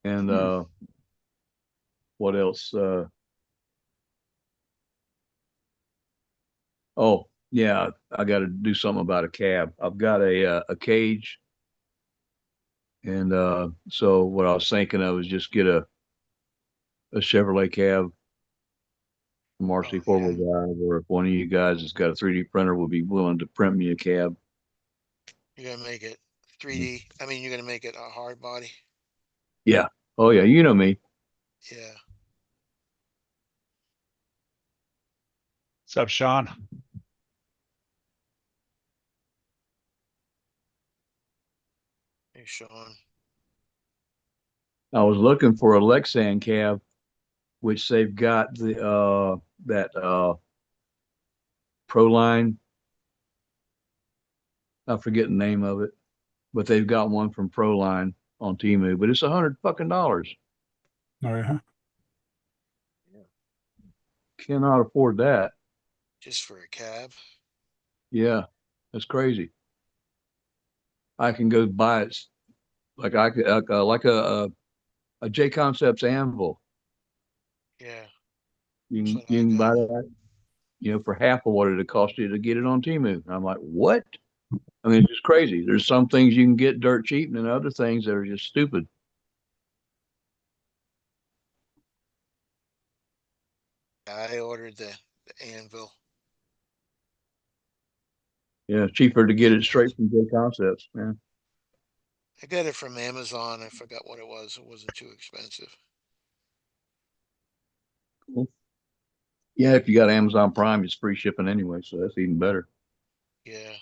And what else? Oh, yeah, I got to do something about a cab. I've got a cage, and so what I was thinking of is just get a Chevrolet cab from Oh RC four yeah. wheel drive, or if one of you guys has got a 3D printer, would be willing to print me a cab. You're gonna make it 3D. I mean, you're gonna make it a hard body. Yeah. Oh yeah, you know me. Yeah. What's up, Sean? Hey, Sean. I was looking for a Lexan cab, which they've got the that Proline. I forget the name of it, but they've got one from Proline on Temu, but it's $100 fucking. Oh yeah. Cannot afford that. Just for a cab. Yeah, that's crazy. I can go buy it like I could like a J Concepts anvil. Yeah. You That's can what you I can buy got. that, for half of what it'd cost you to get it on Temu. And I'm like, what? I mean, it's just crazy. There's some things you can get dirt cheap, and then other things that are just stupid. I ordered the anvil. Yeah, cheaper to get it straight from J Concepts. Yeah. I got it from Amazon. I forgot what it was. It wasn't too expensive. Cool. Yeah, if you got Amazon Prime, it's free shipping anyway, so that's even better. Yeah.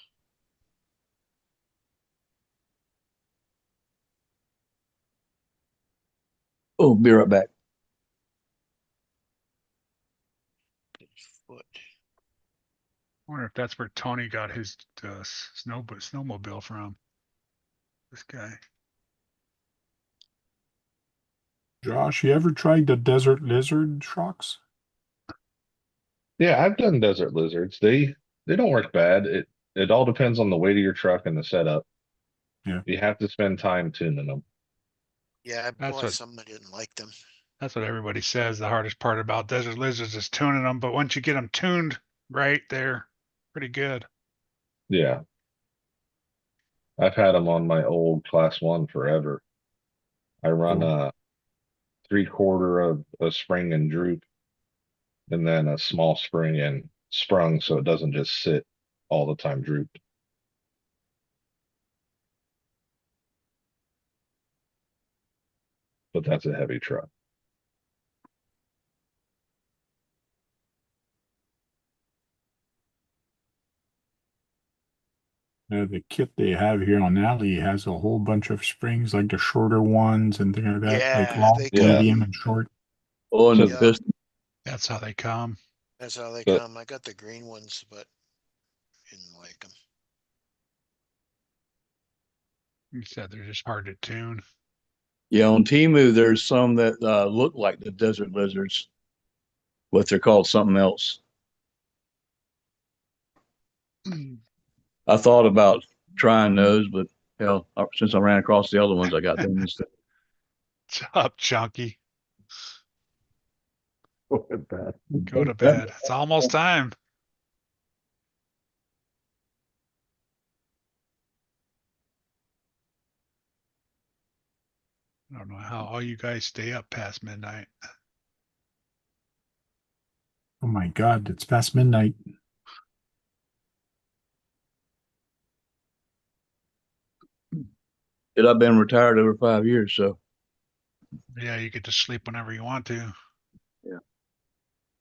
Oh, be right back. Foot. I wonder if that's where Tony got his snowmobile from. This guy. Josh, you ever tried the desert lizard shocks? Yeah, I've done desert lizards. They don't work bad. It all depends on the weight of your truck and the setup. Yeah. You have to spend time tuning them. Yeah, I That's bought what some. I didn't like them. that's what everybody says. The hardest part about desert lizards is tuning them, but once you get them tuned right, they're pretty good. Yeah, I've had them on my old class one forever. I run Cool. a 3/4 of a spring and droop, and then a small spring and sprung, so it doesn't just sit all the time drooped. But that's a heavy truck. The kit they have here on Alley has a whole bunch of springs, like the shorter ones and things like that, like Yeah, long, they Yeah. come. medium, and short. Oh, and the Yeah, piston. That's how they come. that's how they But come. I got the green ones, but didn't like them. You said they're just hard to tune. Yeah, on Timu, there's some that look like the desert lizards, but they're called something else. I thought about trying those, but hell, since I ran across the other ones, I got them instead. Up, Chunky. Go to bed. Go to bed. It's almost time. I don't know how all you guys stay up past midnight. Oh my God, it's past midnight. I've been retired over 5 years, so Yeah, you get to sleep whenever you want to. yeah.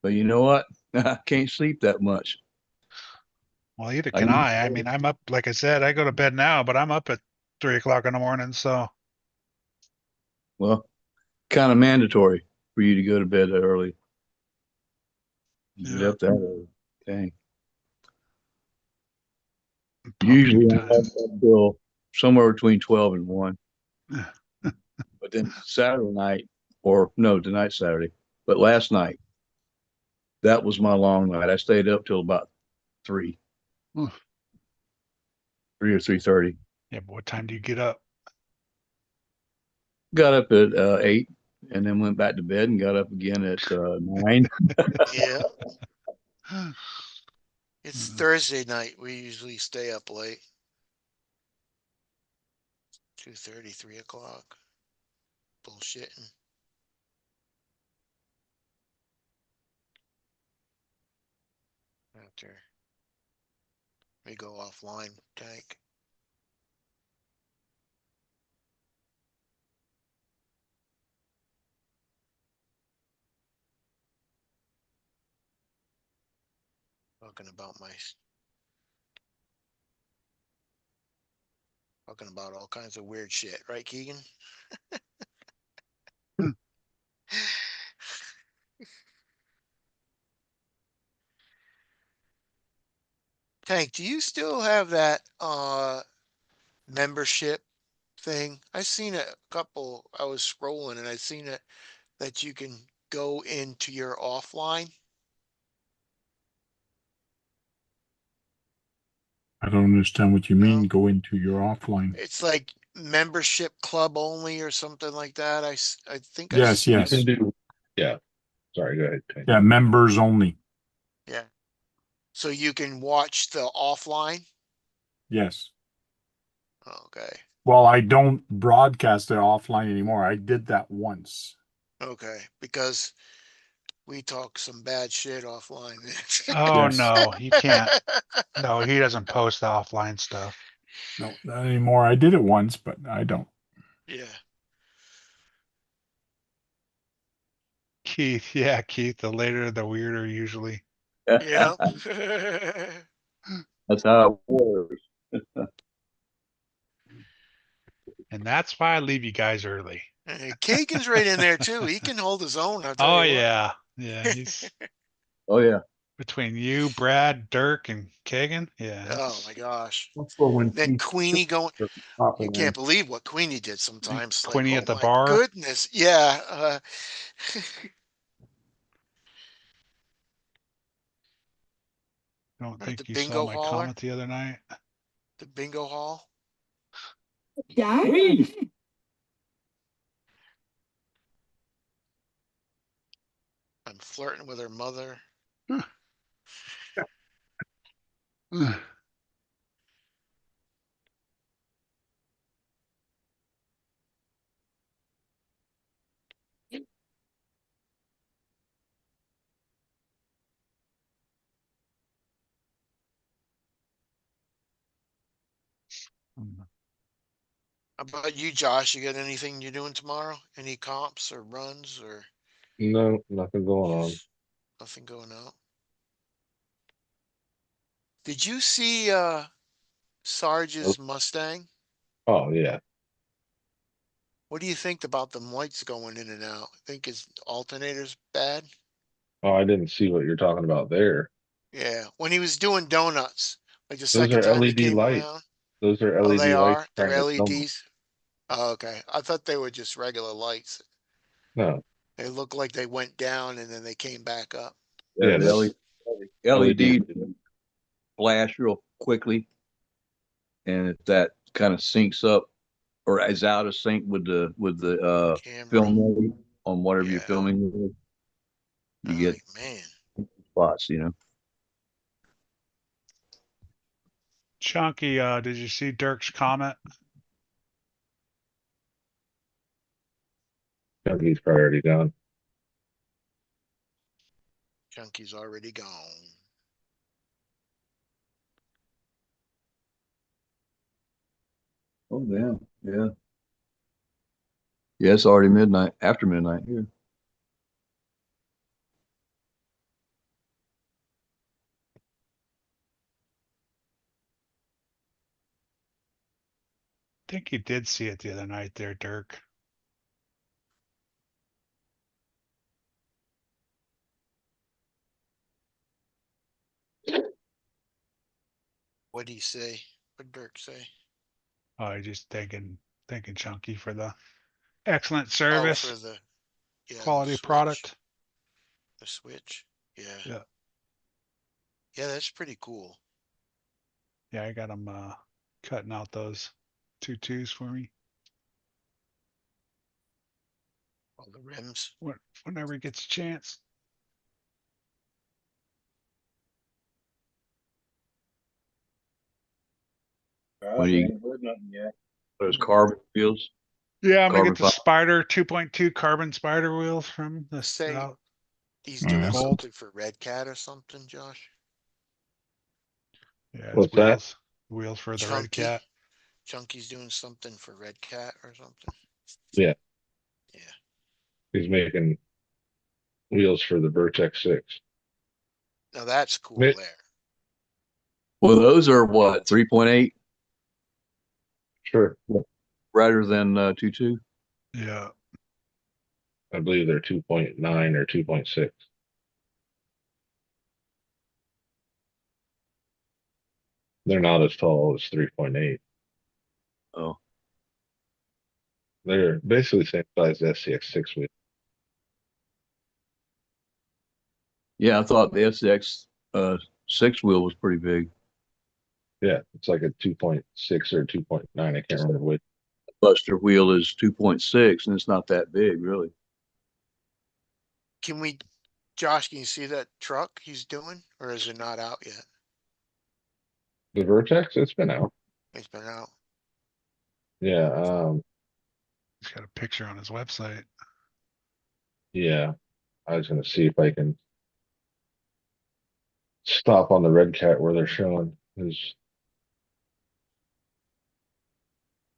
But you know what? I can't sleep that much. Well, either I can need, I. I mean, I'm up, like I said, I go to bed now, but I'm up at 3 o'clock in the morning. So well, kind of mandatory for you to go to bed that early. Get yeah, up that early. Dang. pumpkin Usually I'm up time. until somewhere between 12 and 1. But then Saturday night, or no, tonight's Saturday, but last night, that was my long night. I stayed up till about 3, Ooh. 3 or 3:30. Yeah, but what time do you get up? Got up at 8 and then went back to bed and got up again at 9. Yeah, it's Thursday night. We usually stay up late. 2:30, 3 o'clock. Bullshitting. After we go offline, tank. Talking about all kinds of weird shit, right, Keegan? Tank, do you still have that membership thing? I seen a couple. I was scrolling and I seen it that you can go into your offline. I don't understand what you mean. No, Go into your offline. it's like membership club only or something like that. I think I Yes, you seen it. can yes. do, yeah. Sorry, go ahead, Tank. Yeah, members only. Yeah. So you can watch the offline. Yes. Okay. Well, I don't broadcast it offline anymore. I did that once. Okay. Because We talk some bad shit offline. Oh Yes. no, you can't. No, he doesn't post offline stuff. No, not anymore. I did it once, but I don't. Yeah. Keith, yeah, Keith, the later the weirder usually. Yeah. That's how it works. And that's why I leave you guys early. Kagan's right in there too. He can hold his own, I'll tell Oh you what. yeah. Yeah, he's Oh yeah. between you, Brad, Dirk, and Kagan. Yeah. Oh my gosh. Also, when Then Keith Queenie going, you popping in, can't believe what Queenie did sometimes. Like, Quinny oh at the my bar. goodness. Yeah. Don't At the think you saw bingo my hauler, comment the other night. the bingo hall. Yeah. I'm flirting with her mother. How about you, Josh? You got anything you're doing tomorrow? Any comps or runs or No, nothing going on. just nothing going out? Did you see Oh, Sarge's Mustang? oh, yeah. What do you think about the lights going in and out? Think his alternator's bad? Oh, I didn't see what you're talking about there. Yeah. When he was doing donuts, like the Those second are time he LED came lights. around. Those are Oh, they LED lights are? They're trying to film. LEDs? Oh, okay. I thought they were just regular lights. No, They look like they went down and then they came back up. Yeah, yeah, the that's LED LED. flash real quickly, and if that kind of syncs up or is out of sync with the Camera. film rate on whatever you're Yeah. filming with, you I'm get like, man. spots. You know. Chunky, did you see Dirk's comment? He's probably already gone. Chunky's already gone. Oh yeah, yeah, yeah. It's already midnight. After midnight here. I think you did see it the other night there, Dirk. What'd he say? What'd Dirk say? I just thanking Chunky for the excellent Oh, service, for the, yeah, the quality switch. product. The switch. Yeah. Yeah. Yeah, that's pretty cool. Yeah, I got him cutting out those 2.2s for me. All the rims. Whenever he gets a chance. When you ain't heard nothing yet. those carbon wheels, Yeah, I'm gonna carbon get the fiber. Spider 2.2 carbon Spider wheels from this Say out he's doing Nice. gold. something for Red Cat or something, Josh. Yeah, it's What's that? wheels for the Red Chunky. Cat. Chunky's doing something for Red Cat or something. Yeah, Yeah. he's making wheels for the Vertex 6. Now that's cool Ma- there. Well, those are what 3.8 Sure. rather than 2.2. Yeah. I believe they're 2.9 or 2.6. They're not as tall as 3.8. Oh, They're basically the same size as SCX6 wheel. yeah. I thought the SX 6 wheel was pretty big. Yeah, it's like a 2.6 or 2.9. I can't remember which. Buster wheel is 2.6, and it's not that big, really. Can we, Josh, can you see that truck he's doing? Or is it not out yet? The Vertex, it's been out. It's been out. Yeah, He's got a picture on his website. yeah. I was gonna see if I can stop on the red cat where they're showing is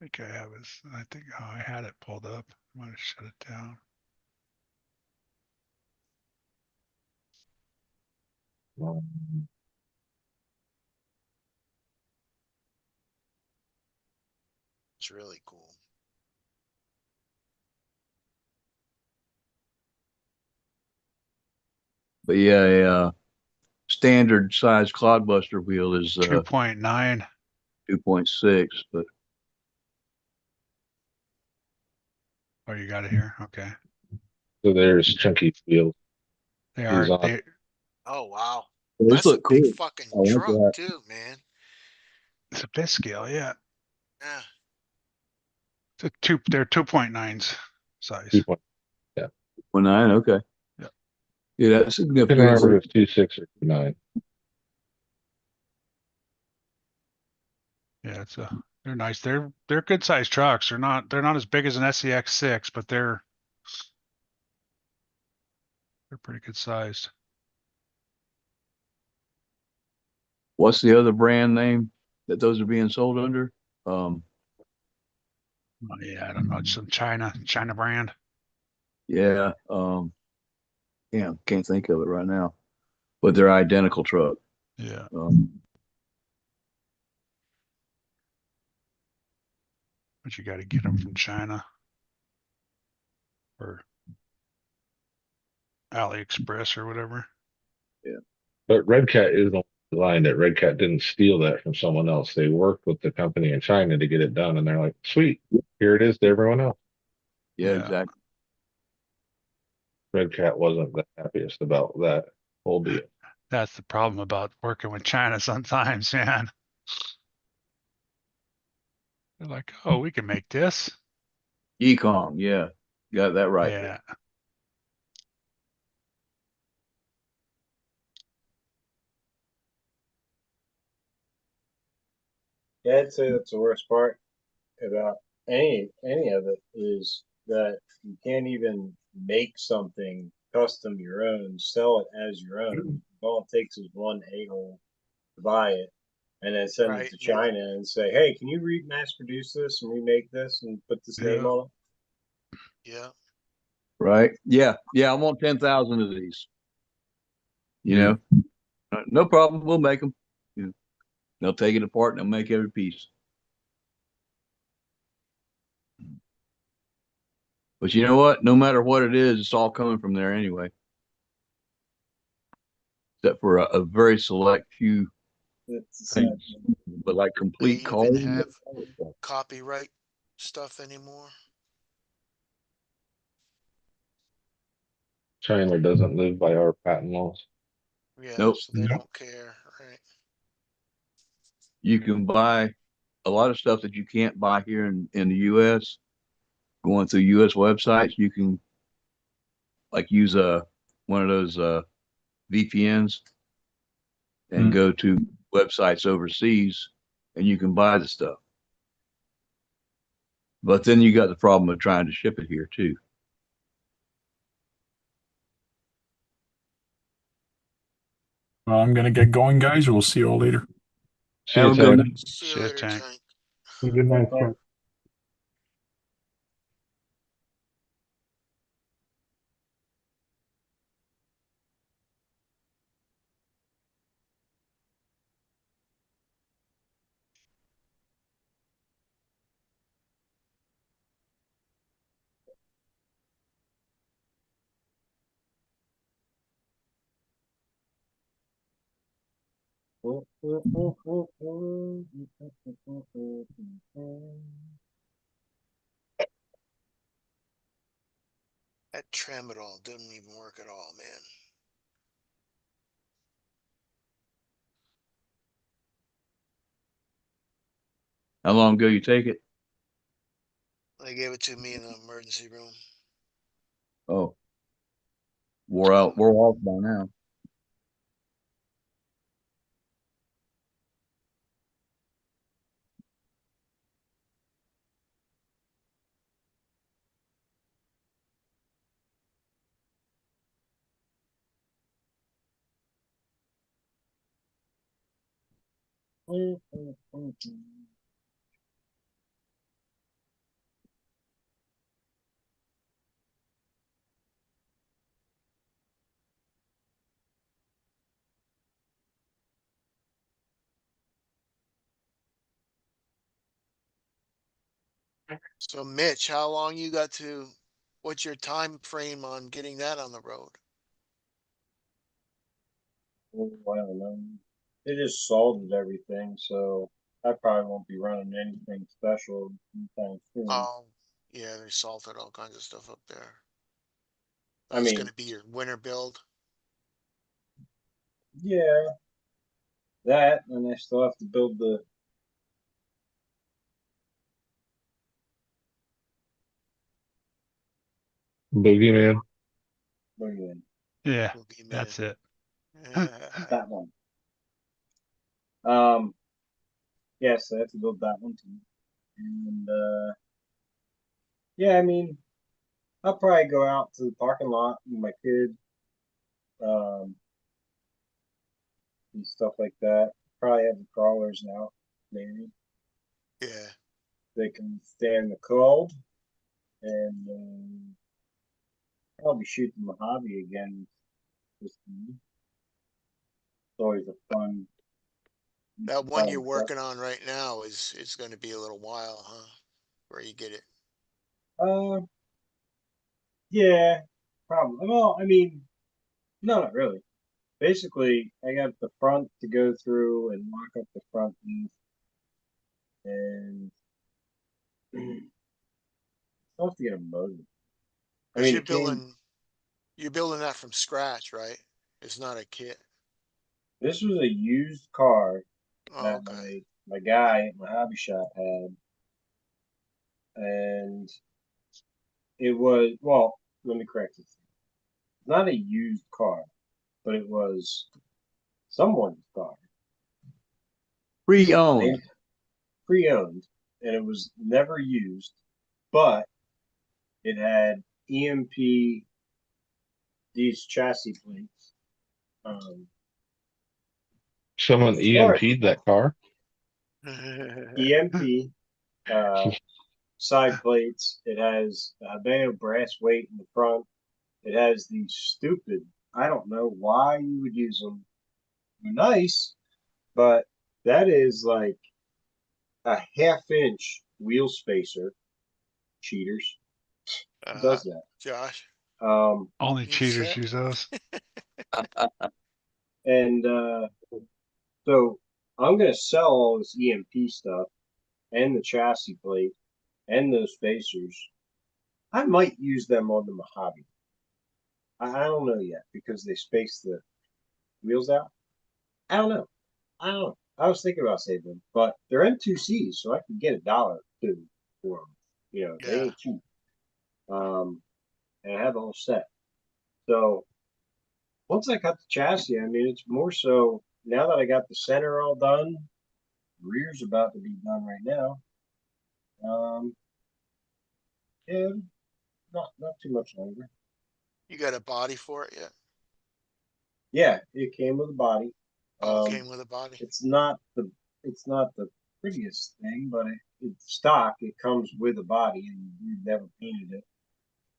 think I have his, I think, oh, I had it pulled up. I might have shut it down. um, It's really cool. But yeah, a standard size clodbuster wheel is 2.9. 2.6, but Oh, you got it here. Okay. so there's chunky wheels. They He's are, on. Oh wow. those That's a look big cool. fucking I like truck that. too, man. it's a bit scale. Yeah. Yeah. They're 2.9s size. 2 point. Yeah, 2.9, okay. Yeah. Yeah, that's couldn't significant. remember if it's 2.6 or 2.9. Yeah. They're nice. They're good sized trucks. They're not as big as an SEX6, but they're pretty good sized. What's the other brand name that those are being sold under? Um, Oh, yeah. I don't know. It's some China brand. yeah, yeah, can't think of it right now, but they're identical truck. Yeah. Um, But you got to get them from China or AliExpress or whatever. yeah, But Red Cat is the line that Red Cat didn't steal that from someone else. They worked with the company in China to get it done, and they're like, "Sweet, here it is to everyone else." yeah, Yeah. exactly. Red Cat wasn't the happiest about that whole deal. That's the problem about working with China sometimes, man. They're like, oh, we can make this. Ecom, yeah, got that right there. Yeah. Yeah, I'd say that's the worst part about any of it is that you can't even make something custom your own, sell it as your own. All it takes is one a-hole to buy it and then send it Right. to Yeah. China and say, "Hey, can you mass produce this and remake this and put this name Yeah. on it?" Yeah. Right? Yeah, yeah. I want 10,000 of these. You Mm. know, no problem. We'll make them. You know, they'll take it apart and they'll make every piece. But you know what? No matter what it is, it's all coming from there anyway, except for a very select few It's a sad things. thing. But like They complete even cars, have copyright stuff anymore. China doesn't live by our patent laws. Yeah, nope. so they don't care. Right. You can buy a lot of stuff that you can't buy here in the US. Going through US websites, you can like use a one of those VPNs and go to websites overseas and you can buy the stuff. But then you got the problem of trying to ship it here too. Well, I'm gonna get going, guys. We'll see you all later. See Have you, a good Tank. night. See you Shit later, tank. Tank. Good night, sir. That tramadol didn't even work at all, man. How long ago you take it? They gave it to me in the emergency room. Oh, wore out, wore off by now. So Mitch, how long you got to, what's your time frame on getting that on the road? Oh, I don't know. They just salted everything, so I probably won't be running anything special anytime soon. Oh, yeah, they salted all kinds of stuff up there. I That's mean, gonna be your winter build. yeah, that, and I still have to build the Boogeyman. boogeyman. Yeah, Boogeyman. that's it. That one. Yes, I have to build that one too. And yeah, I mean, I'll probably go out to the parking lot with my kid, um, and stuff like that. Probably have the crawlers out, maybe. Yeah, They can stand the cold, and I'll be shooting the hobby again this week. It's always a fun. that one you're working on right now is, it's gonna be a little while, huh? Where you get it. Uh, yeah, probably. Well, I mean, no, not really. Basically, I got the front to go through and lock up the front piece, and I'll have to get a motor. I Cause mean, you're it came. building that from scratch, right? It's not a kit. This was a used car Oh, that okay. my guy at my hobby shop had, and it was, well. Let me correct it. Not a used car, but it was someone's car, Pre-owned. and pre-owned, and it was never used, but it had EMP, these chassis plates. Someone As far as EMP'd that car. EMP, uh, side plates, it has a Habano brass weight in the front. It has these stupid, I don't know why you would use them. They're nice, but that is like a half-inch wheel spacer. Cheaters. Who does that? Josh, Only you cheaters said, use those. And so I'm gonna sell all this EMP stuff and the chassis plate and those spacers. I might use them on the Mojave. I don't know yet because they space the wheels out. I don't know. I don't know. I was thinking about saving them, but they're M2Cs, so I can get $1 too for them. You know, they yeah. ain't cheap. And I have the whole set. So once I got the chassis, I mean, it's more so now that I got the center all done, rear's about to be done right now. Um, yeah, not too much longer. You got a body for it yet? Yeah, it came with a body. Oh, it came with a body. It's not the prettiest thing, but it's stock. It comes with a body, and we've never painted it.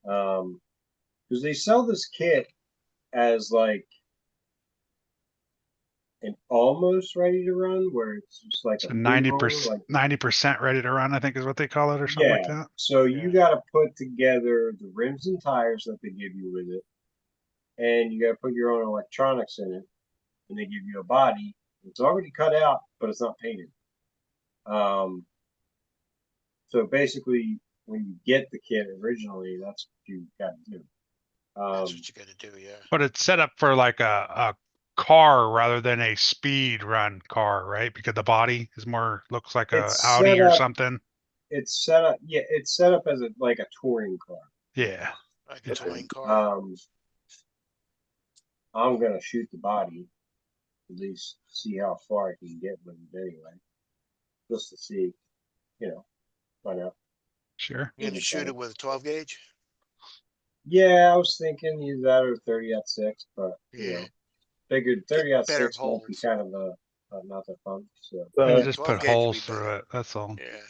Because they sell this kit as like an almost ready to run, where it's just like a So free roller, like 90% ready to run, I think is what they call it or something like yeah. that. So Yeah. you got to put together the rims and tires that they give you with it, and you got to put your own electronics in it, and they give you a body. It's already cut out, but it's not painted. Um, so basically, when you get the kit originally, that's what you got to do. That's what you gotta do, yeah. But it's set up for like a car rather than a speed run car, right? Because the body is more looks like a It's Audi set or up. something. It's set up. Yeah, it's set up as like a touring car. Yeah. Like a touring car. I'm gonna shoot the body, at least see how far I can get with it anyway, just to see, find out. Sure. You gonna shoot it with a 12 gauge? Yeah, I was thinking either that or 30-06, but Yeah. figured Get 30-06 better might be holes. kind of a not that fun. So They'll So just 12 put gauge would holes be through better. it. That's all. Yeah.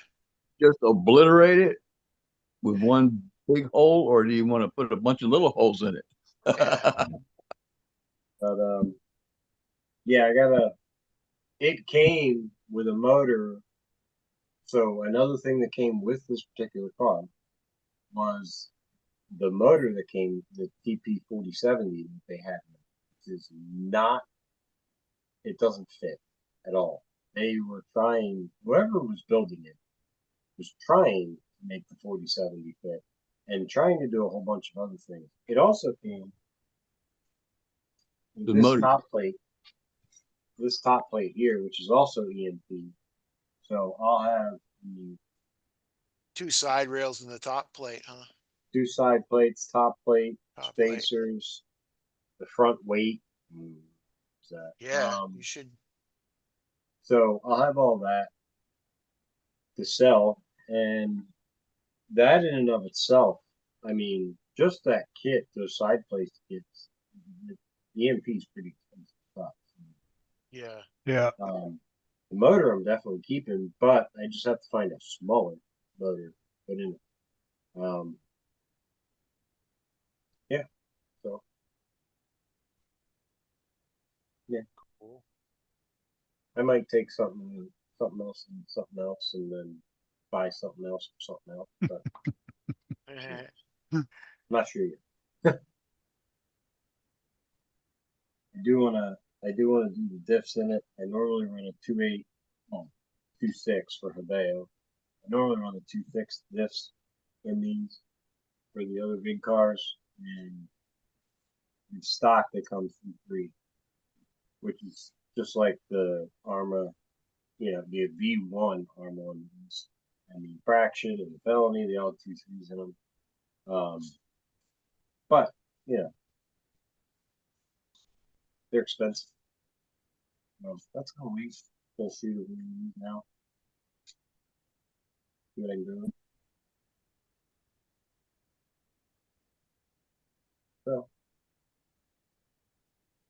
just obliterate it with one big hole, or do you want to put a bunch of little holes in it? but yeah, it came with a motor. So another thing that came with this particular car was the motor that came, the TP4070 that they had. Is not, it doesn't fit at all. They were trying, whoever was building it was trying to make the 4070 fit and trying to do a whole bunch of other things. It also came with The this motor. top plate here, which is also EMP. So I'll have the 2 side rails in the top plate, huh? 2 side plates, top plate, Top plate. spacers, the front weight. That? Yeah, you should. So I'll have all that to sell, and that in and of itself, I mean, just that kit, those side plates kits, the EMP is pretty expensive stuff. Yeah. Yeah. The motor I'm definitely keeping, but I just have to find a smaller motor to put in it. Yeah. So yeah, Cool. I might take something else, and then buy something else for something else. But I'm not sure yet. I do wanna do the diffs in it. I normally run a 2.8, 2.6 for Hideo. I normally run the 2.6 diffs in these for the other big cars, and in stock they come from 3, which is just like the Arma, the V1 Arma ones. I mean, Fraction and the Felony, they all have 2.3s in them. But they're expensive. That's gonna wait. Go see what we need now. See what I can do. So,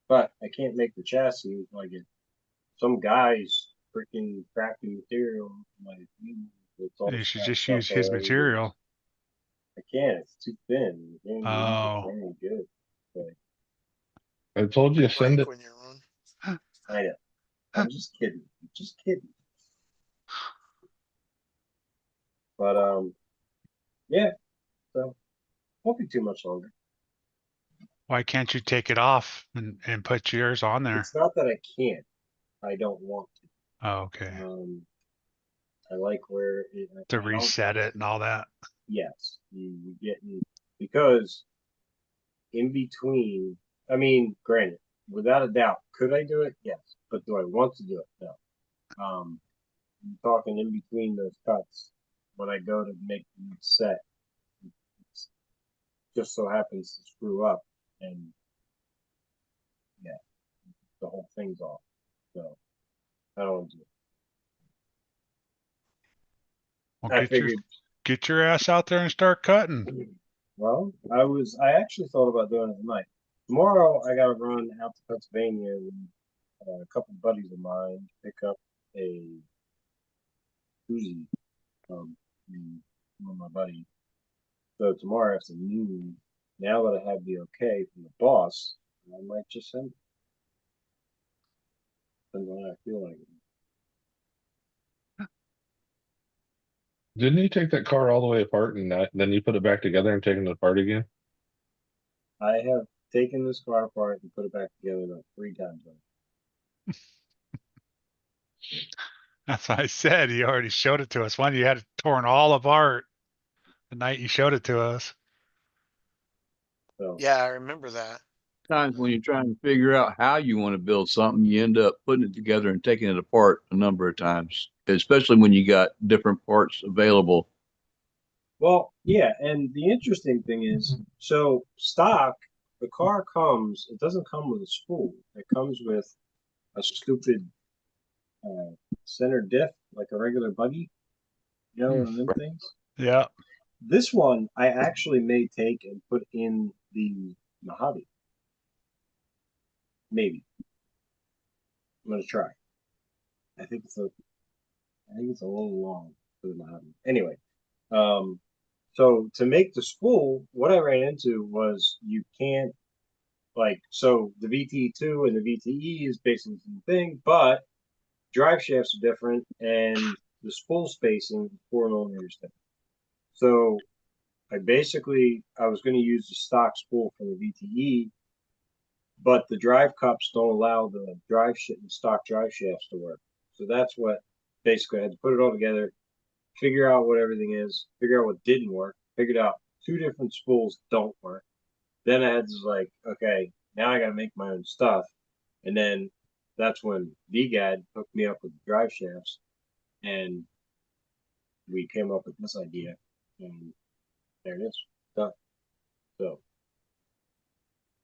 but I can't make the chassis like it. Some guys freaking crafting material like it's all You should scratched just up use his already. material. I can't. It's too thin. It ain't Oh. really good. But I told you to send Break it. when you run. I know. I'm just kidding. I'm just kidding. But yeah. So won't be too much longer. Why can't you take it off and put yours on there? It's not that I can't. I don't want to. Oh, okay. I like where it. To I don't. reset it and all that. Yes, you get because in between. I mean, granted, without a doubt, could I do it? Yes, but do I want to do it? No. I'm talking in between those cuts when I go to make the next set. It just so happens to screw up, and yeah, the whole thing's off. So I don't want to do it. Well, I figured. get your ass out there and start cutting. Well, I actually thought about doing it tonight. Tomorrow I got to run out to Pennsylvania with a couple buddies of mine to pick up a Uzi from one of my buddies. So tomorrow afternoon, now that I have the okay from the boss, I might just send it. Depends on how I feel like it. Didn't you take that car all the way apart and then you put it back together and taken it apart again? I have taken this car apart and put it back together like 3 times. That's what I said. You already showed it to us. One, you had it torn all apart the night you showed it to us. So Yeah, I remember that. Times when you're trying to figure out how you want to build something, you end up putting it together and taking it apart a number of times, especially when you got different parts available. well, yeah, and the interesting thing is, so stock, the car comes, it doesn't come with a spool. It comes with a stupid center diff, like a regular buggy, one of them things. Yeah. This one I actually may take and put in the Mojave. Maybe. I'm gonna try. I think it's a little long for the Mojave. Anyway, um, so to make the spool, what I ran into was you can't so the VT2 and the VTE is basically the same thing, but drive shafts are different and the spool spacing is 4 millimeters different. So I was going to use the stock spool from the VTE, but the drive cups don't allow the stock drive shafts to work. So that's what basically I had to put it all together, figure out what everything is, figure out what didn't work, figured out 2 different spools don't work. Then I had to okay, now I got to make my own stuff. And then that's when VGAD hooked me up with the drive shafts, and we came up with this idea, and there it is, done. So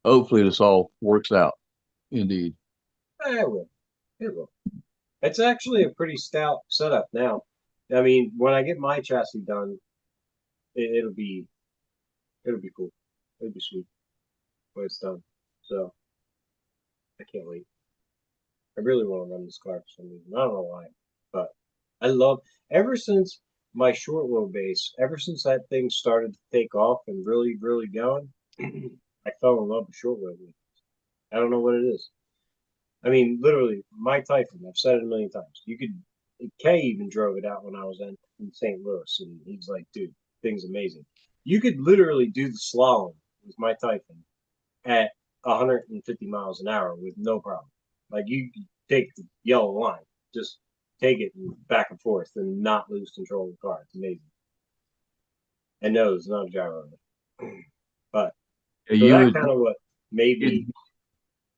Hopefully this all works out. Indeed. it will. It will. It's actually a pretty stout setup now. I mean, when I get my chassis done, it'll be cool. It'll be sweet when it's done. So I can't wait. I really want to run this car for some reason. I don't know why, but I love ever since my short wheelbase. Ever since that thing started to take off and really, really going, I fell in love with short wheelbase. I don't know what it is. I mean, literally, my Typhon. I've said it a million times. You could. Kay even drove it out when I was in St. Louis, and he's like, "Dude, thing's amazing." You could literally do the slalom with my Typhon at 150 miles an hour with no problem. Like you take the yellow line, just take it back and forth and not lose control of the car. It's amazing. And no, it's not a gyro on it. But Yeah, so you that would kind of what made you'd, me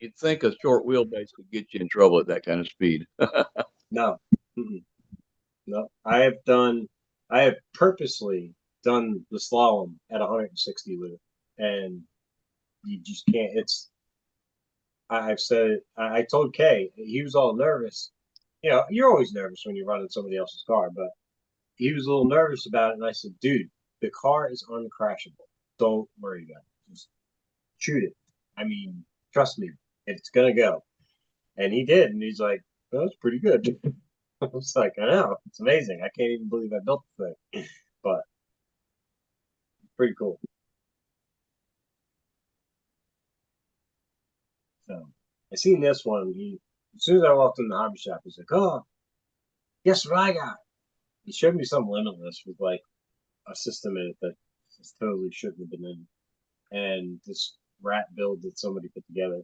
you'd think a short wheelbase would get you in trouble at that kind of speed. no. No. I have purposely done the slalom at 160 with it. And you just can't I've said it. I told Kay, he was all nervous. You know, you're always nervous when you're running somebody else's car, but he was a little nervous about it. And I said, dude, the car is uncrashable. Don't worry about it. Just shoot it. I mean, trust me, it's going to go. And he did. And he's like, well, that's pretty good. I was like, I know. It's amazing. I can't even believe I built the thing. But pretty cool. So I seen this one. As soon as I walked in the hobby shop, he's like, oh, guess what I got? He showed me some limitless with like a system in it that just totally shouldn't have been in, and this rat build that somebody put together.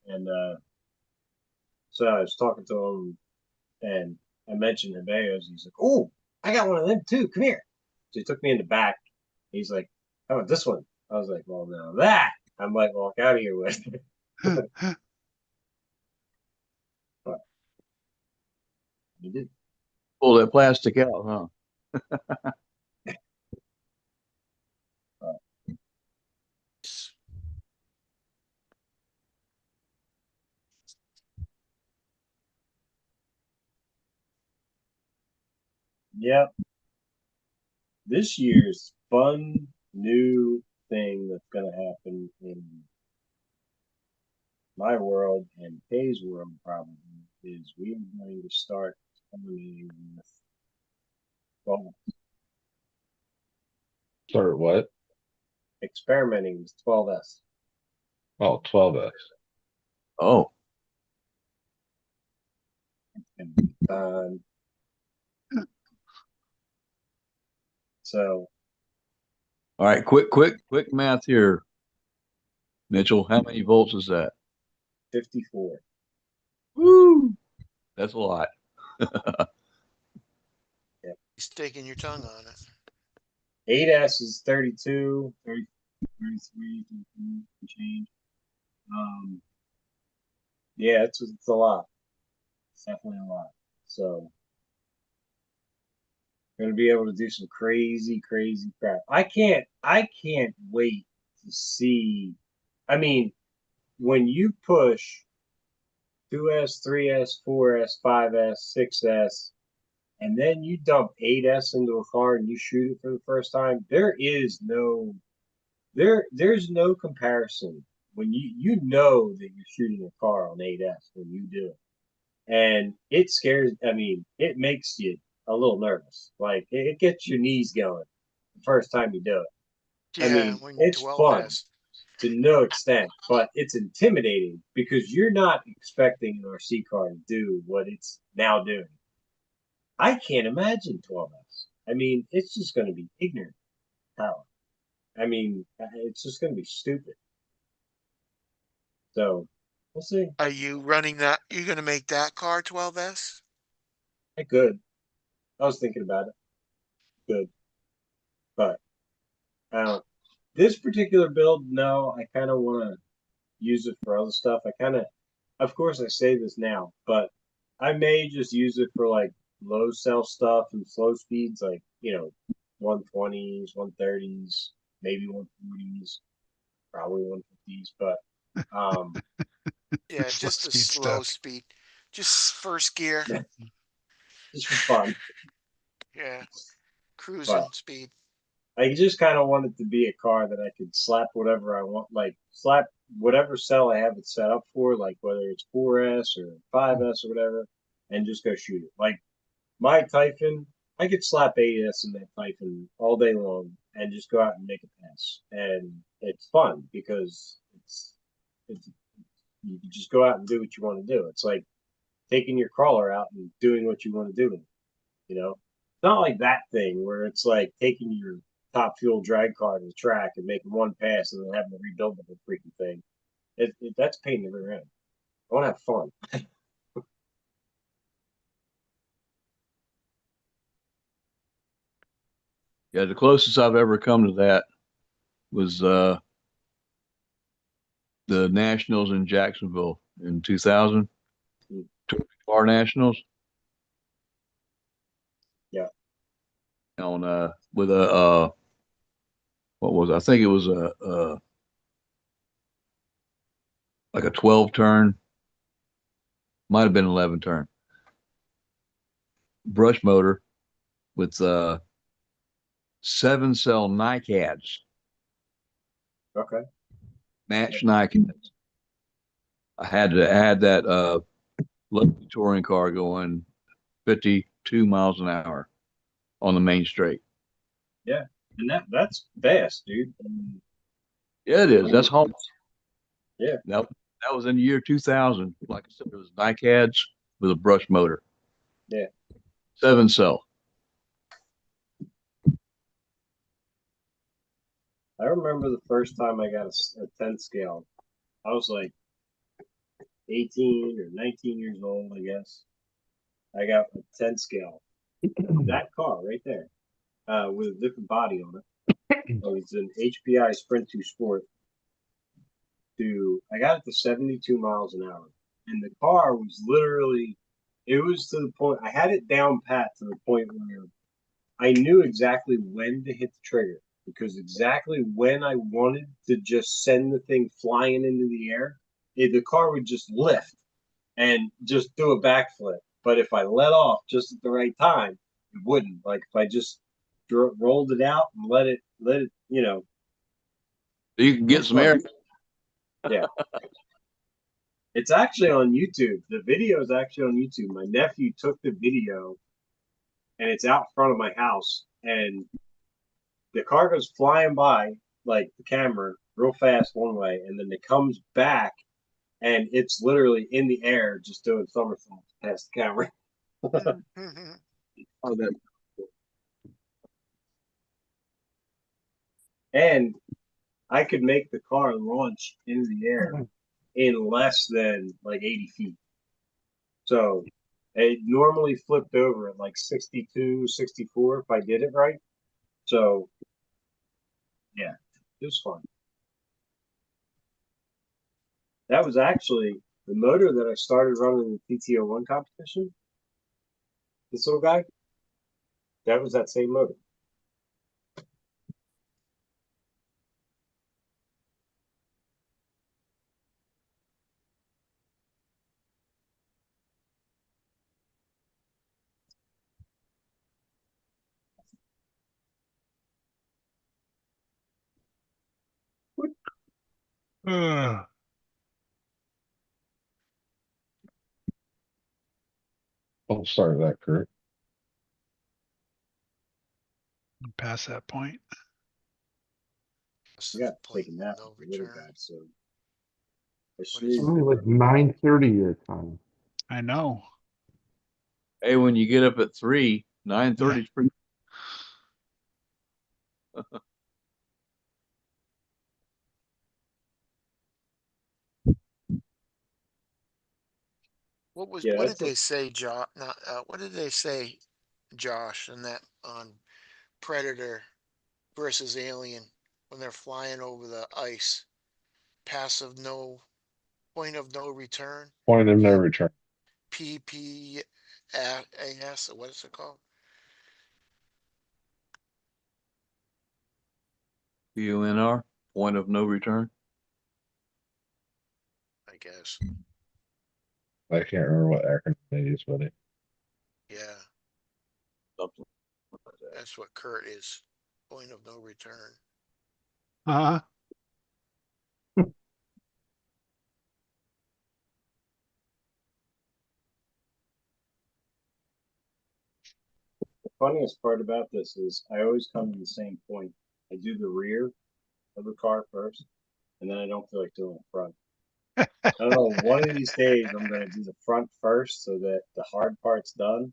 And so I was talking to him, and I mentioned Hebeos. He's like, "Oh, I got one of them too. Come here." So he took me in the back. He's like, "How about this one?" I was like, "Well, now that I might walk out of here with." But he did. Pull that plastic out, huh? Yep. This year's fun new thing that's going to happen in my world and Kay's world probably is we are going to start experimenting with 12, Start what? experimenting with 12S. Oh, 12X. Oh, And so all right. Quick math here, Mitchell. How many volts is that? 54. Woo! That's a lot. Yep. He's taking your tongue on it. 8S is 32, 30, 33, 33 change. Yeah, it's a lot. It's definitely a lot. So gonna be able to do some crazy, crazy crap. I can't wait to see. I mean, when you push 2S, 3S, 4S, 5S, 6S, and then you dump 8S into a car and you shoot it for the first time, there's no comparison when you know that you're shooting a car on 8S when you do it. and it scares. I mean, it makes you a little nervous. Like it gets your knees going the first time you do it. I Yeah, mean, when it's 12S. fun to no extent, but it's intimidating because you're not expecting an RC car to do what it's now doing. I can't imagine 12S. I mean, it's just going to be ignorant power. I mean, it's just going to be stupid. So we'll see. Are you running that? You're gonna make that car 12S? I could. I was thinking about it. Good, but this particular build, no, I kind of want to use it for other stuff. Of course, I say this now, but I may just use it for like low cell stuff and slow speeds, like 120s, 130s, maybe 140s, probably 150s, but um, Yeah, Slow just a speed slow stuff. speed. Just first gear. just for fun. Yeah, But cruising speed. I just kind of want it to be a car that I could slap whatever I want, like slap whatever cell I have it set up for, like whether it's 4S or 5S or whatever, and just go shoot it. Like my Typhon, I could slap 8S in that Typhon all day long and just go out and make a pass. And it's fun because it's you can just go out and do what you want to do. It's like taking your crawler out and doing what you want to do with it, you know? It's not like that thing where it's like taking your top fuel drag car to the track and making one pass and then having to rebuild the whole freaking thing. That's a pain in the rear end. I want to have fun. Yeah, the closest I've ever come to that was the Nationals in Jacksonville in 2000, Mm. Car Nationals Yeah. on with a what was it? I think it was a like a 12 turn, might have been 11 turn brush motor with 7 cell NICADs, Okay. matched NICADs. I had to add that luxury touring car going 52 miles an hour on the main straight. Yeah. And that's fast, dude. I mean, Yeah, it is. That's home. yeah. That was in the year 2000. Like I said, it was NICADs with a brush motor, Yeah. 7 cell. I remember the first time I got a 10 scale. I was like 18 or 19 years old, I guess. I got a 10 scale. That car right there, with a different body on it. It was an HPI Sprint 2 Sport. I got it to 72 miles an hour. And the car was literally, it was to the point, I had it down pat to the point where I knew exactly when to hit the trigger because exactly when I wanted to just send the thing flying into the air, the car would just lift and just do a backflip. But if I let off just at the right time, it wouldn't. Like if I just rolled it out and let it, You can it get was some fun. air. Yeah. It's actually on YouTube. The video is actually on YouTube. My nephew took the video and it's out front of my house and the car goes flying by like the camera real fast one way and then it comes back and it's literally in the air just doing somersaults past the camera. Oh, that And I could make the car launch into the air in less than like 80 feet. So it normally flipped over at like 62, 64 if I did it right. So yeah, it was fun. That was actually the motor that I started running the PTO1 competition. This little guy, that was that same motor. Ugh. I'll start that, Kurt. Past that point. I got to Point take a nap no with the little return. guy, so I What should. is It's only like 9:30 your time. I know. Hey, when you get up at 3, 9:30 is pretty. Yeah, what did that's a they say, Josh? Not what did they say, Josh, in that on Predator versus Alien when they're flying over the ice? Passive no point of no return. Point of no P return. PPAS, or what is it called? PUNR, point of no return. I guess. I can't remember what acronym they use, buddy. Yeah, Something like that. that's what Kurt is. Point of no return. Uh-huh. The funniest part about this is I always come to the same point. I do the rear of the car first, and then I don't feel like doing the front. I don't know. One of these days, I'm going to do the front first so that the hard part's done.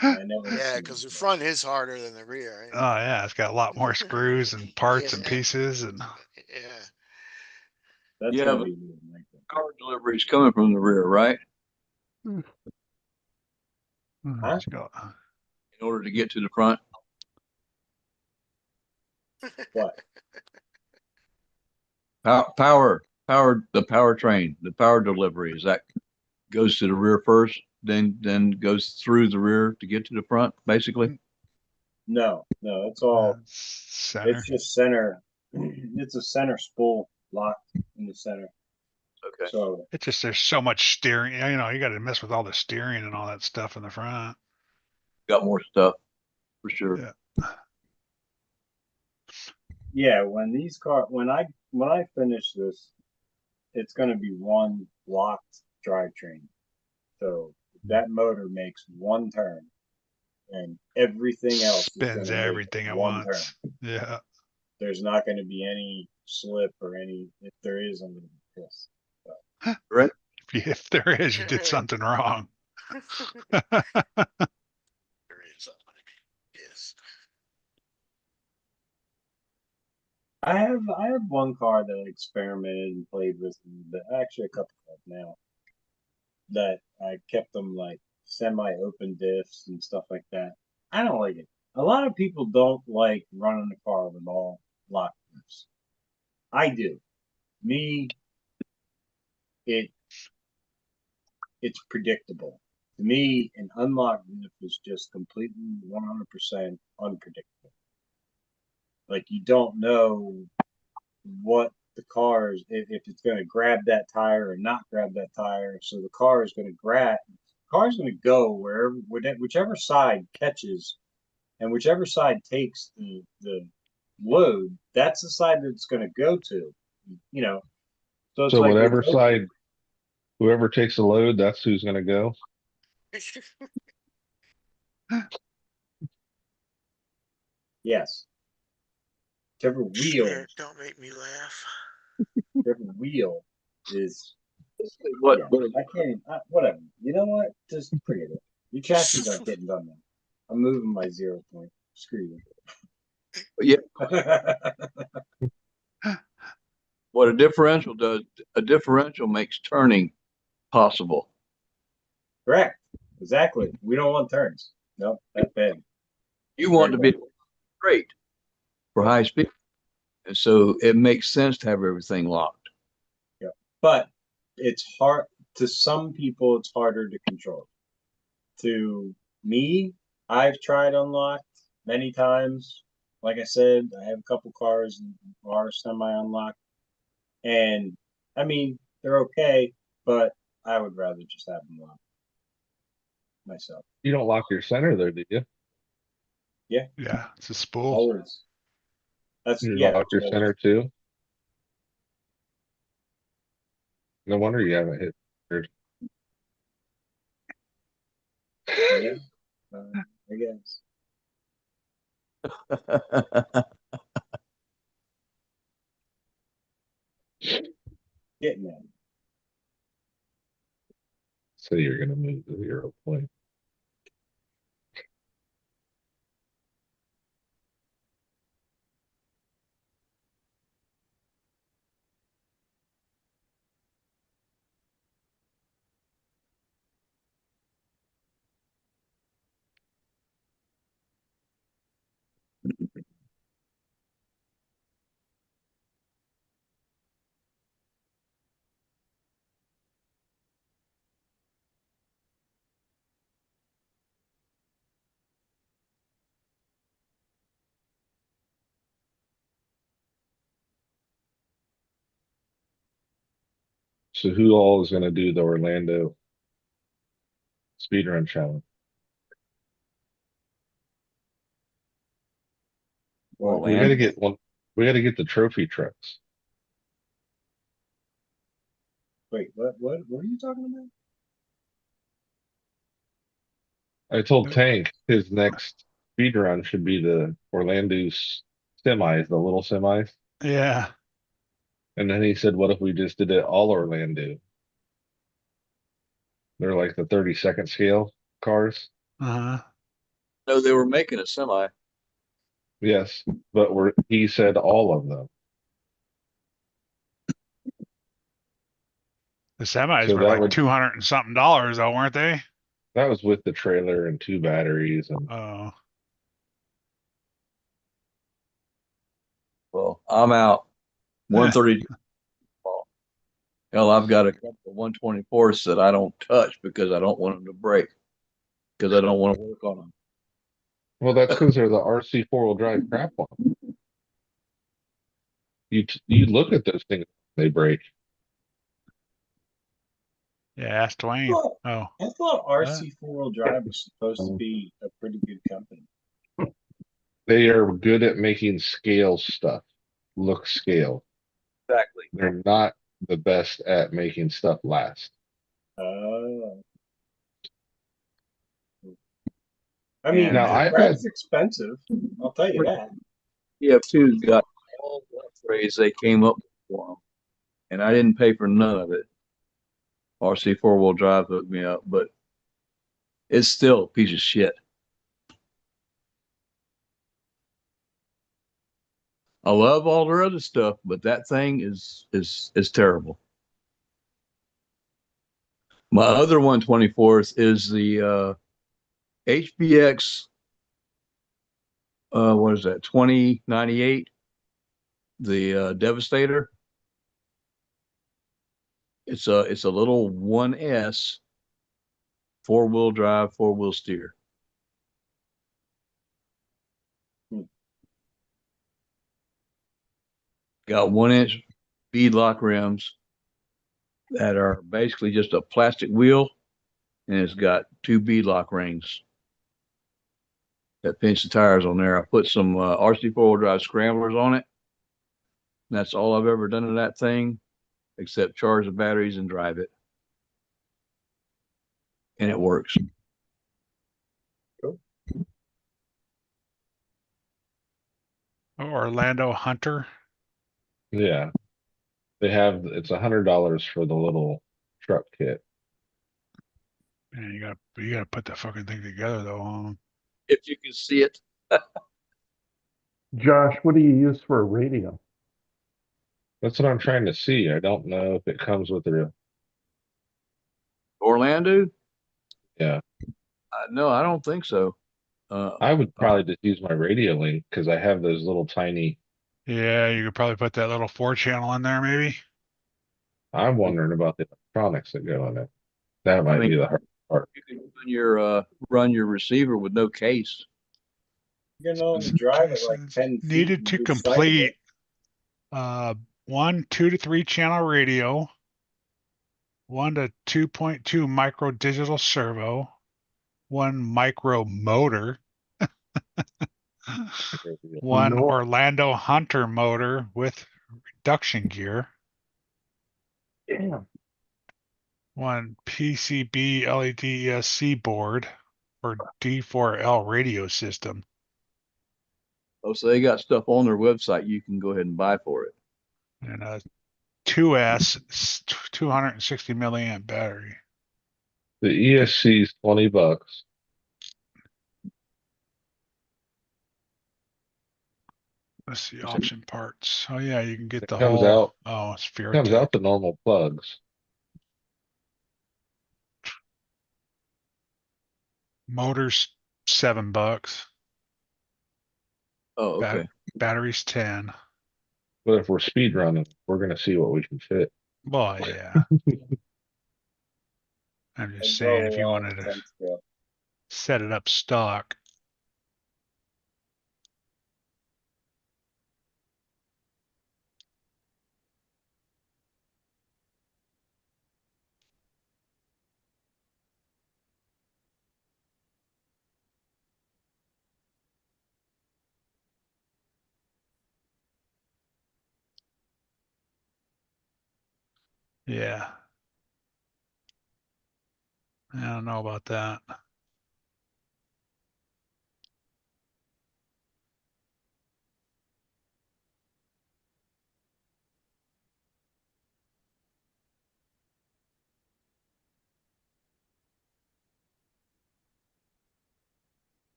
I never Yeah, see because the it. front is harder than the rear. Oh yeah, it's got a lot more screws and parts and Yeah, pieces and yeah. That's Yeah, going to but be weird. Like that. power delivery is coming from the rear, right? Huh? let's go. In order to get to the front. What? The powertrain, the power delivery is that goes to the rear first, then goes through the rear to get to the front, basically. No, it's all. Center. It's just center. It's a center spool locked in the center. Okay. So It's just there's so much steering. You know, you got to mess with all the steering and all that stuff in the front. Got more stuff for sure. Yeah. yeah, when I finish this, it's going to be one locked drivetrain. So that motor makes one turn, and everything else is going Spins to make everything at one turn. once. Yeah. There's not going to be any slip or any. If there is, I'm going to be pissed. Right? If there is, you did something wrong. There is. Yes. I have one car that I experimented and played with, but actually a couple of now that I kept them like semi-open diffs and stuff like that. I don't like it. A lot of people don't like running the car with all lock diffs. I do. Me, it it's predictable. To me, an unlocked diff is just completely 100% unpredictable. Like you don't know what the car is, if it's going to grab that tire or not grab that tire. So the car is going to car's going to go wherever, whichever side catches, and whichever side takes the load. That's the side that it's going to go to. You know, so it's So like with whatever side, whoever takes the load, that's who's going to go. yes, whichever wheel, Don't make me laugh. whichever wheel is. What? Yeah, I can't. Whatever. You know what? Just forget it. Your chassis aren't getting done now. I'm moving my 0 point. Screw Yeah. you. What a differential does, a differential makes turning possible. Correct. Exactly. We don't want turns. No, that bad. You want to be straight for high speed. And so it makes sense to have everything locked. Yeah. But it's hard to some people, it's harder to control. To me, I've tried unlocked many times. Like I said, I have a couple cars and are semi unlocked. And I mean, they're okay, but I would rather just have them locked myself. You don't lock your center there, do you? Yeah, Yeah, it's a spool. always. That's You yeah. lock your center too. No wonder you haven't hit. Yeah, I guess. Getting that. So you're gonna move the 0 point. So who all is gonna do the Orlando speedrun challenge? Well, We gotta get one. We gotta get the trophy trucks. wait, what are you talking about? I told Tank his next speedrun should be the Orlando's semis, the little semis. Yeah. And then he said, "What if we just did it all Orlando?" They're like the 32nd scale cars. Uh-huh. No, they were making a semi. Yes, but he said all of them. The semis So were that like would 200 and something dollars though, weren't they? that was with the trailer and 2 batteries and Oh. Well, I'm out. 130. Hell, I've got a couple of 124s that I don't touch because I don't want them to break because I don't want to work on them. well, that's because they're the RC four-wheel drive crap one. You look at those things, they break. Yeah, ask Dwayne. Well, Oh. I thought What? RC four-wheel drive was supposed to be a pretty good company. They are good at making scale stuff look scale. Exactly. They're not the best at making stuff last. Uh, I mean, Now And I've had crap's expensive. I'll tell you that. EF2's got all the upgrades they came up for them, and I didn't pay for none of it. RC four-wheel drive hooked me up, but it's still a piece of shit. I love all their other stuff, but that thing is terrible. My other 124th is the HBX. What is that? 2098. The Devastator. It's a little 1S 4-wheel drive, 4-wheel steer. Got 1-inch beadlock rims that are basically just a plastic wheel, and it's got 2 beadlock rings that pinch the tires on there. I put some RC 4-wheel drive scramblers on it. That's all I've ever done to that thing, except charge the batteries and drive it, and it works. Cool. Orlando Hunter. Yeah. It's $100 for the little truck kit. Man, you gotta put that fucking thing together though. If you can see it. Josh, what do you use for a radio? That's what I'm trying to see. I don't know if it comes with a Orlando? yeah. No, I don't think so. I would probably just use my radio link because I have those little tiny. Yeah, you could probably put that little 4-channel in there maybe. I'm wondering about the electronics that go in it. That I might mean, be the hard part. you can run your receiver with no case. You can only drive it like 10 feet Needed and to lose sight of complete it. 1 2 to 3 channel radio, 1 to 2.2 micro digital servo, 1 micro motor, 1 No. Orlando Hunter motor with reduction gear, Damn. 1 PCB LED ESC board, or D4L radio system. Oh, so they got stuff on their website you can go ahead and buy for it. And a 2S 260 milliamp battery. The ESC is $20. Let's see, option parts. Oh yeah, you can get It the comes whole, out oh, comes out Spherotech. the normal plugs. Motors $7. Oh, Bat okay. batteries 10. But if we're speed running, we're gonna see what we can fit. Well, yeah. I'm I just saying, drove if you along wanted the to 10th scale. set it up stock. Yeah. I don't know about that.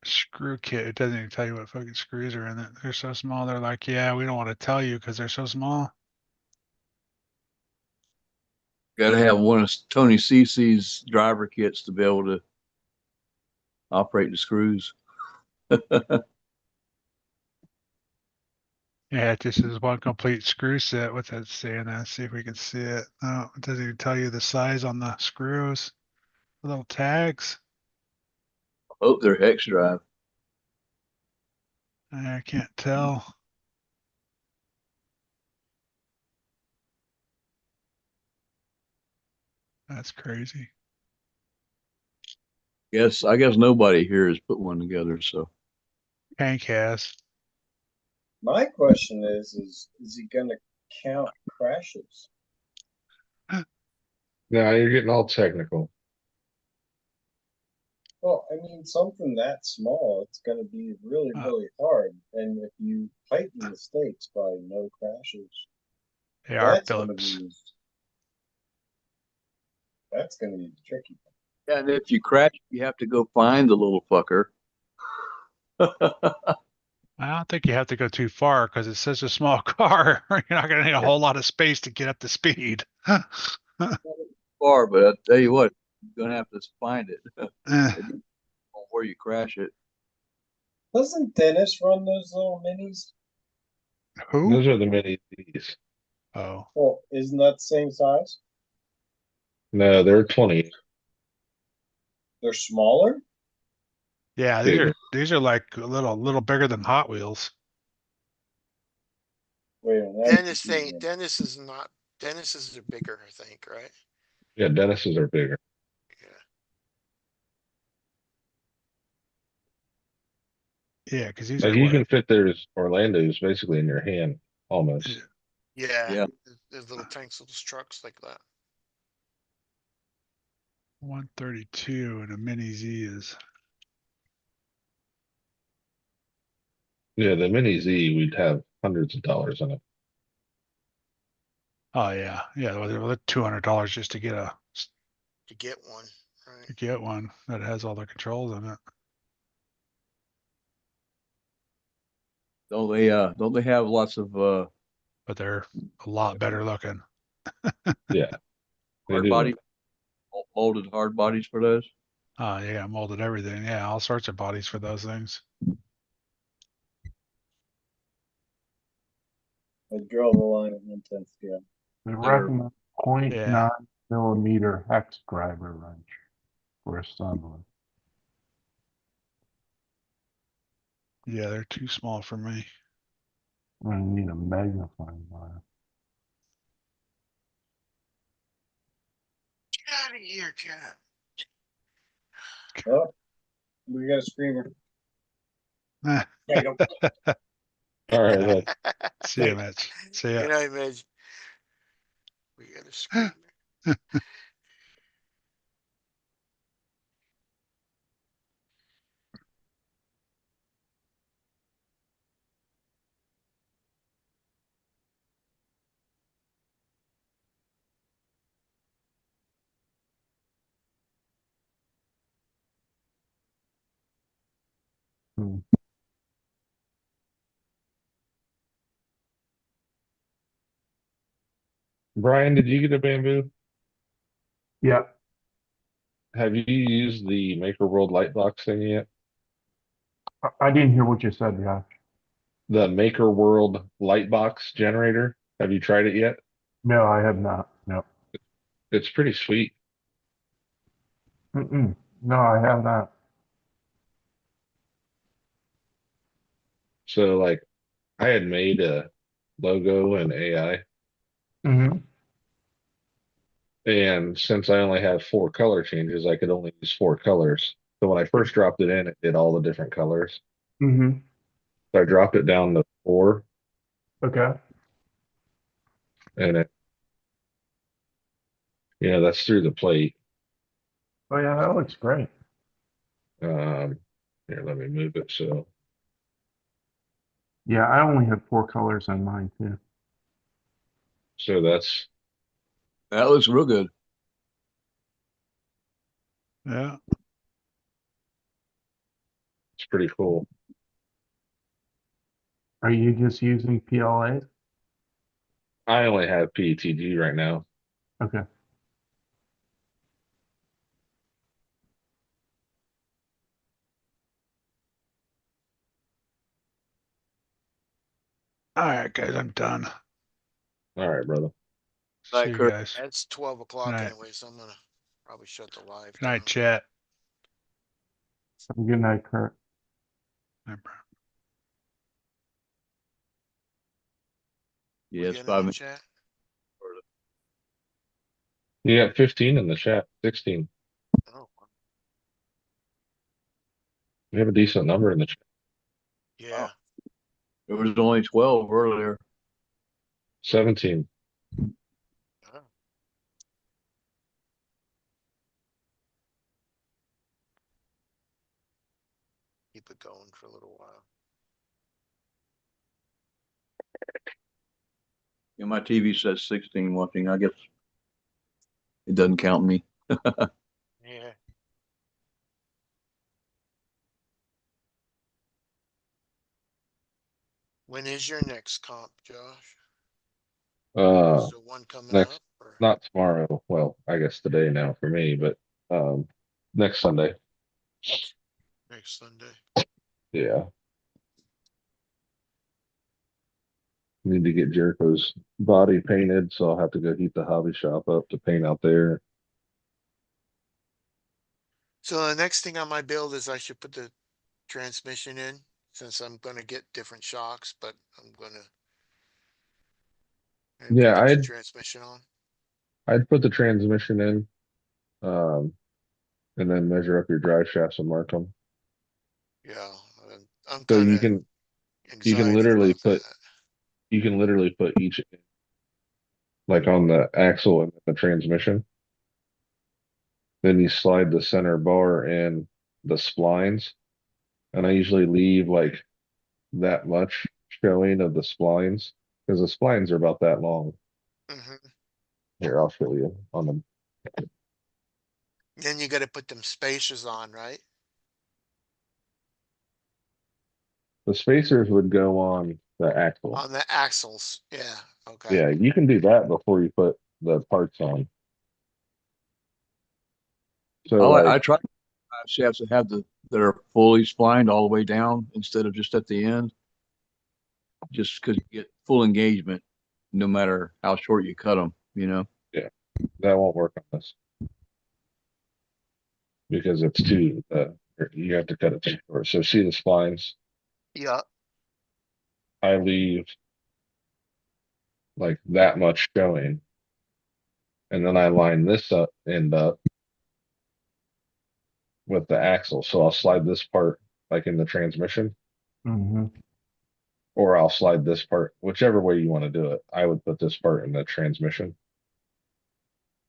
Screw kit. It doesn't even tell you what fucking screws are in it. They're so small. They're like, yeah, we don't want to tell you because they're so small. Got to have one of Tony CC's driver kits to be able to operate the screws. Yeah, this is one complete screw set. What's that saying? Let's see if we can see it. Oh, it doesn't even tell you the size on the screws. The little tags. Oh, they're hex drive. I can't tell. That's crazy. I guess nobody here has put one together. So Hank has. My question is he going to count crashes? Now you're getting all technical. Well, I mean, something that small, it's going to be really, really hard. And if you tighten the stakes by no crashes, They are that's going to Phillips. be that's going to be tricky. yeah, and if you crash, you have to go find the little fucker. I don't think you have to go too far because it's such a small car. You're not going to need a whole lot of space to get up to speed. Far, but I tell you what, you're gonna have to find it Eh, where you crash it. Doesn't Dennis run those little minis? Who? Those are the mini Ds. Oh, Well, isn't that the same size? No, they're 20 They're smaller? yeah. bigger. These are like a little bigger than Hot Wheels. Wait a minute. Dennis is not, Dennis's are bigger, I think, right? Yeah, Dennis's are bigger. Yeah. Yeah, because these Like are you what? can fit there's Orlando's basically in your hand almost. Yeah. Yeah. There's little tanks, little trucks like that. 132 and a mini Z is. Yeah, the mini Z we'd have hundreds of dollars on it. Oh yeah, yeah. Well, $200 just to To get one, right? one that has all the controls in it. Don't they have lots of But they're a lot better looking. Yeah, they hard do. body molded hard bodies for those? Oh yeah, molded everything. Yeah, all sorts of bodies for those things. I drove a line at 1/10 scale. They They're recommend Yeah. 0.9 millimeter hex driver wrench for assembly. Yeah, they're too small for me. I'm gonna need a magnifying glass. Get out of here, Jack. Oh, we got a screamer. Eh, Gotta go. All right, look. See ya, Mitch. See ya. Good night, Midge. We got a screamer. Hmm. Brian, did you get a bamboo? Yeah, Have you used the Maker World Lightbox thing yet? I didn't hear what you said, Josh. The Maker World Lightbox generator. Have you tried it yet? No, I have not. No. It's pretty sweet. Mm-mm. No, I have not. So like I had made a logo in AI, Mm-hmm. and since I only have 4 color changes, I could only use 4 colors. So when I first dropped it in, it did all the different colors. Mm-hmm. So I dropped it down to 4, Okay. and that's through the plate. Oh yeah, that looks great. Um, Here, let me move it. Yeah, I only have 4 colors on mine too. So that's That looks real good. Yeah. it's pretty cool. Are you just using PLA? I only have PETG right now. Okay. All right, guys, I'm done. All right, brother. See Night, you Kurt. guys. It's 12 Good o'clock night. anyway, so I'm gonna probably shut the live Good down. night, chat. Have a good night, Kurt. Night, Brian. We Yes, get in 5 minutes. chat? You got 15 in the chat, 16. Oh, You have a decent number in the chat. yeah. There was only 12 earlier. 17. Oh. Keep it going for a little while. Yeah, my TV says 16 watching. I guess it doesn't count me. Yeah. When is your next comp, Josh? Uh, Is there one coming Next, up or not tomorrow. Well, I guess today now for me, but um, next Sunday. next Sunday? Yeah. Need to get Jericho's body painted, so I'll have to go heat the hobby shop up to paint out there. So the next thing on my build is I should put the transmission in, since I'm gonna get different shocks, but I'm gonna put Yeah, the new I'd transmission on. I'd put the transmission in, um, and then measure up your drive shafts and mark them. Yeah, I'm So kind of you can anxiety literally about put that. each like on the axle and the transmission. Then you slide the center bar and the splines, and I usually leave like that much showing of the splines because the splines are about that long. Hmm. Here, I'll show you on them. Then you got to put them spacers on, right? The spacers would go on the axle. On the axles. Yeah. Okay. Yeah, you can do that before you put the parts on. So I like, try shafts that have that are fully splined all the way down instead of just at the end, just because you get full engagement no matter how short you cut them. yeah, that won't work on this because it's too, you have to cut it too short. So see the splines? Yeah. I leave like that much showing, and then I line this end up with the axle. So I'll slide this part like in the transmission, Mm-hmm. or I'll slide this part, whichever way you want to do it. I would put this part in the transmission,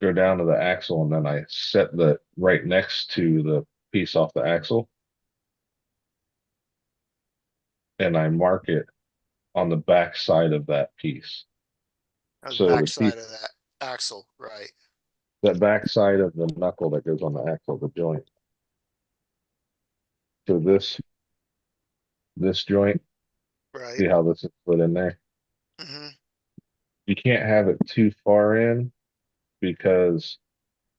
go down to the axle, and then I set the right next to the piece off the axle, and I mark it on the back side of that piece. On the So back the piece, side of that axle, right? that back side of the knuckle that goes on the axle, the joint. So this this joint. Right. See how this is put in there? Hmm. You can't have it too far in because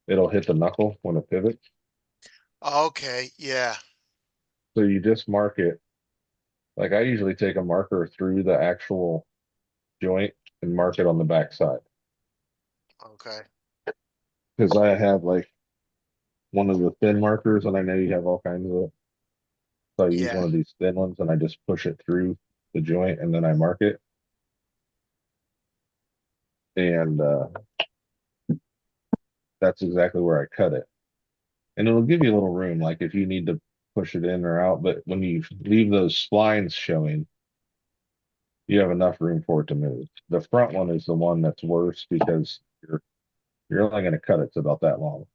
it'll hit the knuckle when it pivots. Okay. Yeah. So you just mark it. Like I usually take a marker through the actual joint and mark it on the back side. Okay. Because I have like one of the thin markers and I know you have all kinds of it. So I use Yeah. one of these thin ones and I just push it through the joint and then I mark it. And that's exactly where I cut it. And it'll give you a little room, like if you need to push it in or out. But when you leave those splines showing, you have enough room for it to move. The front one is the one that's worse because you're only going to cut it to about that long.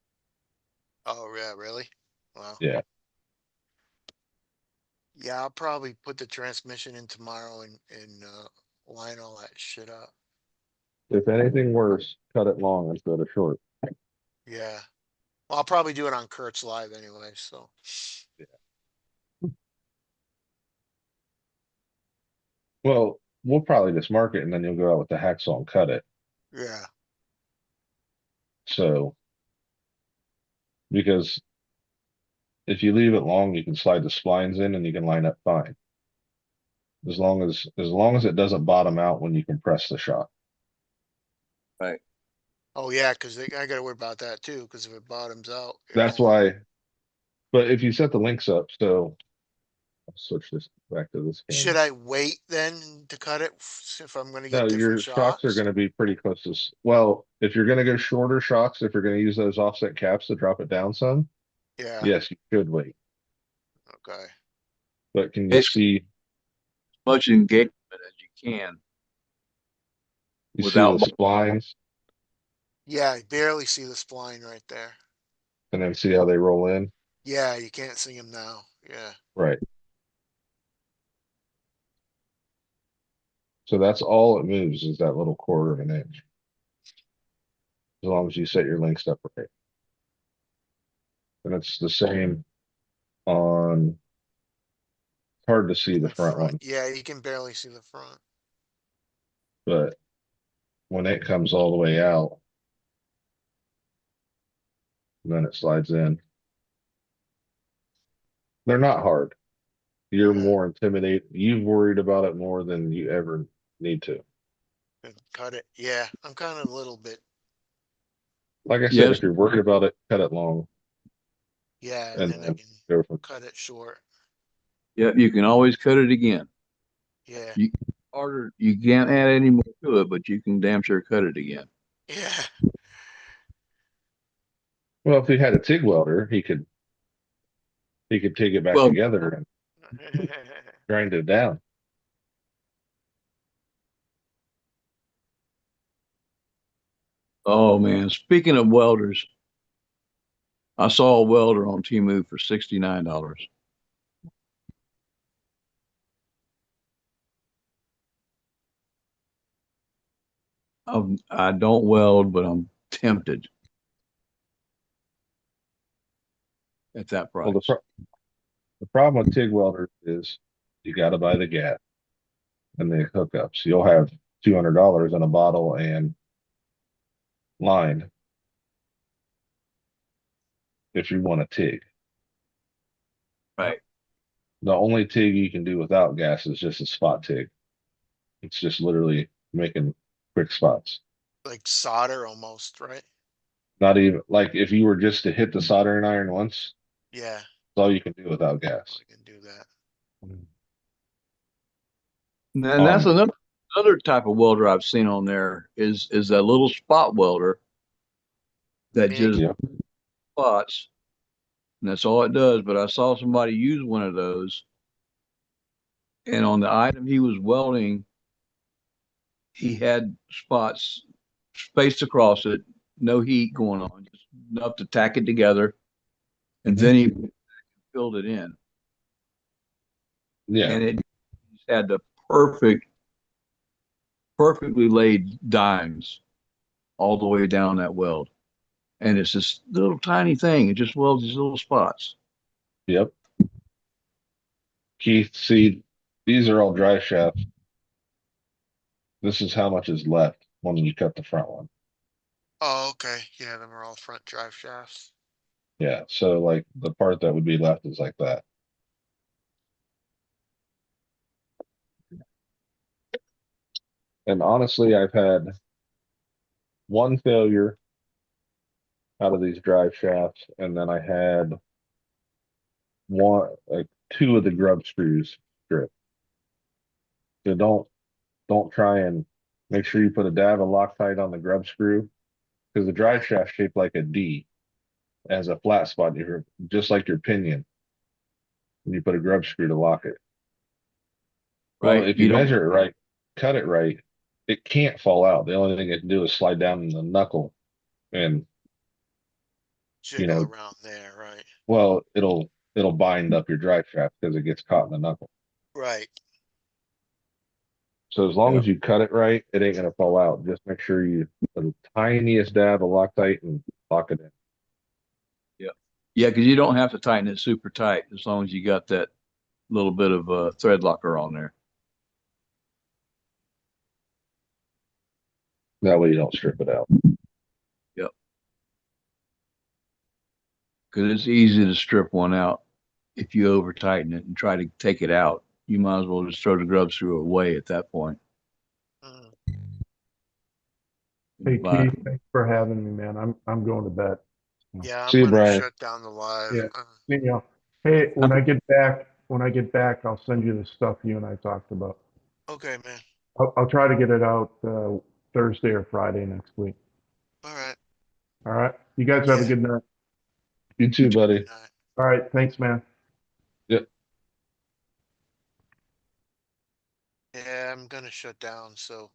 Oh, yeah, really? Wow. Yeah. Yeah, I'll probably put the transmission in tomorrow and line all that shit up. If anything worse, cut it long instead of short. Yeah. Well, I'll probably do it on Kurt's Live anyway, so. Well, we'll probably just mark it and then you'll go out with the hacksaw and cut it. Yeah. So, because if you leave it long, you can slide the splines in and you can line up fine. As long as it doesn't bottom out when you compress the shock. Right. Oh, yeah, because I got to worry about that too, because if it bottoms out, it That's won't. why. But if you set the links up, so I'll switch this back to this Should camera. I wait then to cut it if I'm going to No, get different your shocks are shocks? going to be pretty close to. Well, if you're going to go shorter shocks, if you're going to use those offset caps to drop it down some, Yeah. yes, you should wait. Okay. But can you Basically, see? as much engagement as you can You see the without. splines, Yeah, I barely see the spline right there. and then see how they roll in. Yeah, you can't see him now. Yeah. Right. So that's all it moves is that little quarter of an inch. As long as you set your links up right. And it's the same on. Hard to see the The front front. one, Yeah, you can barely see the front. but when it comes all the way out, then it slides in. They're not hard. You're Yeah. more intimidated. You've worried about it more than you ever need to. And cut it. Yeah, I'm kind of a little bit. Like I said, Yes. if you're worried about it, cut it long Yeah, and and then I then can go from. cut it short. Yep. You can always cut it again. Yeah. You harder. You can't add any more to it, but you can damn sure cut it again. Yeah. Well, if he had a TIG welder, he could TIG it back Well, together and grind it down. oh man. Speaking of welders, I saw a welder on Temu for $69. I don't weld, but I'm tempted at that Well, price. the problem with TIG welders is you got to buy the gas and the hookups. You'll have $200 in a bottle and line if you want a TIG. Right. The only TIG you can do without gas is just a spot TIG. It's just literally making quick spots. Like solder almost, right? Not even like if you were just to hit the soldering iron once, Yeah, that's all you can do without gas. I can do that. And that's On another type of welder I've seen on there is that little spot welder that MIG. just yeah, spots, and that's all it does. But I saw somebody use one of those, and on the item he was welding, he had spots spaced across it, no heat going on, just enough to tack it together, and then he filled it in, yeah, and it had the perfectly laid dimes all the way down that weld. And it's this little tiny thing. It just welds these little spots. yep. Keith, see, These are all drive shafts. This is how much is left when you cut the front one. Oh, okay. Yeah, them are all front drive shafts. Yeah, so like the part that would be left is like that. And honestly, I've had one failure out of these drive shafts, and then I had one, like two of the grub screws stripped. So don't try and make sure you put a dab of Loctite on the grub screw because the drive shaft shaped like a D as a flat spot. You're just like your pinion, and you put a grub screw to lock it. Well, Right. if you You don't. measure it right, cut it right, it can't fall out. The only thing it can do is slide down in the knuckle and you Jiggle know, around there, right? well, it'll bind up your drive shaft because it gets caught in the knuckle. Right. So as long Yeah. as you cut it right, it ain't gonna fall out. Just make sure you put the tiniest dab of Loctite and lock it in. Yeah. Yeah. Because you don't have to tighten it super tight as long as you got that little bit of thread locker on there. That way you don't strip it out. Yep. Because it's easy to strip one out if you over tighten it and try to take it out. You might as well just throw the grub screw away at that point. Mm. Hey But Keith, thanks for having me, man. I'm going to bed. Yeah, I'm See you, gonna Brian. shut down the live. Yeah. See you. Hey, when I get back, I'll send you the stuff you and I talked about. Okay, man. I'll try to get it out Thursday or Friday next week. All right. All right. You guys have a Yeah. good night. You too, buddy. Good night. All right. Thanks, man. Yep. Yeah, I'm gonna shut down. So,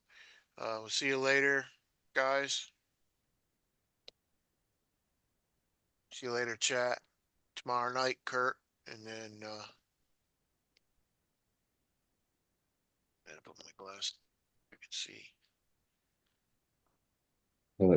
we'll see you later, guys. See you later, chat. Tomorrow night, Kurt, and then I put my glass. I can see.